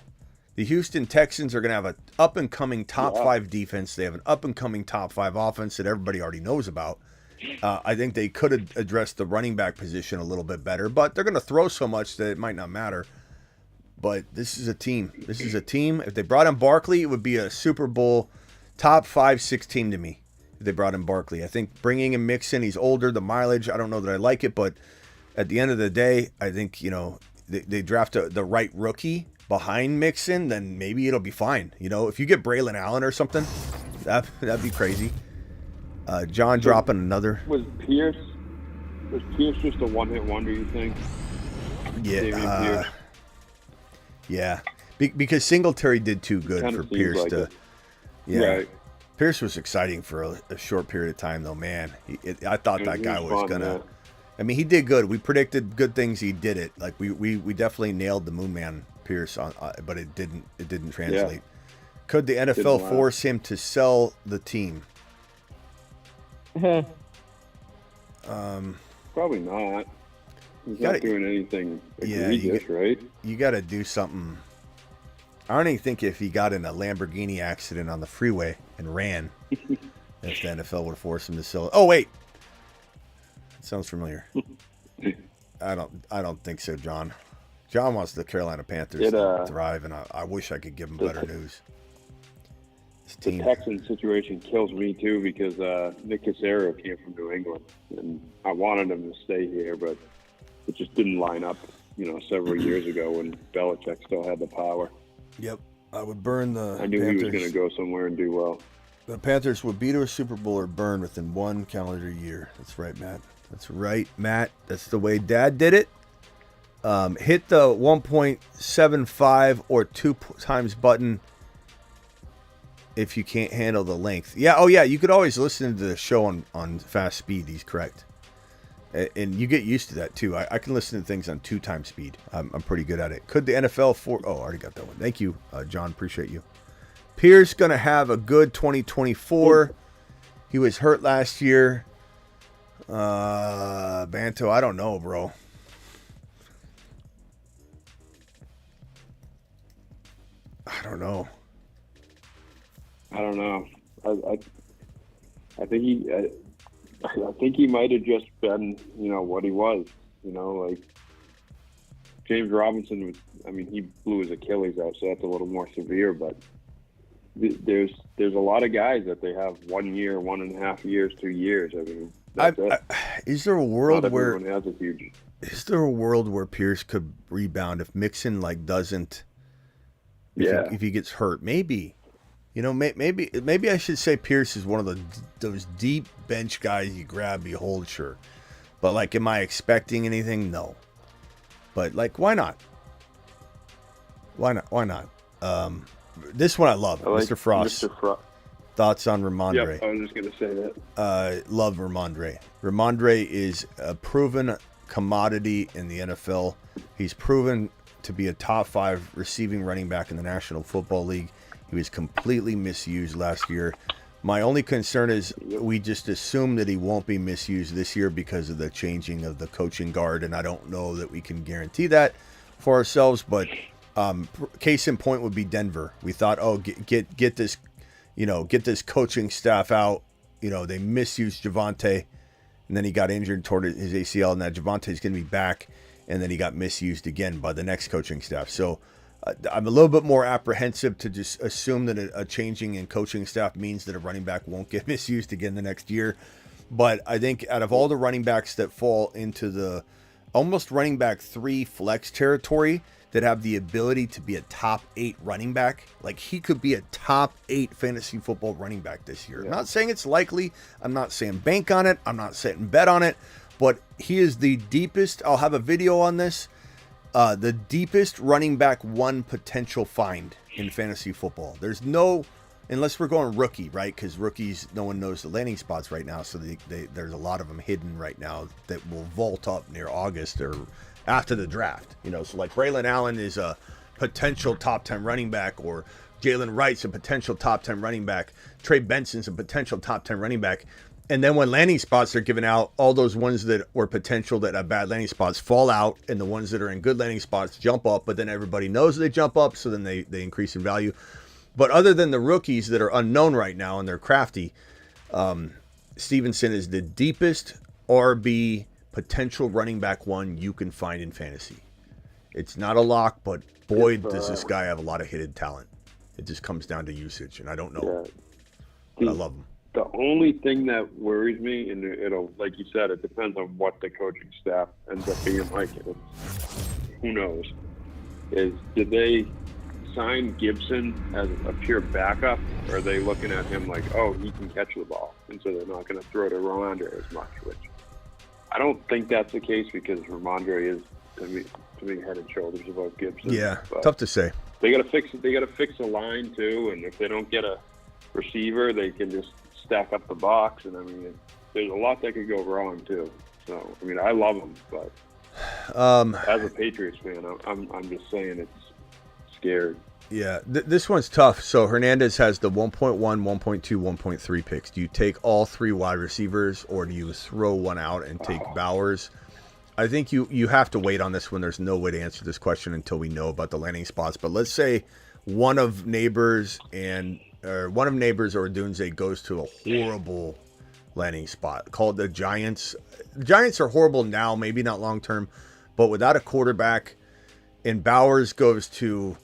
The Houston Texans are going to have an up-and-coming top 5 defense. They have an up-and-coming top 5 offense that everybody already knows about. I think they could have addressed the running back position a little bit better, but they're going to throw so much that it might not matter. But this is a team. This is a team. If they brought in Barkley, it would be a Super Bowl top 5-6 team to me. If they brought in Barkley, I think bringing in Mixon, he's older, the mileage, I don't know that I like it, but at the end of the day, I think, they draft the right rookie behind Mixon, then maybe it'll be fine. If you get Braylon Allen or something, that'd be crazy. John dropping another. Was Pierce just a one-hit wonder, you think? Yeah. Yeah. Because Singletary did too good for Pierce like to. it. Yeah. Right. Pierce was exciting for a short period of time, though, man. I thought that guy was going to. I mean, he did good. We predicted good things. He did it. Like, we definitely nailed the Moon Man Pierce, but it didn't translate. Yeah. Could the NFL force him to sell the team? Probably not. He's not doing anything egregious, right? You got to do something. I don't even think if he got in a Lamborghini accident on the freeway and ran, if the NFL would force him to sell it. Oh, wait. That sounds familiar. I don't think so, John. John wants the Carolina Panthers to thrive, and I wish I could give him better news. The Texans situation kills me, too, because Nick Cassero came from New England, and I wanted him to stay here, but it just didn't line up, several years ago when Belichick still had the power. Yep. I would burn the I knew Panthers. He was going to go somewhere and do well. The Panthers would be to a Super Bowl or burn within one calendar year. That's right, Matt. That's right, Matt. That's the way Dad did it. Hit the 1.75 or 2 times button if you can't handle the length. Yeah, oh yeah, you could always listen to the show on fast speed. He's correct. And you get used to that too. I can listen to things on 2 times speed. I'm pretty good at it. Could the NFL I already got that one. Thank you, John. Appreciate you. Pierce going to have a good 2024. He was hurt last year. Banto, I don't know, bro. I don't know. I think he might have just been, what he was. Like James Robinson was. I mean, he blew his Achilles out, so that's a little more severe. But there's a lot of guys that they have 1 year, 1.5 years, 2 years. I mean, that's it. Is there a world where has a huge? Is there a world where Pierce could rebound if Mixon doesn't? If he gets hurt, maybe. Maybe I should say Pierce is one of those deep bench guys you grab, you hold, sure. But am I expecting anything? No. But why not? Why not? Why not? This one I love. Mr. Frost. Thoughts on Ramondre? Yep, I was just going to say that. Love Ramondre. Ramondre is a proven commodity in the NFL. He's proven to be a top 5 receiving running back in the National Football League. He was completely misused last year. My only concern is we just assume that he won't be misused this year because of the changing of the coaching guard, and I don't know that we can guarantee that for ourselves. But case in point would be Denver. We thought, get this, get this coaching staff out. They misused Javonte, and then he got injured toward his ACL, and now Javante's going to be back, and then he got misused again by the next coaching staff. So I'm a little bit more apprehensive to just assume that a changing in coaching staff means that a running back won't get misused again the next year. But I think out of all the running backs that fall into the almost running back 3 flex territory that have the ability to be a top 8 running back, like he could be a top 8 fantasy football running back this year. I'm not saying it's likely. I'm not saying bank on it. I'm not saying bet on it. But he is the deepest. I'll have a video on this. The deepest running back 1 potential find in fantasy football. There's no, unless we're going rookie, right? Because rookies, no one knows the landing spots right now. So there's a lot of them hidden right now that will vault up near August or after the draft. So like Braylon Allen is a potential top 10 running back, or Jalen Wright's a potential top 10 running back. Trey Benson's a potential top 10 running back. And then when landing spots are given out, all those ones that were potential that have bad landing spots fall out, and the ones that are in good landing spots jump up, but then everybody knows they jump up, so then they increase in value. But other than the rookies that are unknown right now and they're crafty, Stevenson is the deepest RB potential running back 1 you can find in fantasy. It's not a lock, but boy, does this guy have a lot of hidden talent. It just comes down to usage, and I don't know. But I love him. The only thing that worries me, and it'll, like you said, it depends on what the coaching staff ends up being like. Who knows? Is did they sign Gibson as a pure backup, or are they looking at him like, oh, he can catch the ball, and so they're not going to throw to Ramondre as much? Which I don't think that's the case, because Ramondre is to me head and shoulders above Gibson. Yeah, but tough to say. They got to fix it. They got to fix the line too, and if they don't get a receiver, they can just stack up the box, and there's a lot that could go wrong too. So I love them, but as a Patriots fan, I'm just saying it's scared. Yeah, this one's tough. So Hernandez has the 1.1, 1.2, 1.3 picks. Do you take all 3 wide receivers, or do you throw one out and take Bowers? I think you have to wait on this one. There's no way to answer this question until we know about the landing spots. But let's say one of Neighbors or Odunze goes to a horrible landing spot called the Giants. The Giants are horrible now, maybe not long term, but without a quarterback, and Bowers goes to,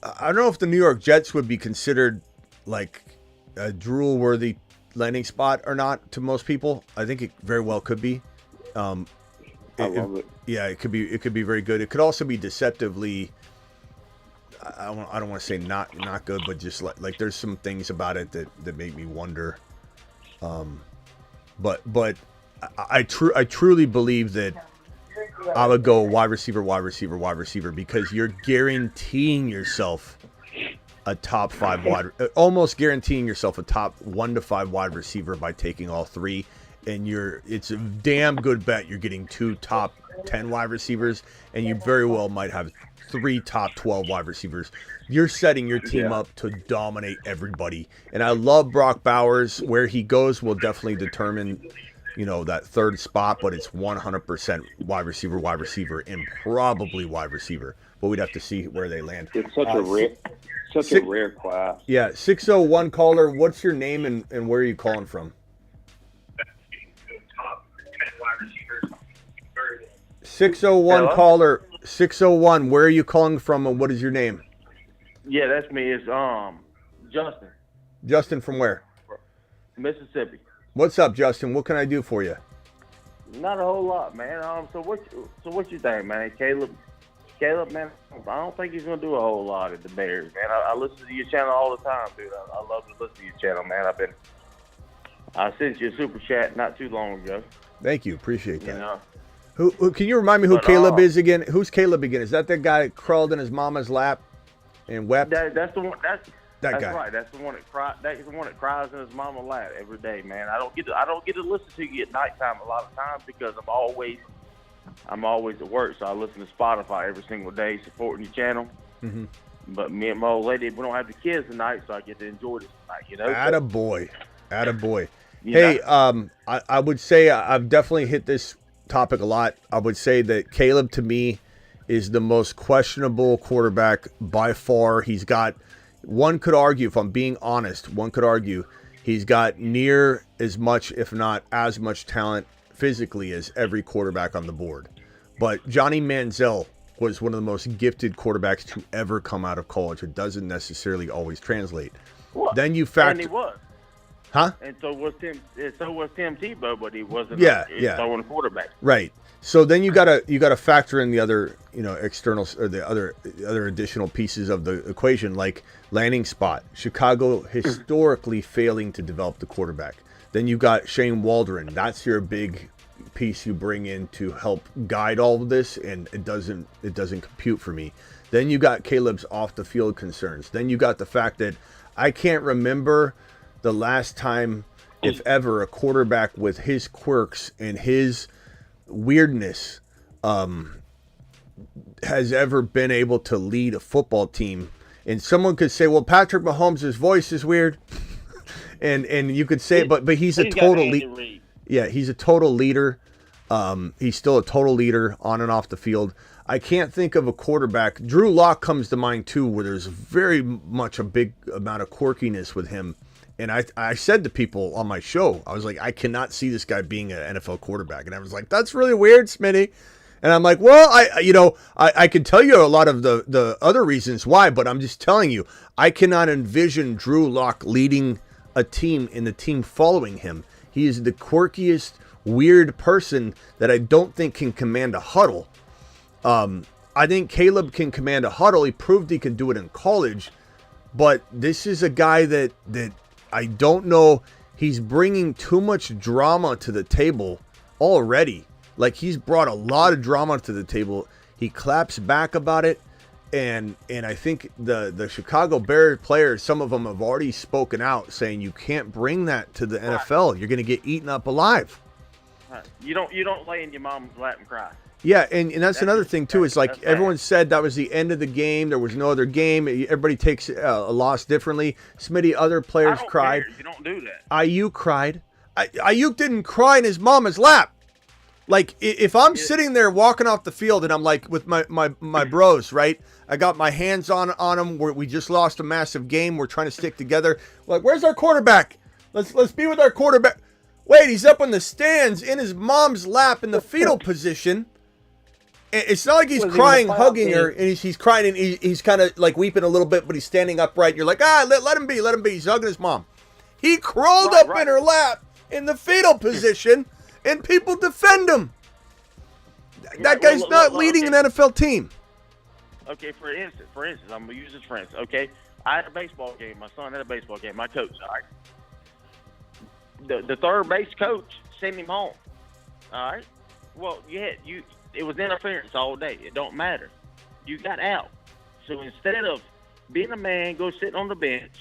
I don't know if the New York Jets would be considered like a drool-worthy landing spot or not to most people. I think it very well could be. I love it. Yeah, it could be very good. It could also be deceptively, I don't want to say not good, but just like there's some things about it that make me wonder. But I truly believe that I would go wide receiver, because you're guaranteeing yourself a top 5 almost guaranteeing yourself a top 1 to 5 wide receiver by taking all 3. And it's a damn good bet you're getting 2 top 10 wide receivers, and you very well might have 3 top 12 wide receivers. You're setting your team up to dominate everybody. And I love Brock Bowers. Where he goes will definitely determine, that 3rd spot, but it's 100% wide receiver, and probably wide receiver. But we'd have to see where they land. It's such a rare class. Yeah, 601 caller. What's your name and where are you calling from? 601 Hello? caller. 601. Where are you calling from, and what is your name? Yeah, that's me. It's Justin. Justin from where? Mississippi. What's up, Justin? What can I do for you? Not a whole lot, man. So what you think, man? Caleb, man, I don't think he's gonna do a whole lot at the Bears, man. I listen to your channel all the time, dude. I love to listen to your channel, man. I sent you a super chat not too long ago. Thank you. Appreciate that. Who can you remind me who But, Caleb is again? Who's Caleb again? Is that the guy that crawled in his mama's lap and wept? That's the one. That's guy. right. That's the one that cries. That's the one that cries in his mama's lap every day, man. I don't get to listen to you at nighttime a lot of times because I'm always at work, so I listen to Spotify every single day, supporting your channel. Mm-hmm. But me and my old lady, we don't have the kids tonight, so I get to enjoy this tonight. You know. Attaboy. You Hey, know? I would say I've definitely hit this topic a lot. I would say that Caleb, to me, is the most questionable quarterback by far. He's got, one could argue, if I'm being honest, he's got near as much, if not as much talent physically as every quarterback on the board. But Johnny Manziel was one of the most gifted quarterbacks to ever come out of college. It doesn't necessarily always translate. Well, Then you factor... And he was. Huh? And so was Tim Tebow, but he wasn't. Yeah. Throwing a quarterback. Right. So then you gotta factor in the other, external or the other additional pieces of the equation, like landing spot. Chicago historically failing to develop the quarterback. Then you got Shane Waldron. That's your big piece you bring in to help guide all of this, and it doesn't compute for me. Then you got Caleb's off the field concerns. Then you got the fact that I can't remember the last time, if ever, a quarterback with his quirks and his weirdness has ever been able to lead a football team. And someone could say, well, Patrick Mahomes' voice is weird. and you could say, but he's a total leader. Yeah, he's a total leader. He's still a total leader on and off the field. I can't think of a quarterback. Drew Lock comes to mind, too, where there's very much a big amount of quirkiness with him. And I said to people on my show, I was like, I cannot see this guy being an NFL quarterback. And I was like, that's really weird, Smitty. And I'm like, well, I can tell you a lot of the other reasons why, but I'm just telling you, I cannot envision Drew Lock leading a team and the team following him. He is the quirkiest, weird person that I don't think can command a huddle. I think Caleb can command a huddle. He proved he could do it in college. But this is a guy that I don't know. He's bringing too much drama to the table already. Like, he's brought a lot of drama to the table. He claps back about it. And I think the Chicago Bears players, some of them have already spoken out saying you can't bring that to the NFL. You're going to get eaten up alive. You don't lay in your mom's lap and cry. Yeah, and that's another thing, too, is like everyone said that was the end of the game. There was no other game. Everybody takes a loss differently. Smitty, other players cried. You don't do that. Aiyuk cried. Aiyuk didn't cry in his mama's lap. Like, if I'm sitting there walking off the field and I'm like with my bros, right? I got my hands on them. We just lost a massive game. We're trying to stick together. Like, where's our quarterback? Let's be with our quarterback. Wait, he's up in the stands in his mom's lap in the fetal position. It's not like he's crying, hugging her, and he's crying, and he's kind of like weeping a little bit, but he's standing upright. And you're like, let him be. He's hugging his mom. He crawled up in her lap in the fetal position, and people defend him. That guy's not leading an NFL team. Okay, for instance, I'm going to use this for instance, okay? I had a baseball game. My son had a baseball game. My coach, all right? The third base coach sent him home, all right? Well, it was interference all day. It don't matter. You got out. So instead of being a man, go sit on the bench,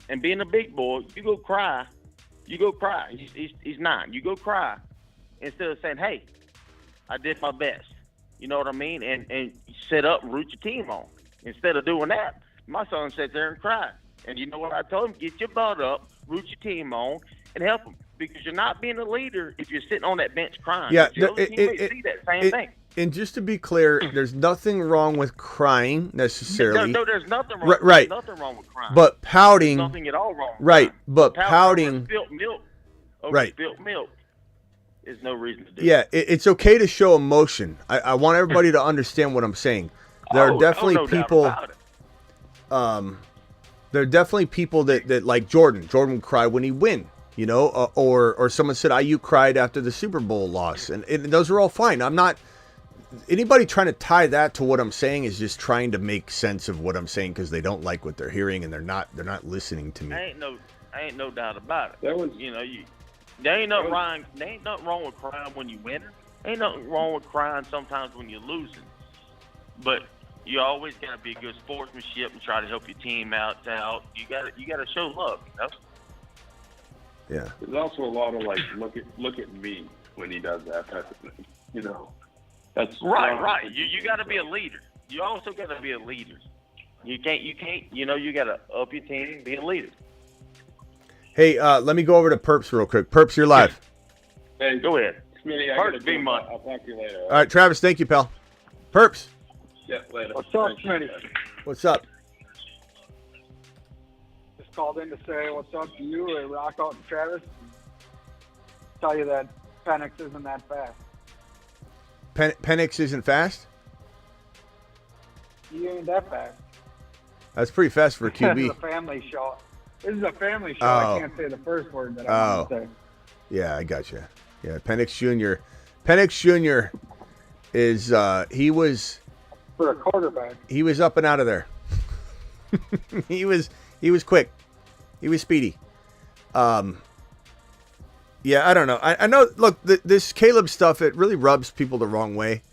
and being a big boy, you go cry. He's 9. You go cry instead of saying, hey, I did my best. You know what I mean? And sit up and root your team on. Instead of doing that, my son sat there and cried. And you know what I told him? Get your butt up, root your team on, and help them. Because you're not being a leader if you're sitting on that bench crying. Yeah, your teammates see that same thing. And just to be clear, there's nothing wrong with crying necessarily. No, there's nothing wrong. Right. There's nothing wrong with crying. But pouting. There's nothing at all wrong with right. crying. But pouting. Spilt milk. Right. Spilt milk. There's no reason to do Yeah, it's okay to show emotion. I want everybody to understand what I'm saying. There are definitely no people. doubt about it. There are definitely people that like Jordan. Jordan would cry when he win, or someone said Aiyuk cried after the Super Bowl loss, and those are all fine. I'm not anybody trying to tie that to what I'm saying is just trying to make sense of what I'm saying because they don't like what they're hearing and they're not listening to me. I ain't no doubt about it. That was There ain't nothing wrong with crying when you winning. Ain't nothing wrong with crying sometimes when you're losing. But you always gotta be a good sportsmanship and try to help your team out. You gotta show love, you know? Yeah. There's also a lot of like, look at me when he does that type of thing. You know, that's right. You got to be a leader. You also got to be a leader. You can't. You know, you got to up your team and be a leader. Hey, let me go over to Perps real quick. Perps, you're live. Hey, go ahead. Smitty, Perps, be mine. I'll talk to you later. All right, Travis, thank you, pal. Perps. Yeah, later. What's up, Smitty? What's up? Just called in to say what's up to you and Rock Out and Travis. Tell you that Penix isn't that fast. Penix isn't fast? He ain't that fast. That's pretty fast for a QB. This is a family show. This is a family show. Oh. I can't say the first word that I want to say. Yeah, I got you. Yeah, Penix Jr. Penix Jr. is he was For a quarterback. He was up and out of there. he was quick. He was speedy. Yeah, I don't know. I know. Look, this Caleb stuff, it really rubs people the wrong way.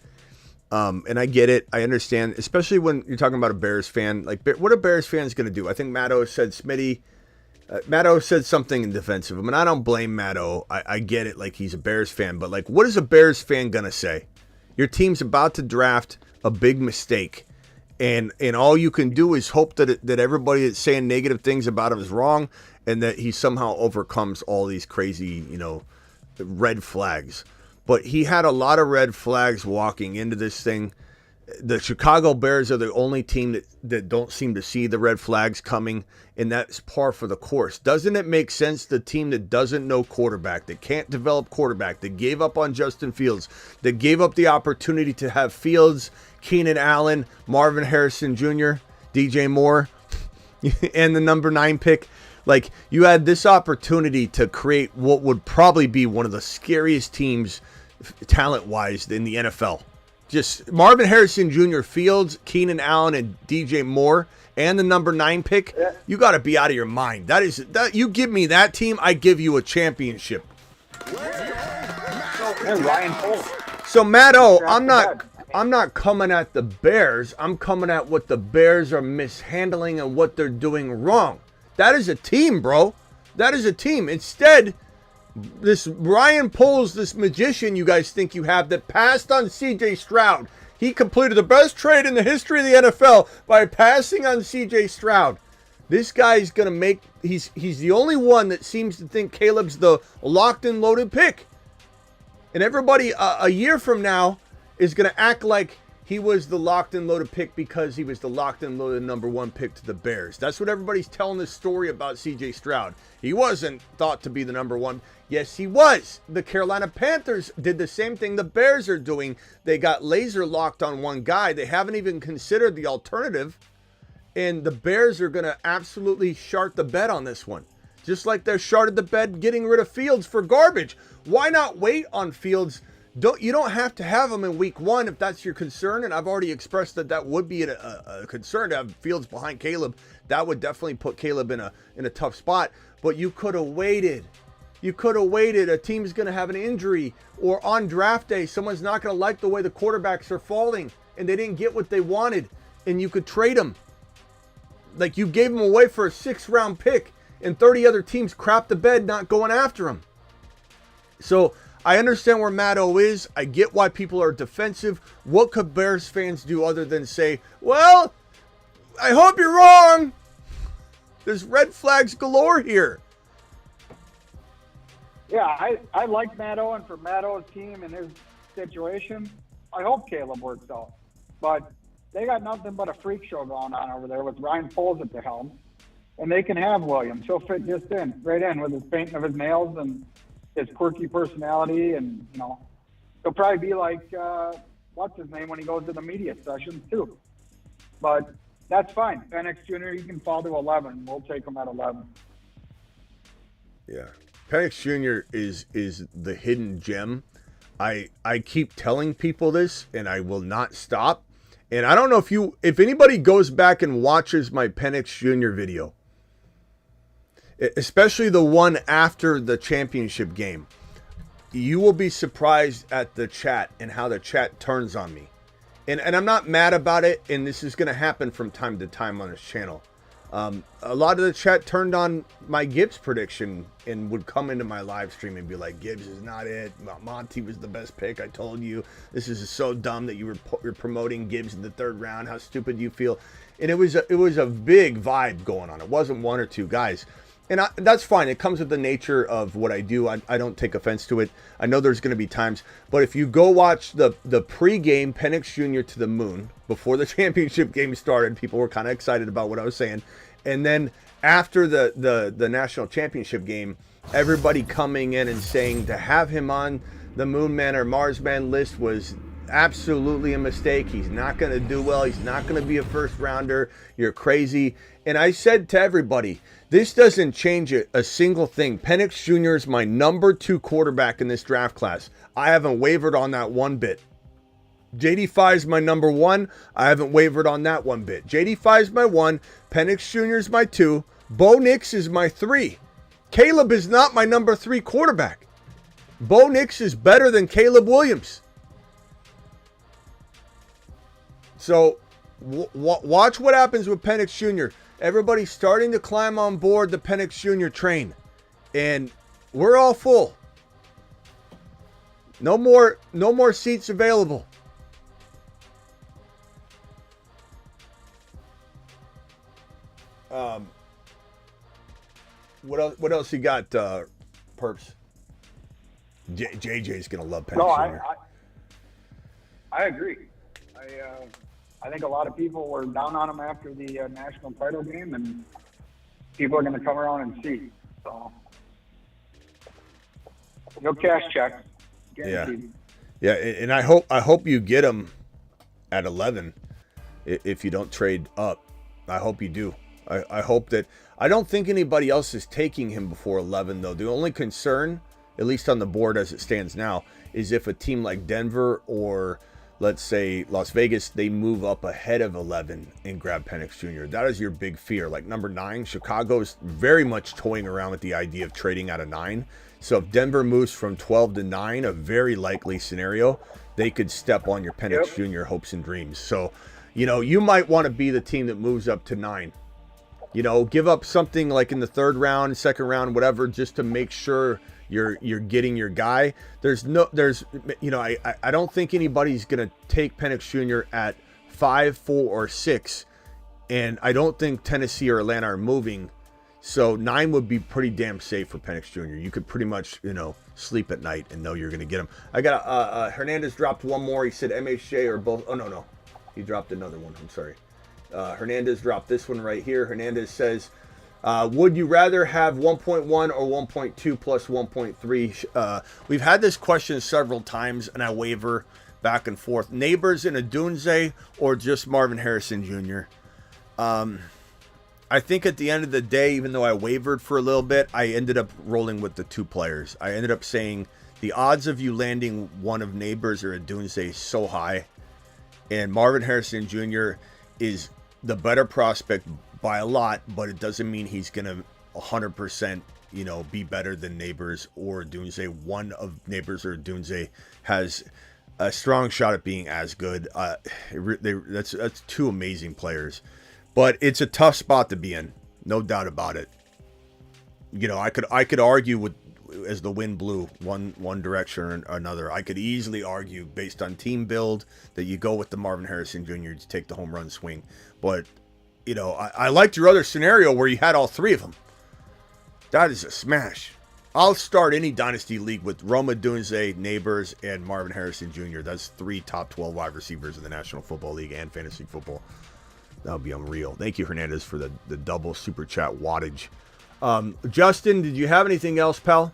And I get it. I understand, especially when you're talking about a Bears fan. Like, what are Bears fans going to do? I think Matto said Smitty. Matto said something in defense of him, and I don't blame Matto. I get it. Like, he's a Bears fan, but like, what is a Bears fan going to say? Your team's about to draft a big mistake, and all you can do is hope that everybody that's saying negative things about him is wrong, and that he somehow overcomes all these crazy, red flags. But he had a lot of red flags walking into this thing. The Chicago Bears are the only team that don't seem to see the red flags coming, and that's par for the course. Doesn't it make sense the team that doesn't know quarterback, that can't develop quarterback, that gave up on Justin Fields, that gave up the opportunity to have Fields, Keenan Allen, Marvin Harrison Jr., DJ Moore, and the number 9 pick? Like, you had this opportunity to create what would probably be one of the scariest teams talent-wise in the NFL. Just Marvin Harrison Jr., Fields, Keenan Allen, and DJ Moore, and the number 9 pick. You got to be out of your mind. That you give me that team, I give you a championship. And Ryan Poles. So Matto, I'm not coming at the Bears. I'm coming at what the Bears are mishandling and what they're doing wrong. That is a team, bro. That is a team. Instead, this Ryan Poles, this magician you guys think you have that passed on C.J. Stroud. He completed the best trade in the history of the NFL by passing on C.J. Stroud. This guy's going to make... He's the only one that seems to think Caleb's the locked and loaded pick. And everybody a year from now is going to act like he was the locked and loaded pick because he was the locked and loaded number 1 pick to the Bears. That's what everybody's telling this story about C.J. Stroud. He wasn't thought to be the number 1. Yes, he was. The Carolina Panthers did the same thing the Bears are doing. They got laser locked on one guy. They haven't even considered the alternative. And the Bears are going to absolutely shart the bed on this one. Just like they're sharted the bed getting rid of Fields for garbage. Why not wait on Fields? You don't have to have him in week 1 if that's your concern. And I've already expressed that would be a concern to have Fields behind Caleb. That would definitely put Caleb in a tough spot. But you could have waited. You could have waited. A team's going to have an injury, or on draft day, someone's not going to like the way the quarterbacks are falling and they didn't get what they wanted, and you could trade them. Like, you gave them away for a 6th-round pick, and 30 other teams crapped the bed not going after him. So I understand where Matto is. I get why people are defensive. What could Bears fans do other than say, well, I hope you're wrong. There's red flags galore here. Yeah, I like Matto, and for Matto's team and his situation, I hope Caleb works out. But they got nothing but a freak show going on over there with Ryan Poles at the helm. And they can have Williams. He'll fit just right in with his painting of his nails and his quirky personality. And, he'll probably be like, what's his name when he goes to the media sessions too. But that's fine. Penix Jr., he can fall to 11. We'll take him at 11. Yeah. Penix Jr. is the hidden gem. I keep telling people this, and I will not stop. And I don't know if anybody goes back and watches my Penix Jr. video, especially the one after the championship game. You will be surprised at the chat and how the chat turns on me. And I'm not mad about it, and this is going to happen from time to time on this channel. A lot of the chat turned on my Gibbs prediction and would come into my live stream and be like, Gibbs is not it. Monty was the best pick. I told you. This is so dumb that you're promoting Gibbs in the 3rd round. How stupid you feel. And it was a big vibe going on. It wasn't one or two guys. And that's fine. It comes with the nature of what I do. I don't take offense to it. I know there's going to be times. But if you go watch the pregame Penix Jr. to the moon, before the championship game started, people were kind of excited about what I was saying. And then after the national championship game, everybody coming in and saying to have him on the Moon Man or Mars Man list was absolutely a mistake. He's not going to do well. He's not going to be a first rounder. You're crazy. And I said to everybody, this doesn't change a single thing. Penix Jr. is my number 2 quarterback in this draft class. I haven't wavered on that one bit. JD5 is my number 1. I haven't wavered on that one bit. JD5 is my 1. Penix Jr. is my 2. Bo Nix is my 3. Caleb is not my number 3 quarterback. Bo Nix is better than Caleb Williams. So watch what happens with Penix Jr. Everybody's starting to climb on board the Penix Jr. train. And we're all full. No more seats available. What else you got, Perps? JJ's gonna love Penix Jr. I agree. I think a lot of people were down on him after the national title game, and people are going to come around and see. So, no cash check, guaranteed. Yeah, and I hope you get him at 11 if you don't trade up. I hope you do. I hope that. I don't think anybody else is taking him before 11, though. The only concern, at least on the board as it stands now, is if a team like Denver or, let's say, Las Vegas, they move up ahead of 11 and grab Penix Jr. That is your big fear. Like number 9, Chicago's very much toying around with the idea of trading out of 9. So if Denver moves from 12 to 9, a very likely scenario, they could step on your Penix Jr. hopes and dreams. So, you might want to be the team that moves up to 9. Give up something like in the 3rd round, 2nd round, whatever, just to make sure you're getting your guy. I don't think anybody's gonna take Penix Jr. at 5, 4, or 6, and I don't think Tennessee or Atlanta are moving. So 9 would be pretty damn safe for Penix Jr. You could pretty much sleep at night and know you're gonna get him. I got Hernandez dropped one more. He said MHJ or both. Oh no, he dropped another one. I'm sorry. Hernandez dropped this one right here. Hernandez says, would you rather have 1.1 or 1.2 plus 1.3? We've had this question several times, and I waver back and forth. Neighbors in a Dunze or just Marvin Harrison Jr.? I think at the end of the day, even though I wavered for a little bit, I ended up rolling with the 2 players. I ended up saying the odds of you landing one of Neighbors or a Dunze is so high, and Marvin Harrison Jr. is the better prospect by a lot, but it doesn't mean he's going to 100%, be better than Neighbors or Dunze. One of Neighbors or Dunze has a strong shot at being as good. That's 2 amazing players, but it's a tough spot to be in, no doubt about it. I could argue with as the wind blew one direction or another. I could easily argue based on team build that you go with the Marvin Harrison Jr. to take the home run swing. But, I liked your other scenario where you had all 3 of them. That is a smash. I'll start any Dynasty league with Roma Dunze, Neighbors, and Marvin Harrison Jr. That's 3 top 12 wide receivers in the National Football League and fantasy football. That would be unreal. Thank you, Hernandez, for the double super chat wattage. Justin, did you have anything else, pal?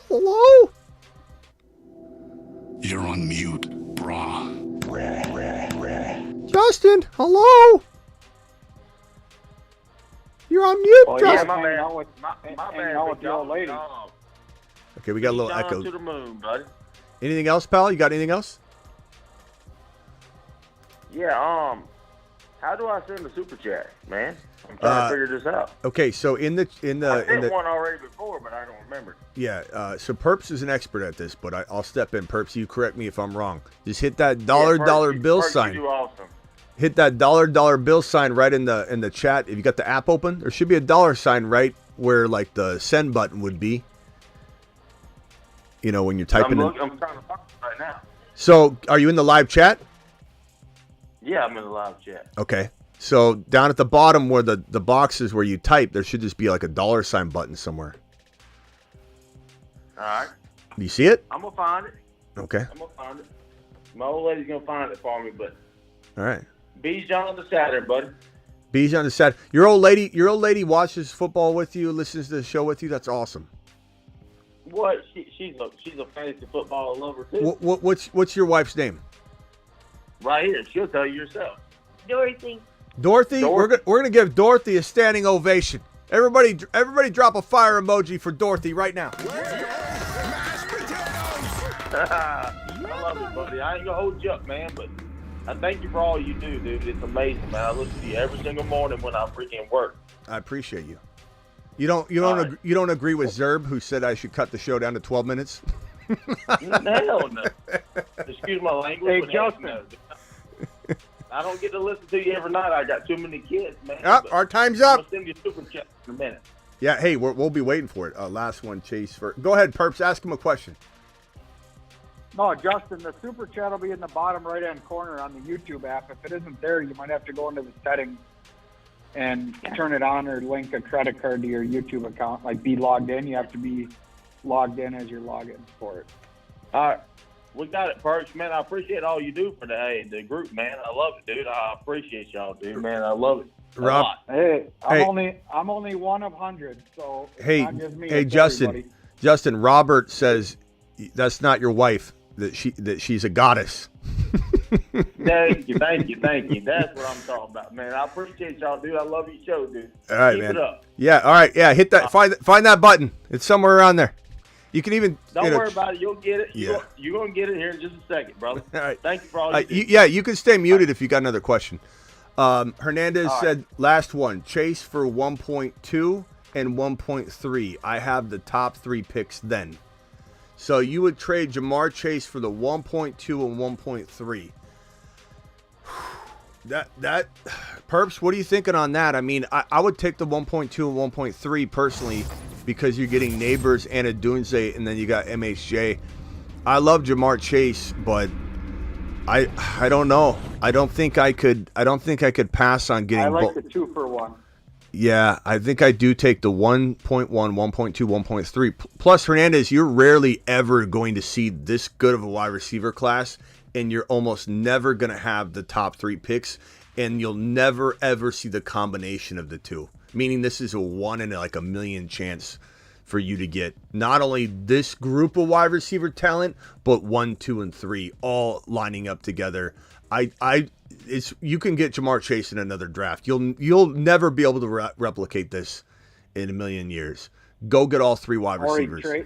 Hello? You're on mute, brah. Justin, hello? You're on mute, Justin. Yeah, my bad. My bad with the old lady. Okay, we got a little echo. To the moon, buddy. Anything else, pal? You got anything else? Yeah. How do I send the super chat, man? I'm trying to figure this out. Okay, so in the I sent one already before, but I don't remember. Yeah. So Perps is an expert at this, but I'll step in. Perps, you correct me if I'm wrong. Just hit that dollar bill sign. You do awesome. Hit that dollar bill sign right in the chat. If you got the app open, there should be a dollar sign right where like the send button would be. You know, when you're typing. I'm trying to talk right now. So, are you in the live chat? Yeah, I'm in the live chat. Okay. So down at the bottom where the boxes where you type, there should just be like a dollar sign button somewhere. All right. Do you see it? I'm gonna find it. Okay. I'm gonna find it. My old lady's gonna find it for me, but. All right. Bees on the Saturday, buddy. Bees on the Saturday. Your old lady watches football with you, listens to the show with you. That's awesome. What? She's a fantasy football lover too. What's your wife's name? Right here. She'll tell you herself. Dorothy. Dorothy. We're gonna give Dorothy a standing ovation. Everybody drop a fire emoji for Dorothy right now. I love it, buddy. I ain't gonna hold you up, man, but I thank you for all you do, dude. It's amazing, man. I listen to you every single morning when I freaking work. I appreciate you. You don't agree with Zerb, who said I should cut the show down to 12 minutes? Hell no. Excuse my language. Hey, Justin. I don't get to listen to you every night. I got too many kids, man. Our time's up. I'll send you a super chat in a minute. Yeah, hey, we'll be waiting for it. Last one, Chase. Go ahead, Perps. Ask him a question. No, Justin, the super chat will be in the bottom right-hand corner on the YouTube app. If it isn't there, you might have to go into the settings and turn it on or link a credit card to your YouTube account. Like, be logged in. You have to be logged in as your login for it. All right. We got it, Perch. Man, I appreciate all you do for the group, man. I love it, dude. I appreciate y'all, dude, man. I love it. Rob, hey, I'm only one of hundreds, so hey, not just me, hey, it's Justin. everybody. Justin, Robert says that's not your wife. That she's a goddess. Thank you. That's what I'm talking about, man. I appreciate y'all, dude. I love your show, dude. All right, Keep man. it up. Yeah, all right. Yeah, hit that. Find that button. It's somewhere around there. You can even. Don't worry about it. You'll get it. Yeah. You're going to get it here in just a second, brother. All right. Thank you for all you do. Yeah, you can stay muted if you got another question. Hernandez said, last one, Chase for 1.2 and 1.3. I have the top 3 picks then. So you would trade Jamar Chase for the 1.2 and 1.3. That Perps, what are you thinking on that? I mean, I would take the 1.2 and 1.3 personally because you're getting Neighbors and a Dunze, and then you got MHJ. I love Jamar Chase, but I don't know. I don't think I could pass on getting. I like the 2-for-1. Yeah, I think I do take the 1.1, 1.2, 1.3. Plus, Hernandez, you're rarely ever going to see this good of a wide receiver class, and you're almost never going to have the top 3 picks, and you'll never, ever see the combination of the two. Meaning this is a 1 in like a million chance for you to get not only this group of wide receiver talent, but 1, 2, and 3 all lining up together. You can get Jamar Chase in another draft. You'll never be able to replicate this in a million years. Go get all 3 wide receivers.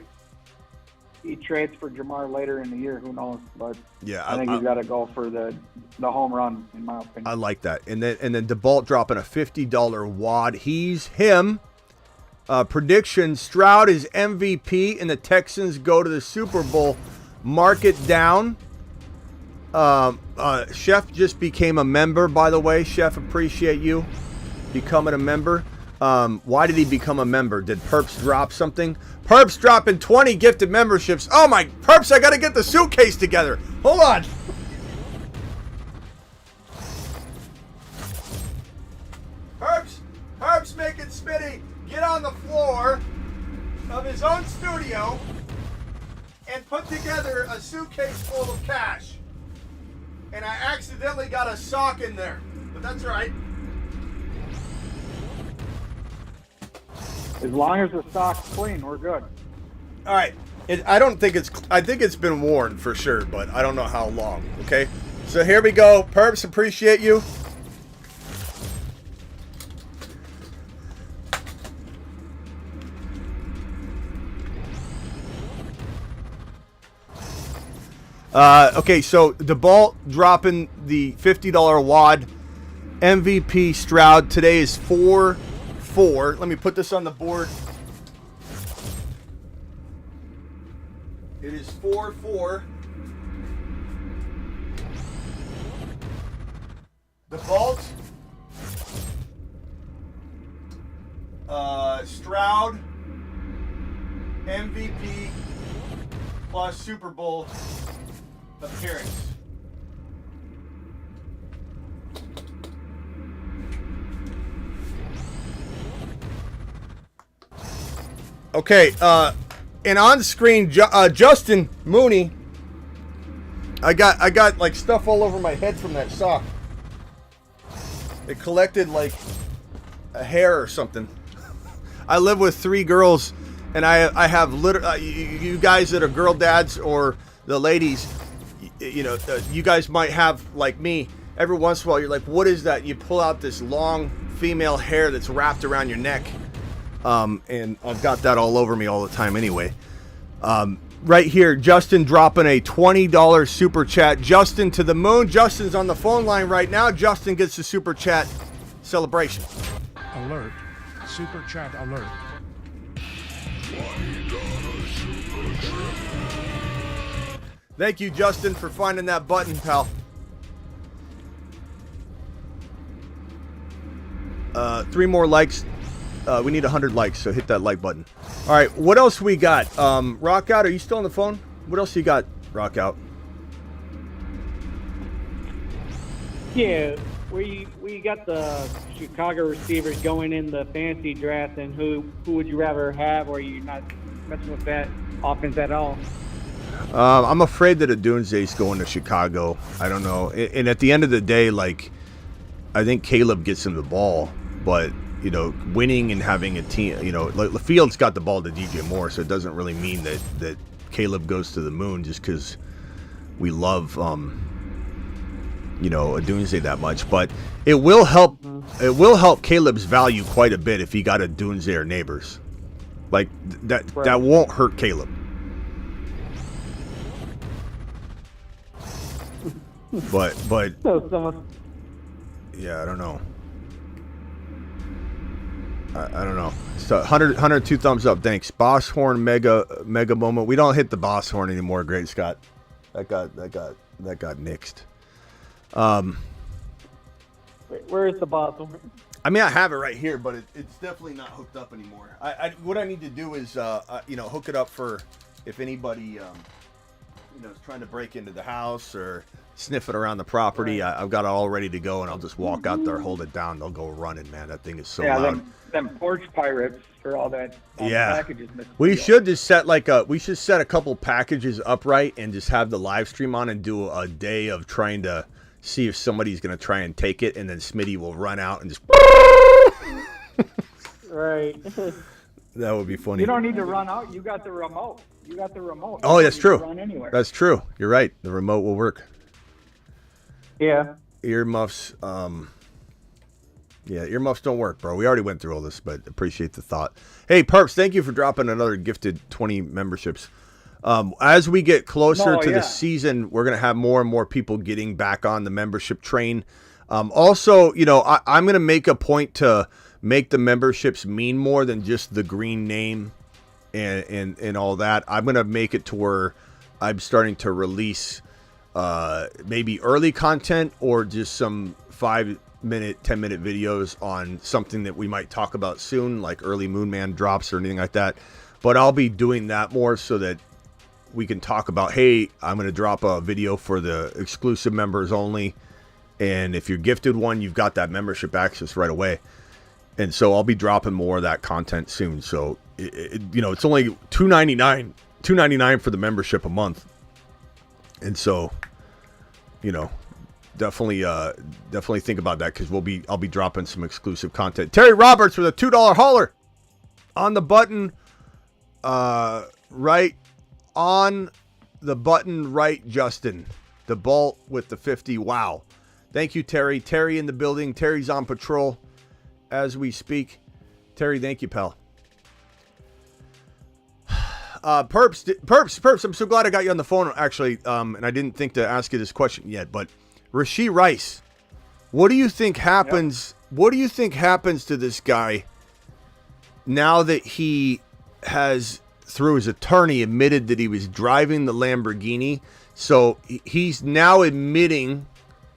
He trades for Jamar later in the year. Who knows? But yeah, I think he's got to go for the home run, in my opinion. I like that. And then DeBalt dropping a $50 wad. He's him. Prediction: Stroud is MVP, and the Texans go to the Super Bowl. Mark it down. Chef just became a member, by the way. Chef, appreciate you becoming a member. Why did he become a member? Did Perps drop something? Perps dropping 20 gifted memberships. Oh my, Perps, I got to get the suitcase together. Hold on. Perps making Smitty get on the floor of his own studio and put together a suitcase full of cash. And I accidentally got a sock in there, but that's all right. As long as the sock's clean, we're good. All right. I think it's been worn for sure, but I don't know how long. Okay. So here we go. Perps, appreciate you. Okay, so DeBalt dropping the $50 wad. MVP Stroud today is 4-4. Let me put this on the board. It is 4-4. DeBalt. Stroud. MVP plus Super Bowl appearance. Okay, and on screen, Justin Mooney. I got like stuff all over my head from that sock. It collected like a hair or something. I live with 3 girls, and I have you guys that are girl dads or the ladies, you know, you guys might have, like me, every once in a while you're like, what is that? You pull out this long female hair that's wrapped around your neck. And I've got that all over me all the time anyway. Right here, Justin dropping a $20 super chat. Justin to the moon. Justin's on the phone line right now. Justin gets the super chat celebration. Alert. Super chat alert. Thank you, Justin, for finding that button, pal. 3 more likes. We need 100 likes, so hit that like button. All right, what else we got? Rock Out, are you still on the phone? What else you got, Rock Out? Yeah, we got the Chicago receivers going in the fantasy draft, and who would you rather have, or are you not messing with that offense at all? I'm afraid that Adunze's going to Chicago. I don't know. And at the end of the day, like, I think Caleb gets him the ball, but you know, winning and having a team, you know, like LaField's got the ball to DJ Moore, so it doesn't really mean that Caleb goes to the moon just because we love, you know, Adunze that much. But it will help. It will help Caleb's value quite a bit if he got Adunze or Neighbors. Like that. Right. That won't hurt Caleb. But yeah, I don't know. I don't know. So 102 thumbs up. Thanks. Boss horn mega moment. We don't hit the boss horn anymore. Great Scott. That got nixed. Where is the boss horn? I mean, I have it right here, but it's definitely not hooked up anymore. What I need to do is you know, hook it up for if anybody you know, is trying to break into the house or sniffing around the property. Right. I've got it all ready to go, and I'll just walk out there, hold it down, they'll go running. Man, that thing is so loud. Them porch pirates for all that. Packages. We should just set a couple packages upright and just have the live stream on and do a day of trying to see if somebody's going to try and take it, and then Smitty will run out and just. Right. That would be funny. You don't need to run out. You got the remote. Oh, that's true. Run anywhere. That's true. You're right. The remote will work. Yeah. Earmuffs. Yeah, earmuffs don't work, bro. We already went through all this, but appreciate the thought. Hey, Perps, thank you for dropping another gifted 20 memberships. As we get closer to the season, we're going to have more and more people getting back on the membership train. Also, you know, I'm going to make a point to make the memberships mean more than just the green name and all that. I'm going to make it to where I'm starting to release maybe early content or just some 5-minute, 10-minute videos on something that we might talk about soon, like early Moonman drops or anything like that. But I'll be doing that more so that we can talk about, hey, I'm going to drop a video for the exclusive members only. And if you're gifted one, you've got that membership access right away. And so I'll be dropping more of that content soon. So, you know, it's only $2.99 for the membership a month. And so, you know, definitely think about that because I'll be dropping some exclusive content. Terry Roberts with a $2 hauler on the button, right on the button, right, Justin. The Bolt with the 50. Wow. Thank you, Terry. Terry in the building. Terry's on patrol as we speak. Terry, thank you, pal. Perps, I'm so glad I got you on the phone, actually, and I didn't think to ask you this question yet, but Rasheed Rice, what do you think happens? Yep. What do you think happens to this guy now that he has, through his attorney, admitted that he was driving the Lamborghini? So he's now admitting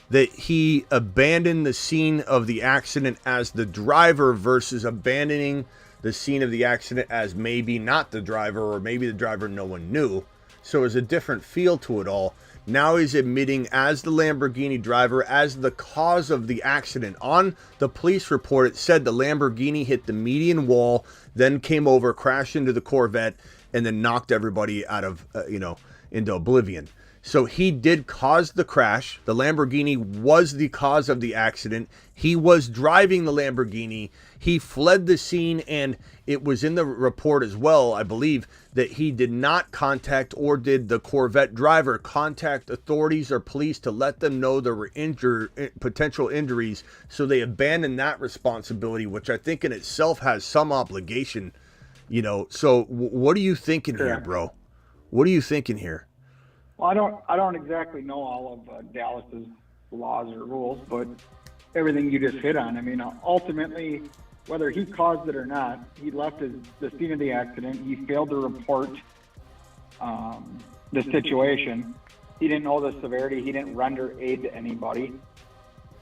that he abandoned the scene of the accident as the driver versus abandoning the scene of the accident as maybe not the driver, or maybe the driver no one knew. So there's a different feel to it all. Now he's admitting as the Lamborghini driver, as the cause of the accident. On the police report, it said the Lamborghini hit the median wall, then came over, crashed into the Corvette, and then knocked everybody out of, into oblivion. So he did cause the crash. The Lamborghini was the cause of the accident. He was driving the Lamborghini. He fled the scene, and it was in the report as well, I believe, that he did not contact, or did the Corvette driver contact authorities or police to let them know there were potential injuries. So they abandoned that responsibility, which I think in itself has some obligation, So what are you thinking here, bro? What are you thinking here? Well, I don't exactly know all of Dallas's laws or rules, but everything you just hit on. I mean, ultimately, whether he caused it or not, he left the scene of the accident. He failed to report the situation. He didn't know the severity. He didn't render aid to anybody.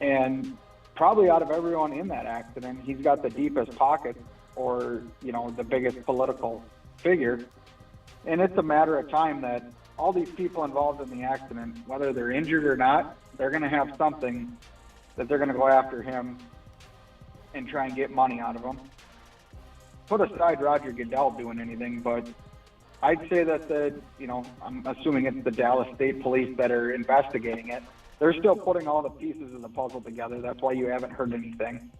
And probably out of everyone in that accident, he's got the deepest pockets, or, the biggest political figure. And it's a matter of time that all these people involved in the accident, whether they're injured or not, they're going to have something that they're going to go after him and try and get money out of him. Put aside Roger Goodell doing anything, but I'd say that I'm assuming it's the Dallas State Police that are investigating it. They're still putting all the pieces of the puzzle together. That's why you haven't heard anything.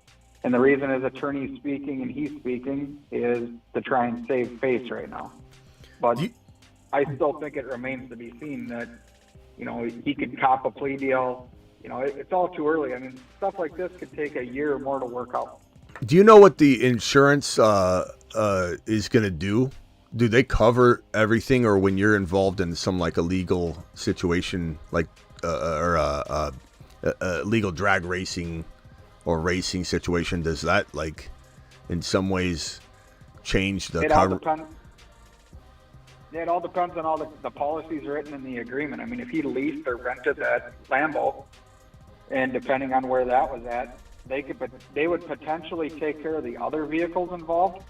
And the reason his attorney's speaking and he's speaking is to try and save face right now. But I still think it remains to be seen that, he could cop a plea deal. It's all too early. I mean, stuff like this could take a year or more to work out. Do you know what the insurance is going to do? Do they cover everything, or when you're involved in some illegal situation, or a legal drag racing or racing situation, does that in some ways change the cover? It all depends on all the policies written in the agreement. I mean, if he leased or rented that Lambo, and depending on where that was at, they would potentially take care of the other vehicles involved,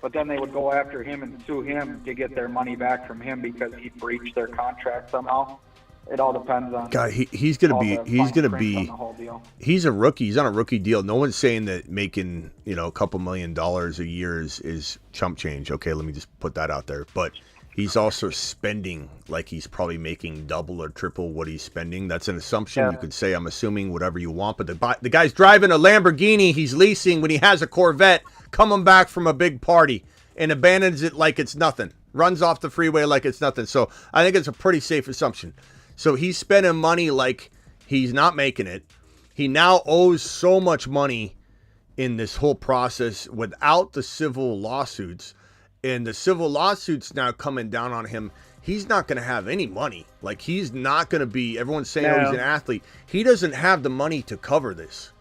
but then they would go after him and sue him to get their money back from him because he breached their contract somehow. It all depends on. God, he's gonna be. He's a rookie. He's on a rookie deal. No one's saying that making a couple $1 million a year is chump change. Okay, let me just put that out there, but. He's also spending like he's probably making double or triple what he's spending. That's an assumption. Yeah. You could say, I'm assuming whatever you want, but the guy's driving a Lamborghini he's leasing when he has a Corvette coming back from a big party and abandons it like it's nothing. Runs off the freeway like it's nothing. So I think it's a pretty safe assumption. So he's spending money like he's not making it. He now owes so much money in this whole process without the civil lawsuits. And the civil lawsuits now coming down on him. He's not going to have any money. He's not going to be, everyone's saying, oh, he's an athlete. He doesn't have the money to cover this.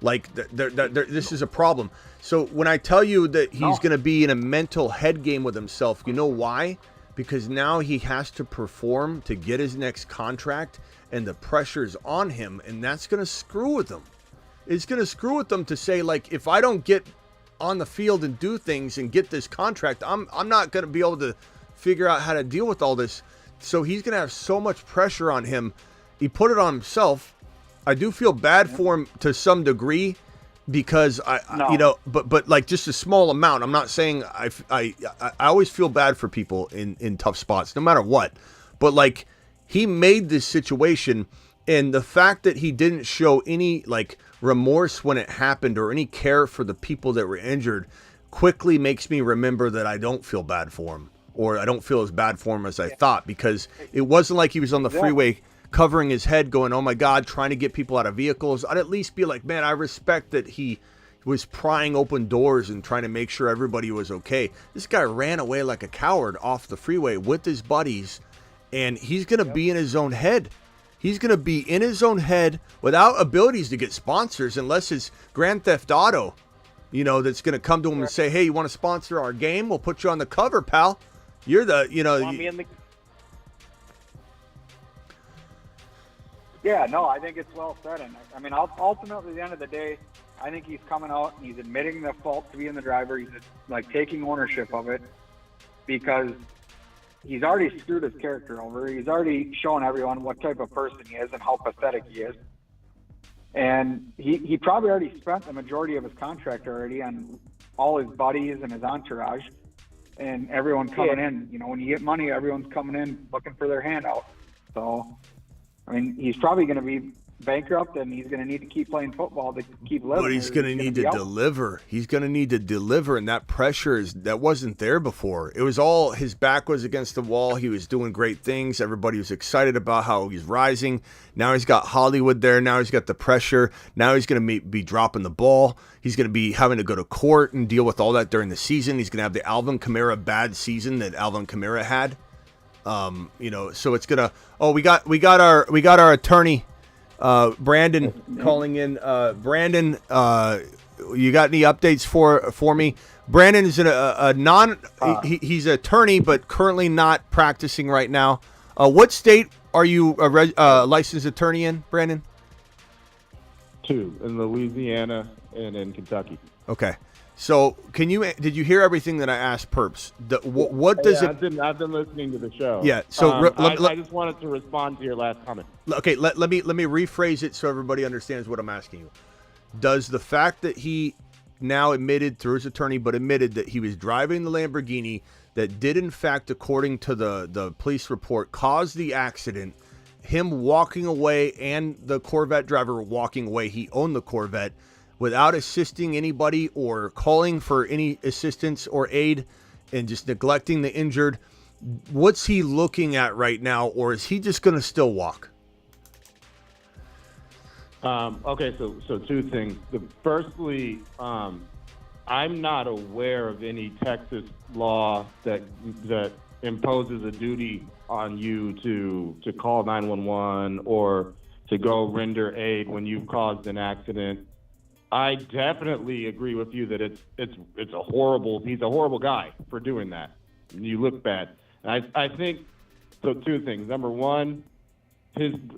This is a problem. So when I tell you that he's going to be in a mental head game with himself, you know why? Because now he has to perform to get his next contract, and the pressure's on him, and that's going to screw with him. It's going to screw with them to say, if I don't get on the field and do things and get this contract, I'm not going to be able to figure out how to deal with all this. So he's going to have so much pressure on him. He put it on himself. I do feel bad for him to some degree because but just a small amount. I'm not saying I always feel bad for people in tough spots, no matter what. But he made this situation, and the fact that he didn't show any remorse when it happened or any care for the people that were injured quickly makes me remember that I don't feel bad for him, or I don't feel as bad for him as I thought, because it wasn't like he was on the freeway covering his head going, oh my God, trying to get people out of vehicles. I'd at least be like, man, I respect that he was prying open doors and trying to make sure everybody was okay. This guy ran away like a coward off the freeway with his buddies, and he's going to be in his own head. He's going to be in his own head without abilities to get sponsors unless it's Grand Theft Auto, that's going to come to him and say, hey, you want to sponsor our game? We'll put you on the cover, pal. You're the, Yeah, no, I think it's well said. And I mean, ultimately, at the end of the day, I think he's coming out and he's admitting the fault to being the driver. He's taking ownership of it because he's already screwed his character over. He's already shown everyone what type of person he is and how pathetic he is. And he probably already spent the majority of his contract already on all his buddies and his entourage and everyone coming in. When you get money, everyone's coming in looking for their handout. So, I mean, he's probably going to be bankrupt and he's going to need to keep playing football to keep living. But he's going to need to deliver. He's going to need to deliver, and that pressure that wasn't there before. It was all his back was against the wall. He was doing great things. Everybody was excited about how he's rising. Now he's got Hollywood there. Now he's got the pressure. Now he's going to be dropping the ball. He's going to be having to go to court and deal with all that during the season. He's going to have the Alvin Kamara bad season that Alvin Kamara had. So it's gonna. Oh, we got our attorney. Brandon calling in. Brandon, you got any updates for me? Brandon is he's an attorney, but currently not practicing right now. What state are you a licensed attorney in, Brandon? 2, in Louisiana and in Kentucky. Okay. So did you hear everything that I asked Perps? What does it? I've been listening to the show. Yeah. So I just wanted to respond to your last comment. Okay. Let me rephrase it so everybody understands what I'm asking you. Does the fact that he now admitted through his attorney, but admitted that he was driving the Lamborghini that did in fact, according to the police report, cause the accident, him walking away and the Corvette driver walking away, he owned the Corvette, without assisting anybody or calling for any assistance or aid and just neglecting the injured, what's he looking at right now, or is he just going to still walk? Okay, so 2 things. Firstly, I'm not aware of any Texas law that imposes a duty on you to call 911 or to go render aid when you've caused an accident. I definitely agree with you that it's he's a horrible guy for doing that. You look bad. And I think, so 2 things. Number 1,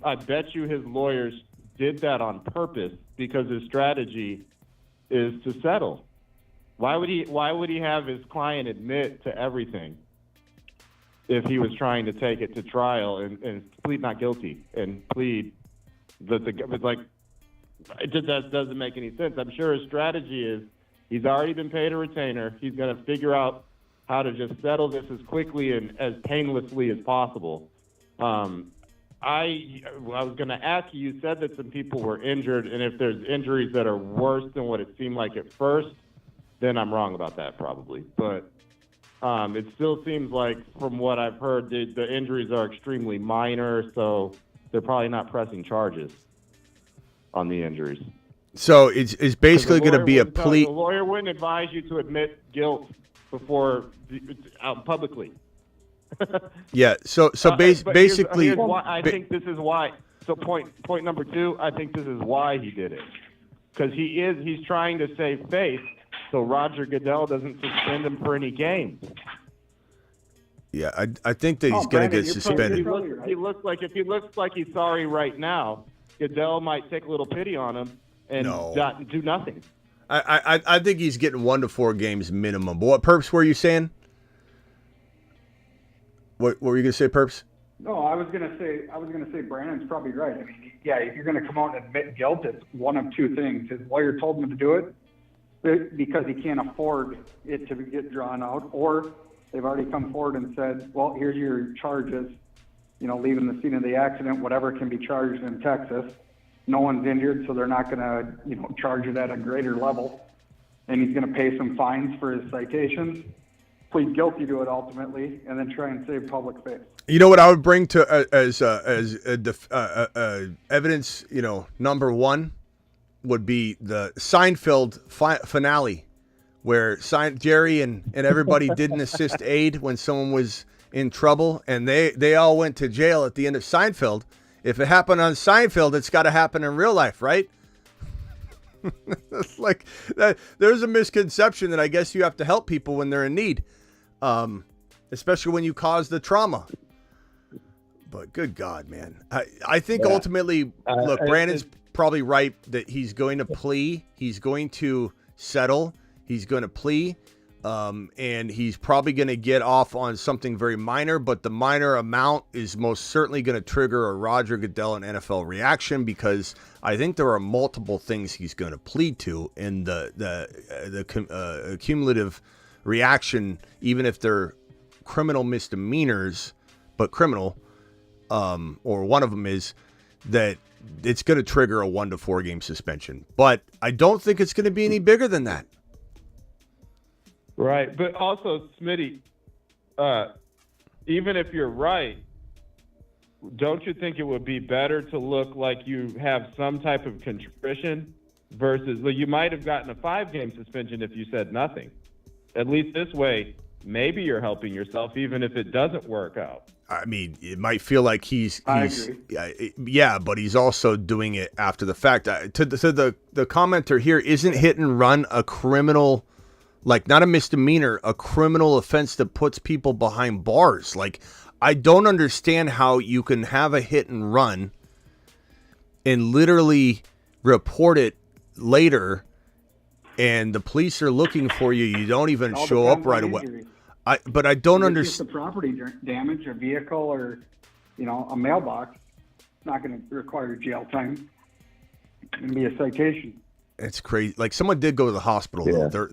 I bet you his lawyers did that on purpose because his strategy is to settle. Why would he have his client admit to everything if he was trying to take it to trial and plead not guilty and plead that doesn't make any sense. I'm sure his strategy is he's already been paid a retainer. He's going to figure out how to just settle this as quickly and as painlessly as possible. I was going to ask you said that some people were injured, and if there's injuries that are worse than what it seemed like at first, then I'm wrong about that probably. But it still seems like, from what I've heard, the injuries are extremely minor, so they're probably not pressing charges on the injuries. So it's basically going to be a plea. The lawyer wouldn't advise you to admit guilt out publicly. Yeah. So basically, I think this is why. So point number 2, I think this is why he did it, because he's trying to save face so Roger Goodell doesn't suspend him for any games. Yeah, I think that he's going to get suspended. He looks like he's sorry right now. Goodell might take a little pity on him and do nothing. I think he's getting 1 to 4 games minimum. But what, Perps, were you saying? What were you going to say, Perps? No, I was going to say Brandon's probably right. I mean, yeah, if you're going to come out and admit guilt, it's one of 2 things. His lawyer told him to do it because he can't afford it to get drawn out, or they've already come forward and said, well, here's your charges. Leaving the scene of the accident, whatever can be charged in Texas. No one's injured, so they're not going to, charge it at a greater level. And he's going to pay some fines for his citations, plead guilty to it ultimately, and then try and save public faith. You know what I would bring to as evidence, number 1 would be the Seinfeld finale, where Jerry and everybody didn't assist aid when someone was in trouble, and they all went to jail at the end of Seinfeld. If it happened on Seinfeld, it's got to happen in real life, right? Like that, there's a misconception that I guess you have to help people when they're in need, especially when you cause the trauma. But good God, man. I think ultimately, look, Brandon's probably right that he's going to plea. He's going to settle. He's going to plea. And he's probably going to get off on something very minor, but the minor amount is most certainly going to trigger a Roger Goodell and NFL reaction, because I think there are multiple things he's going to plead to, and the cumulative reaction, even if they're criminal misdemeanors, but criminal, or one of them is that it's going to trigger a 1 to 4 game suspension. But I don't think it's going to be any bigger than that. Right, but also, Smitty, even if you're right, don't you think it would be better to look like you have some type of contrition versus, well, you might have gotten a 5-game suspension if you said nothing. At least this way, maybe you're helping yourself, even if it doesn't work out. I mean, it might feel like he's yeah, but he's also doing it after the fact. To the commenter here, isn't hit and run a criminal? Like, not a misdemeanor, a criminal offense that puts people behind bars. Like, I don't understand how you can have a hit and run and literally report it later, and the police are looking for you. You don't even show up right away. But I don't understand. The property damage, a vehicle, or a mailbox, it's not going to require jail time. It's going to be a citation. It's crazy. Like, someone did go to the hospital. Yeah. Though.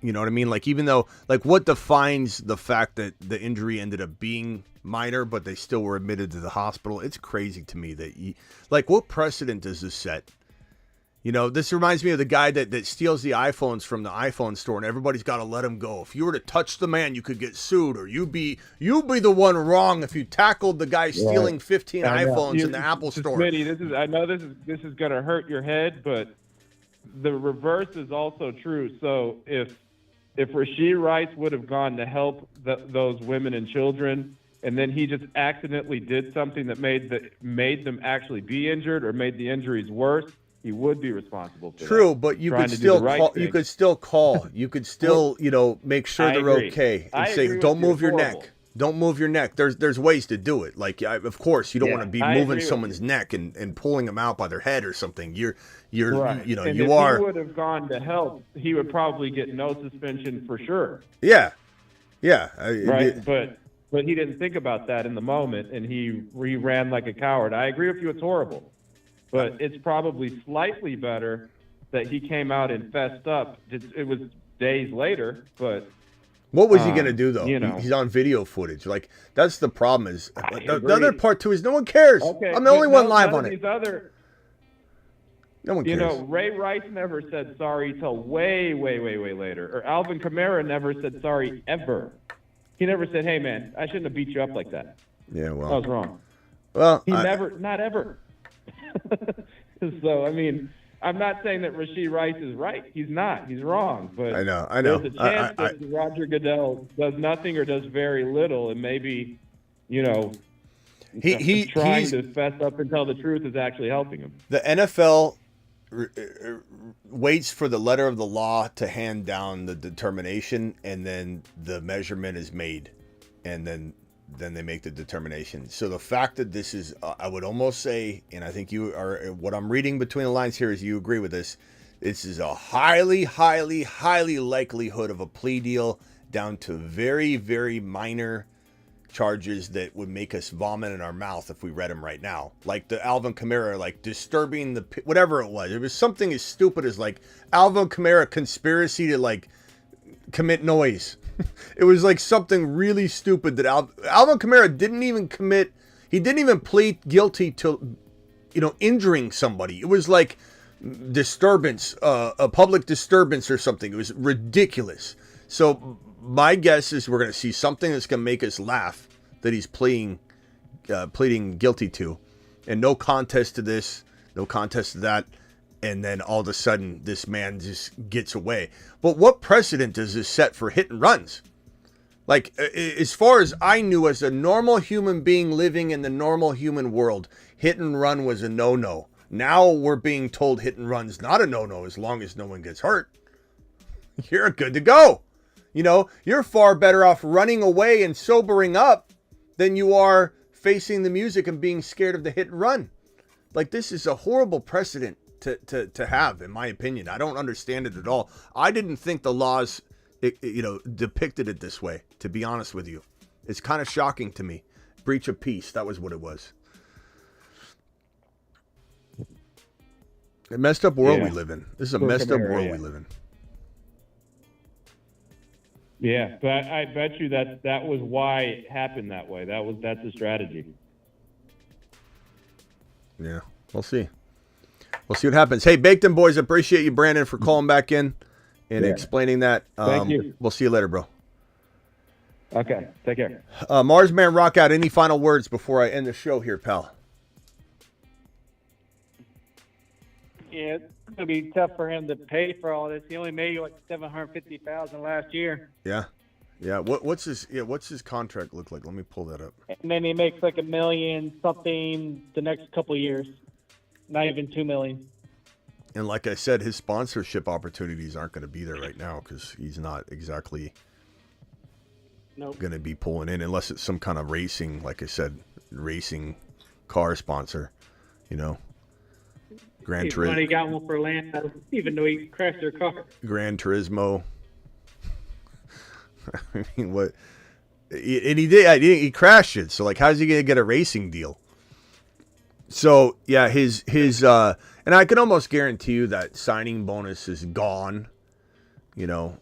You know what I mean? Like, even though, like, what defines the fact that the injury ended up being minor, but they still were admitted to the hospital? It's crazy to me that like, what precedent does this set? This reminds me of the guy that steals the iPhones from the iPhone store, and everybody's got to let him go. If you were to touch the man, you could get sued, or you'd be the one wrong if you tackled the guy stealing 15 iPhones in the Apple store. Smitty, I know this is going to hurt your head, but the reverse is also true. So if Rasheed Rice would have gone to help those women and children, and then he just accidentally did something that made them actually be injured or made the injuries worse, he would be responsible for True, that. But you could still call. You could still call. You could still, make sure they're okay and say, "Don't move your neck. Don't move your neck." There's ways to do it. Like, of course, you don't want to be moving someone's neck and pulling them out by their head or something. You're right. And you are. If he would have gone to help, he would probably get no suspension for sure. Yeah. Right, but he didn't think about that in the moment, and he ran like a coward. I agree with you; it's horrible, but it's probably slightly better that he came out and fessed up. It was days later, but. What was he going to do, though? He's on video footage. Like, that's the problem is the other part, too, is no one cares. Okay, I'm the only one live on it. No one cares. Ray Rice never said sorry till way, way, way, way later. Or Alvin Kamara never said sorry ever. He never said, "Hey, man, I shouldn't have beat you up like that." Yeah, well. I was wrong. Well, not ever. So, I mean, I'm not saying that Rasheed Rice is right. He's not. He's wrong. But I know. There's a chance that Roger Goodell does nothing or does very little, and maybe, he's trying to fess up and tell the truth is actually helping him. The NFL waits for the letter of the law to hand down the determination, and then the measurement is made, and then they make the determination. So the fact that this is, I would almost say, and I think you are, what I'm reading between the lines here is you agree with this. This is a highly, highly, highly likelihood of a plea deal down to very, very minor charges that would make us vomit in our mouth if we read them right now. Like the Alvin Kamara, like disturbing the, whatever it was. It was something as stupid as like Alvin Kamara conspiracy to like commit noise. It was like something really stupid that Alvin Kamara didn't even commit. He didn't even plead guilty to, injuring somebody. It was like disturbance, a public disturbance or something. It was ridiculous. So my guess is we're going to see something that's going to make us laugh that he's pleading guilty to, and no contest to this, no contest to that. and then all of a sudden this man just gets away. But what precedent does this set for hit and runs? Like, as far as I knew, as a normal human being living in the normal human world, hit and run was a no-no. Now we're being told hit and run's not a no-no as long as no one gets hurt. You're good to go. You know, you're far better off running away and sobering up than you are facing the music and being scared of the hit and run. Like, this is a horrible precedent to have, in my opinion. I don't understand it at all. I didn't think the laws, depicted it this way, to be honest with you. It's kind of shocking to me. Breach of peace, that was what it was. A messed up world we live in. This is a messed up world we live in. Yeah, but I bet you that was why it happened that way. That's a strategy. Yeah, we'll see. We'll see what happens. Hey, Baked In Boys, appreciate you, Brandon, for calling back in and explaining that. Thank you. We'll see you later, bro. Okay, take care. Marsman Rock Out, any final words before I end the show here, pal? Yeah, it's going to be tough for him to pay for all this. He only made like $750,000 last year. Yeah. Yeah. What's his contract look like? Let me pull that up. And then he makes like $1 million something the next couple of years. Not even $2 million. And like I said, his sponsorship opportunities aren't going to be there right now because he's not exactly going to be pulling in unless it's some kind of racing, like I said, racing car sponsor, Gran Turismo. He got one for Atlanta, even though he crashed their car. Gran Turismo. I mean, what? And he did. He crashed it. So, like, how's he going to get a racing deal? So, yeah, his and I can almost guarantee you that signing bonus is gone.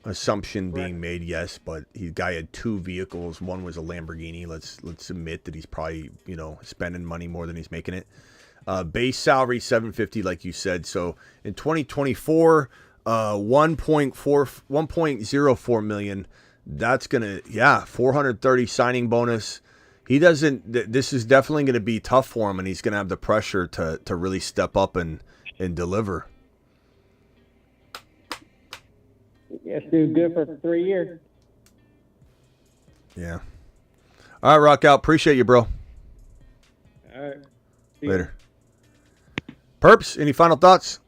Assumption being made, yes, but guy had 2 vehicles. One was a Lamborghini. Let's admit that he's probably, spending money more than he's making it. Base salary $750, like you said. So in 2024, 1.04 million. That's gonna 430 signing bonus. He doesn't. This is definitely going to be tough for him, and he's going to have the pressure to really step up and deliver. Yes, dude, good for 3 years. Yeah. All right, Rock Out. Appreciate you, bro. All right. Later. Perps, any final thoughts?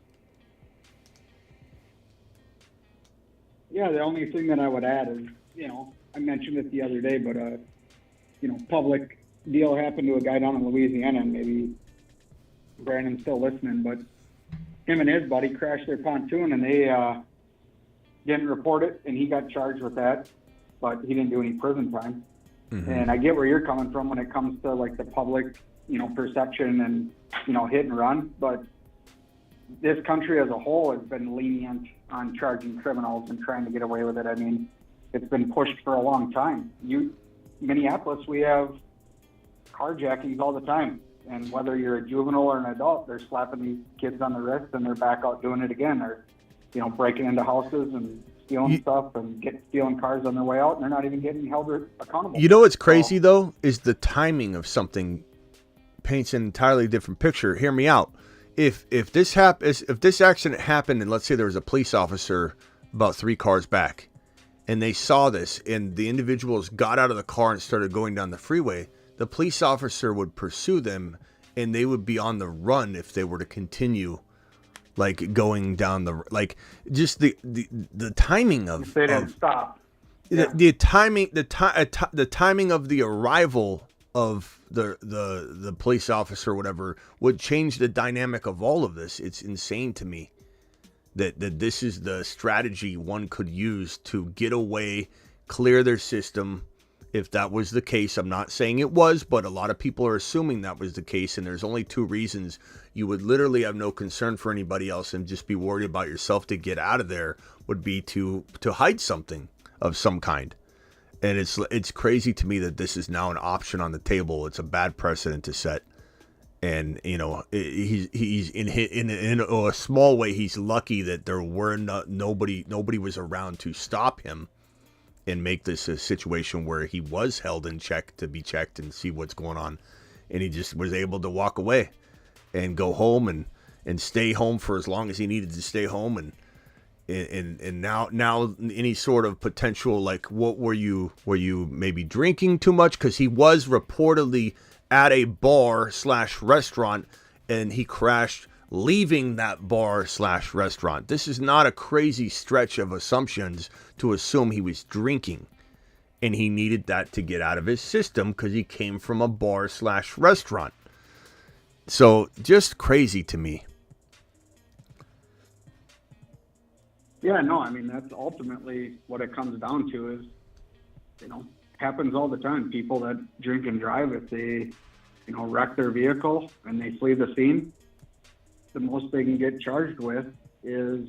Yeah, the only thing that I would add is, I mentioned it the other day, but public deal happened to a guy down in Louisiana, and maybe Brandon's still listening, but him and his buddy crashed their pontoon, and they didn't report it, and he got charged with that, but he didn't do any prison time. Mm-hmm. And I get where you're coming from when it comes to like the public, perception and, hit and run, but this country as a whole has been lenient on charging criminals and trying to get away with it. I mean, it's been pushed for a long time. Minneapolis, we have carjackings all the time. And whether you're a juvenile or an adult, they're slapping these kids on the wrist and they're back out doing it again. They're, breaking into houses and stealing stuff and stealing cars on their way out, and they're not even getting held accountable. You know what's crazy, though, is the timing of something paints an entirely different picture. Hear me out. If this accident happened, and let's say there was a police officer about 3 cars back, and they saw this, and the individuals got out of the car and started going down the freeway, the police officer would pursue them, and they would be on the run if they were to continue, like, going down just the timing of. If they didn't stop. The timing of the arrival of the police officer or whatever would change the dynamic of all of this. It's insane to me that this is the strategy one could use to get away, clear their system. If that was the case, I'm not saying it was, but a lot of people are assuming that was the case, and there's only 2 reasons you would literally have no concern for anybody else and just be worried about yourself to get out of there would be to hide something of some kind. And it's crazy to me that this is now an option on the table. It's a bad precedent to set. And, he's in a small way, he's lucky that there were nobody was around to stop him and make this a situation where he was held in check to be checked and see what's going on. And he just was able to walk away and go home. And and stay home for as long as he needed to stay home, and now any sort of potential, like, what were you maybe drinking too much? Because he was reportedly at a bar/restaurant and he crashed leaving that bar/restaurant. This is not a crazy stretch of assumptions to assume he was drinking, and he needed that to get out of his system because he came from a bar/restaurant. So just crazy to me. Yeah, no, I mean, that's ultimately what it comes down to is, happens all the time. People that drink and drive, if they, wreck their vehicle and they flee the scene, the most they can get charged with is,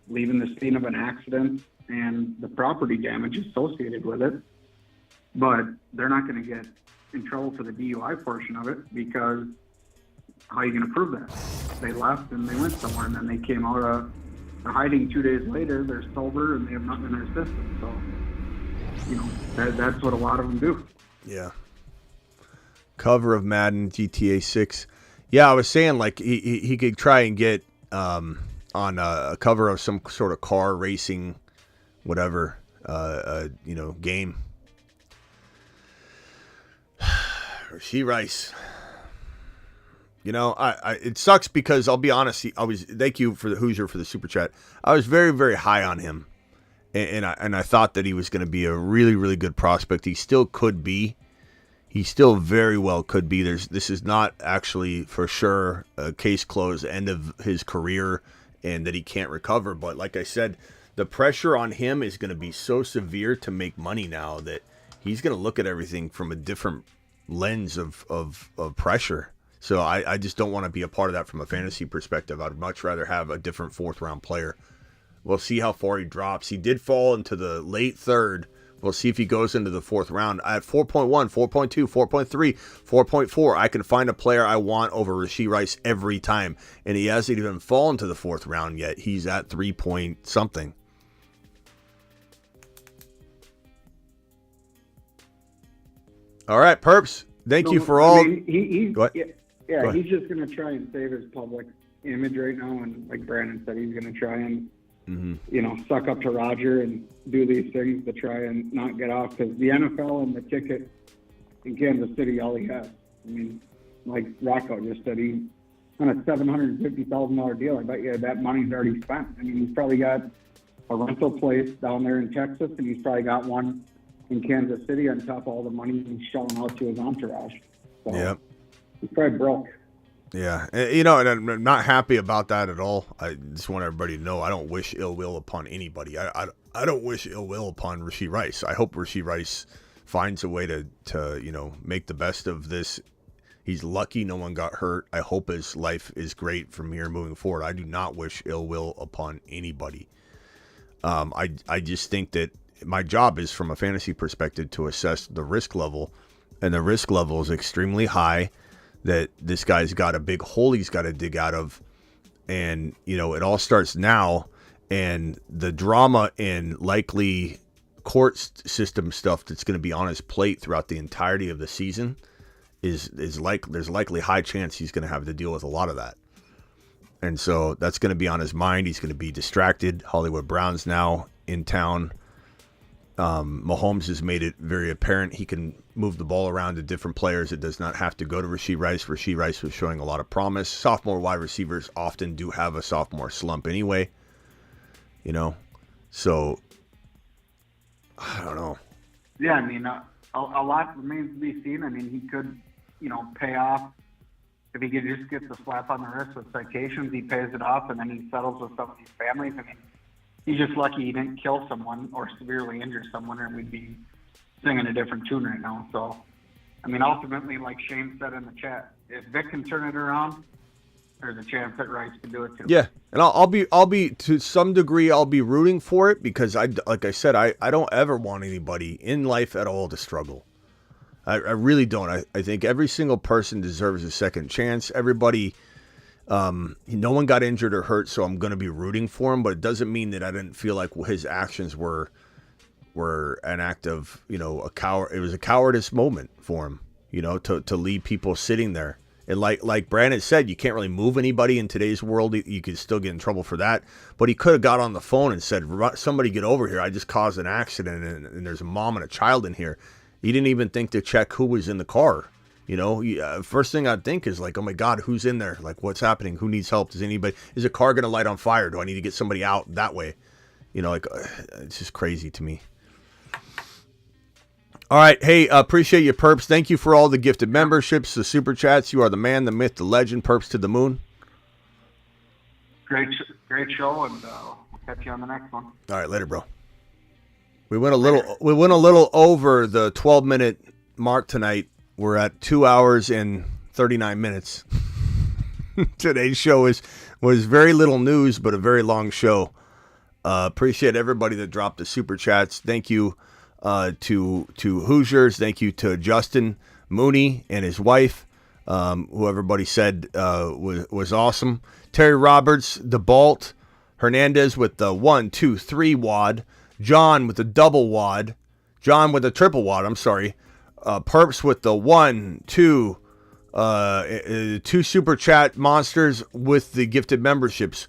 leaving the scene of an accident and the property damage associated with it. But they're not going to get in trouble for the DUI portion of it, because how are you going to prove that? They left and they went somewhere, and then they came out of hiding 2 days later. They're sober and they have nothing in their system. So, that's what a lot of them do. Yeah. Cover of Madden GTA 6. Yeah, I was saying, like, he could try and get on a cover of some sort of car racing, whatever, game. Rasheed Rice. It sucks because I'll be honest. Thank you for the Hoosier for the super chat. I was very, very high on him, and I thought that he was going to be a really, really good prospect. He still could be. He still very well could be. This is not actually for sure a case closed, end of his career, and that he can't recover. But like I said, the pressure on him is going to be so severe to make money now that he's going to look at everything from a different lens of pressure. So I just don't want to be a part of that from a fantasy perspective. I'd much rather have a different fourth-round player. We'll see how far he drops. He did fall into the late third. We'll see if he goes into the fourth round. At 4.1, 4.2, 4.3, 4.4, I can find a player I want over Rasheed Rice every time. And he hasn't even fallen to the fourth round yet. He's at 3 point something. All right, Perps. Thank you for all. Yeah, he's just going to try and save his public image right now. And like Brandon said, he's going to try and, suck up to Roger and do these things to try and not get off. Because the NFL and the ticket in Kansas City, all he has. I mean, like Rocco just said, he's on a $750,000 deal. I bet you that money's already spent. I mean, he's probably got a rental place down there in Texas, and he's probably got one in Kansas City on top of all the money he's shelling out to his entourage. So, yep. He's probably broke. Yeah, and I'm not happy about that at all. I just want everybody to know I don't wish ill will upon anybody. I don't wish ill will upon Rasheed Rice. I hope Rasheed Rice finds a way to make the best of this. He's lucky no one got hurt. I hope his life is great from here moving forward. I do not wish ill will upon anybody. I just think that my job is, from a fantasy perspective, to assess the risk level, and the risk level is extremely high. That this guy's got a big hole he's got to dig out of, and it all starts now, and the drama and likely court system stuff that's going to be on his plate throughout the entirety of the season is like, there's likely high chance he's going to have to deal with a lot of that, and so that's going to be on his mind. He's going to be distracted. Hollywood Brown's now in town. Mahomes has made it very apparent he can move the ball around to different players. It does not have to go to Rasheed Rice. Rasheed Rice was showing a lot of promise. Sophomore wide receivers often do have a sophomore slump anyway. So I don't know. Yeah, I mean, a lot remains to be seen. I mean, he could, pay off. If he could just get the slap on the wrist with citations, he pays it off, and then he settles with some of these families. I mean, he's just lucky he didn't kill someone or severely injure someone, or we'd be singing a different tune right now. So, I mean, ultimately, like Shane said in the chat, if Vic can turn it around, there's a chance that Rice can do it too. Yeah, and I'll be to some degree, I'll be rooting for it, because like I said, I don't ever want anybody in life at all to struggle. I really don't. I think every single person deserves a second chance. Everybody. No one got injured or hurt, so I'm going to be rooting for him, but it doesn't mean that I didn't feel like his actions were an act of, a coward. It was a cowardice moment for him, to leave people sitting there And like Brandon said, you can't really move anybody in today's world. You could still get in trouble for that. But he could have got on the phone and said, somebody get over here. I just caused an accident, and there's a mom and a child in here. He didn't even think to check who was in the car. First thing I'd think is like, oh my God, who's in there? Like, what's happening? Who needs help? Is a car going to light on fire? Do I need to get somebody out that way? It's just crazy to me. All right. Hey, appreciate you, Perps. Thank you for all the gifted memberships, the super chats. You are the man, the myth, the legend. Perps to the moon. Great show, and we'll catch you on the next one. All right, later, bro. We went a little over the 12-minute mark tonight. We're at 2 hours and 39 minutes. Today's show was very little news, but a very long show. Appreciate everybody that dropped the super chats. Thank you to Hoosiers. Thank you to Justin Mooney and his wife, who everybody said was awesome. Terry Roberts, DeBalt, Hernandez with the 1, 2, 3 wad. John with the double wad. John with the triple wad. I'm sorry. Perps with the 1, 2, 2 super chat monsters with the gifted memberships.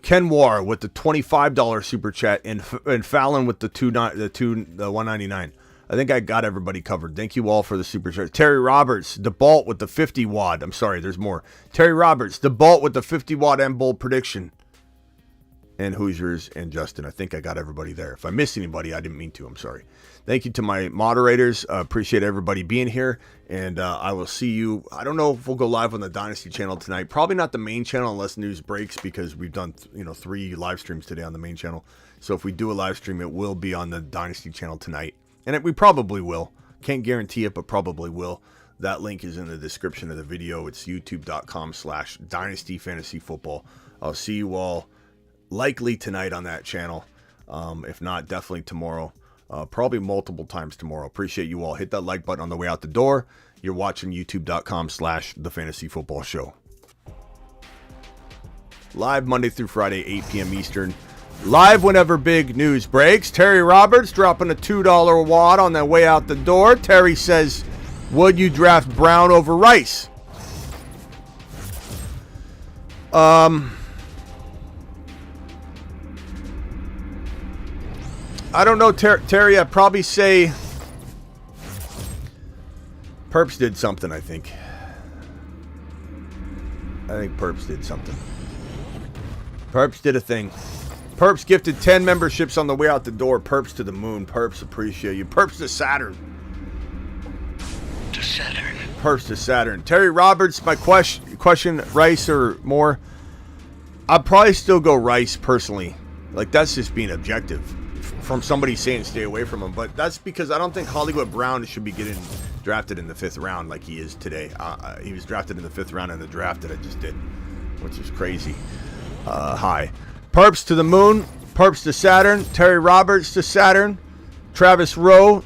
Ken War with the $25 super chat, and Fallon with the $1.99. I think I got everybody covered. Thank you all for the super chat. Terry Roberts, DeBalt with the 50 wad. I'm sorry, there's more. Terry Roberts, DeBalt with the 50 wad and bold prediction. And Hoosiers and Justin. I think I got everybody there. If I missed anybody, I didn't mean to. I'm sorry. Thank you to my moderators. Appreciate everybody being here. And I will see you. I don't know if we'll go live on the Dynasty channel tonight. Probably not the main channel unless news breaks, because we've done 3 live streams today on the main channel. So if we do a live stream, it will be on the Dynasty channel tonight. And we probably will. Can't guarantee it, but probably will. That link is in the description of the video. It's youtube.com/Dynasty Fantasy Football. I'll see you all likely tonight on that channel. If not, definitely tomorrow. Probably multiple times tomorrow. Appreciate you all. Hit that like button on the way out the door. You're watching youtube.com/The Fantasy Football Show. Live Monday through Friday, 8 p.m. Eastern. Live whenever big news breaks. Terry Roberts dropping a $2 wad on their way out the door. Terry says, would you draft Brown over Rice? I don't know, Terry. I'd probably say Perps did something, I think. Perps did something. Perps did a thing. Perps gifted 10 memberships on the way out the door. Perps to the moon. Perps, appreciate you. Perps to Saturn. Perps to Saturn. Terry Roberts, my question, Rice or Moore? I'd probably still go Rice personally. Like, that's just being objective. From somebody saying stay away from him. But that's because I don't think Hollywood Brown should be getting drafted in the 5th round like he is today. He was drafted in the 5th round in the draft that I just did, which is crazy. High. Perps to the moon. Perps to Saturn. Terry Roberts to Saturn. Travis Rowe.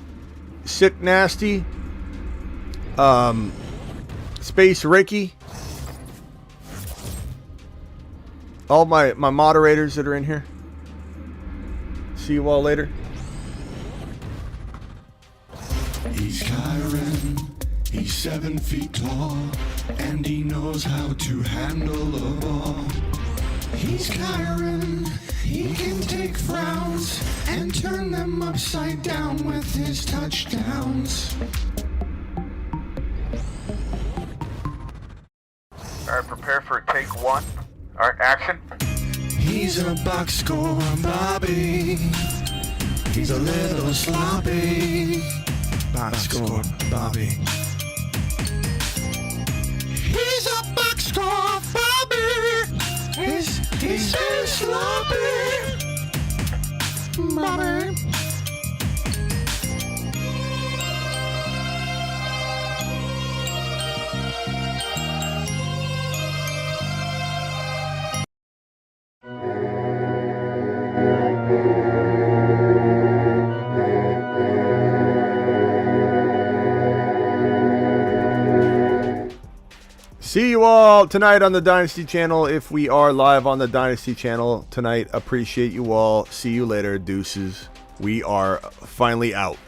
Sick Nasty. Space Ricky. All my moderators that are in here. See you all later. He's Kyron, he's 7 feet tall, and he knows how to handle a ball. He's Kyron, he can take frowns and turn them upside down with his touchdowns. Alright, prepare for take 1. Alright, action. He's a box score Bobby. He's a little sloppy. Box score Bobby. He's a box score Bobby. He's so sloppy. Bobby. See you all tonight on the Dynasty channel. If we are live on the Dynasty channel tonight, appreciate you all. See you later. Deuces. We are finally out.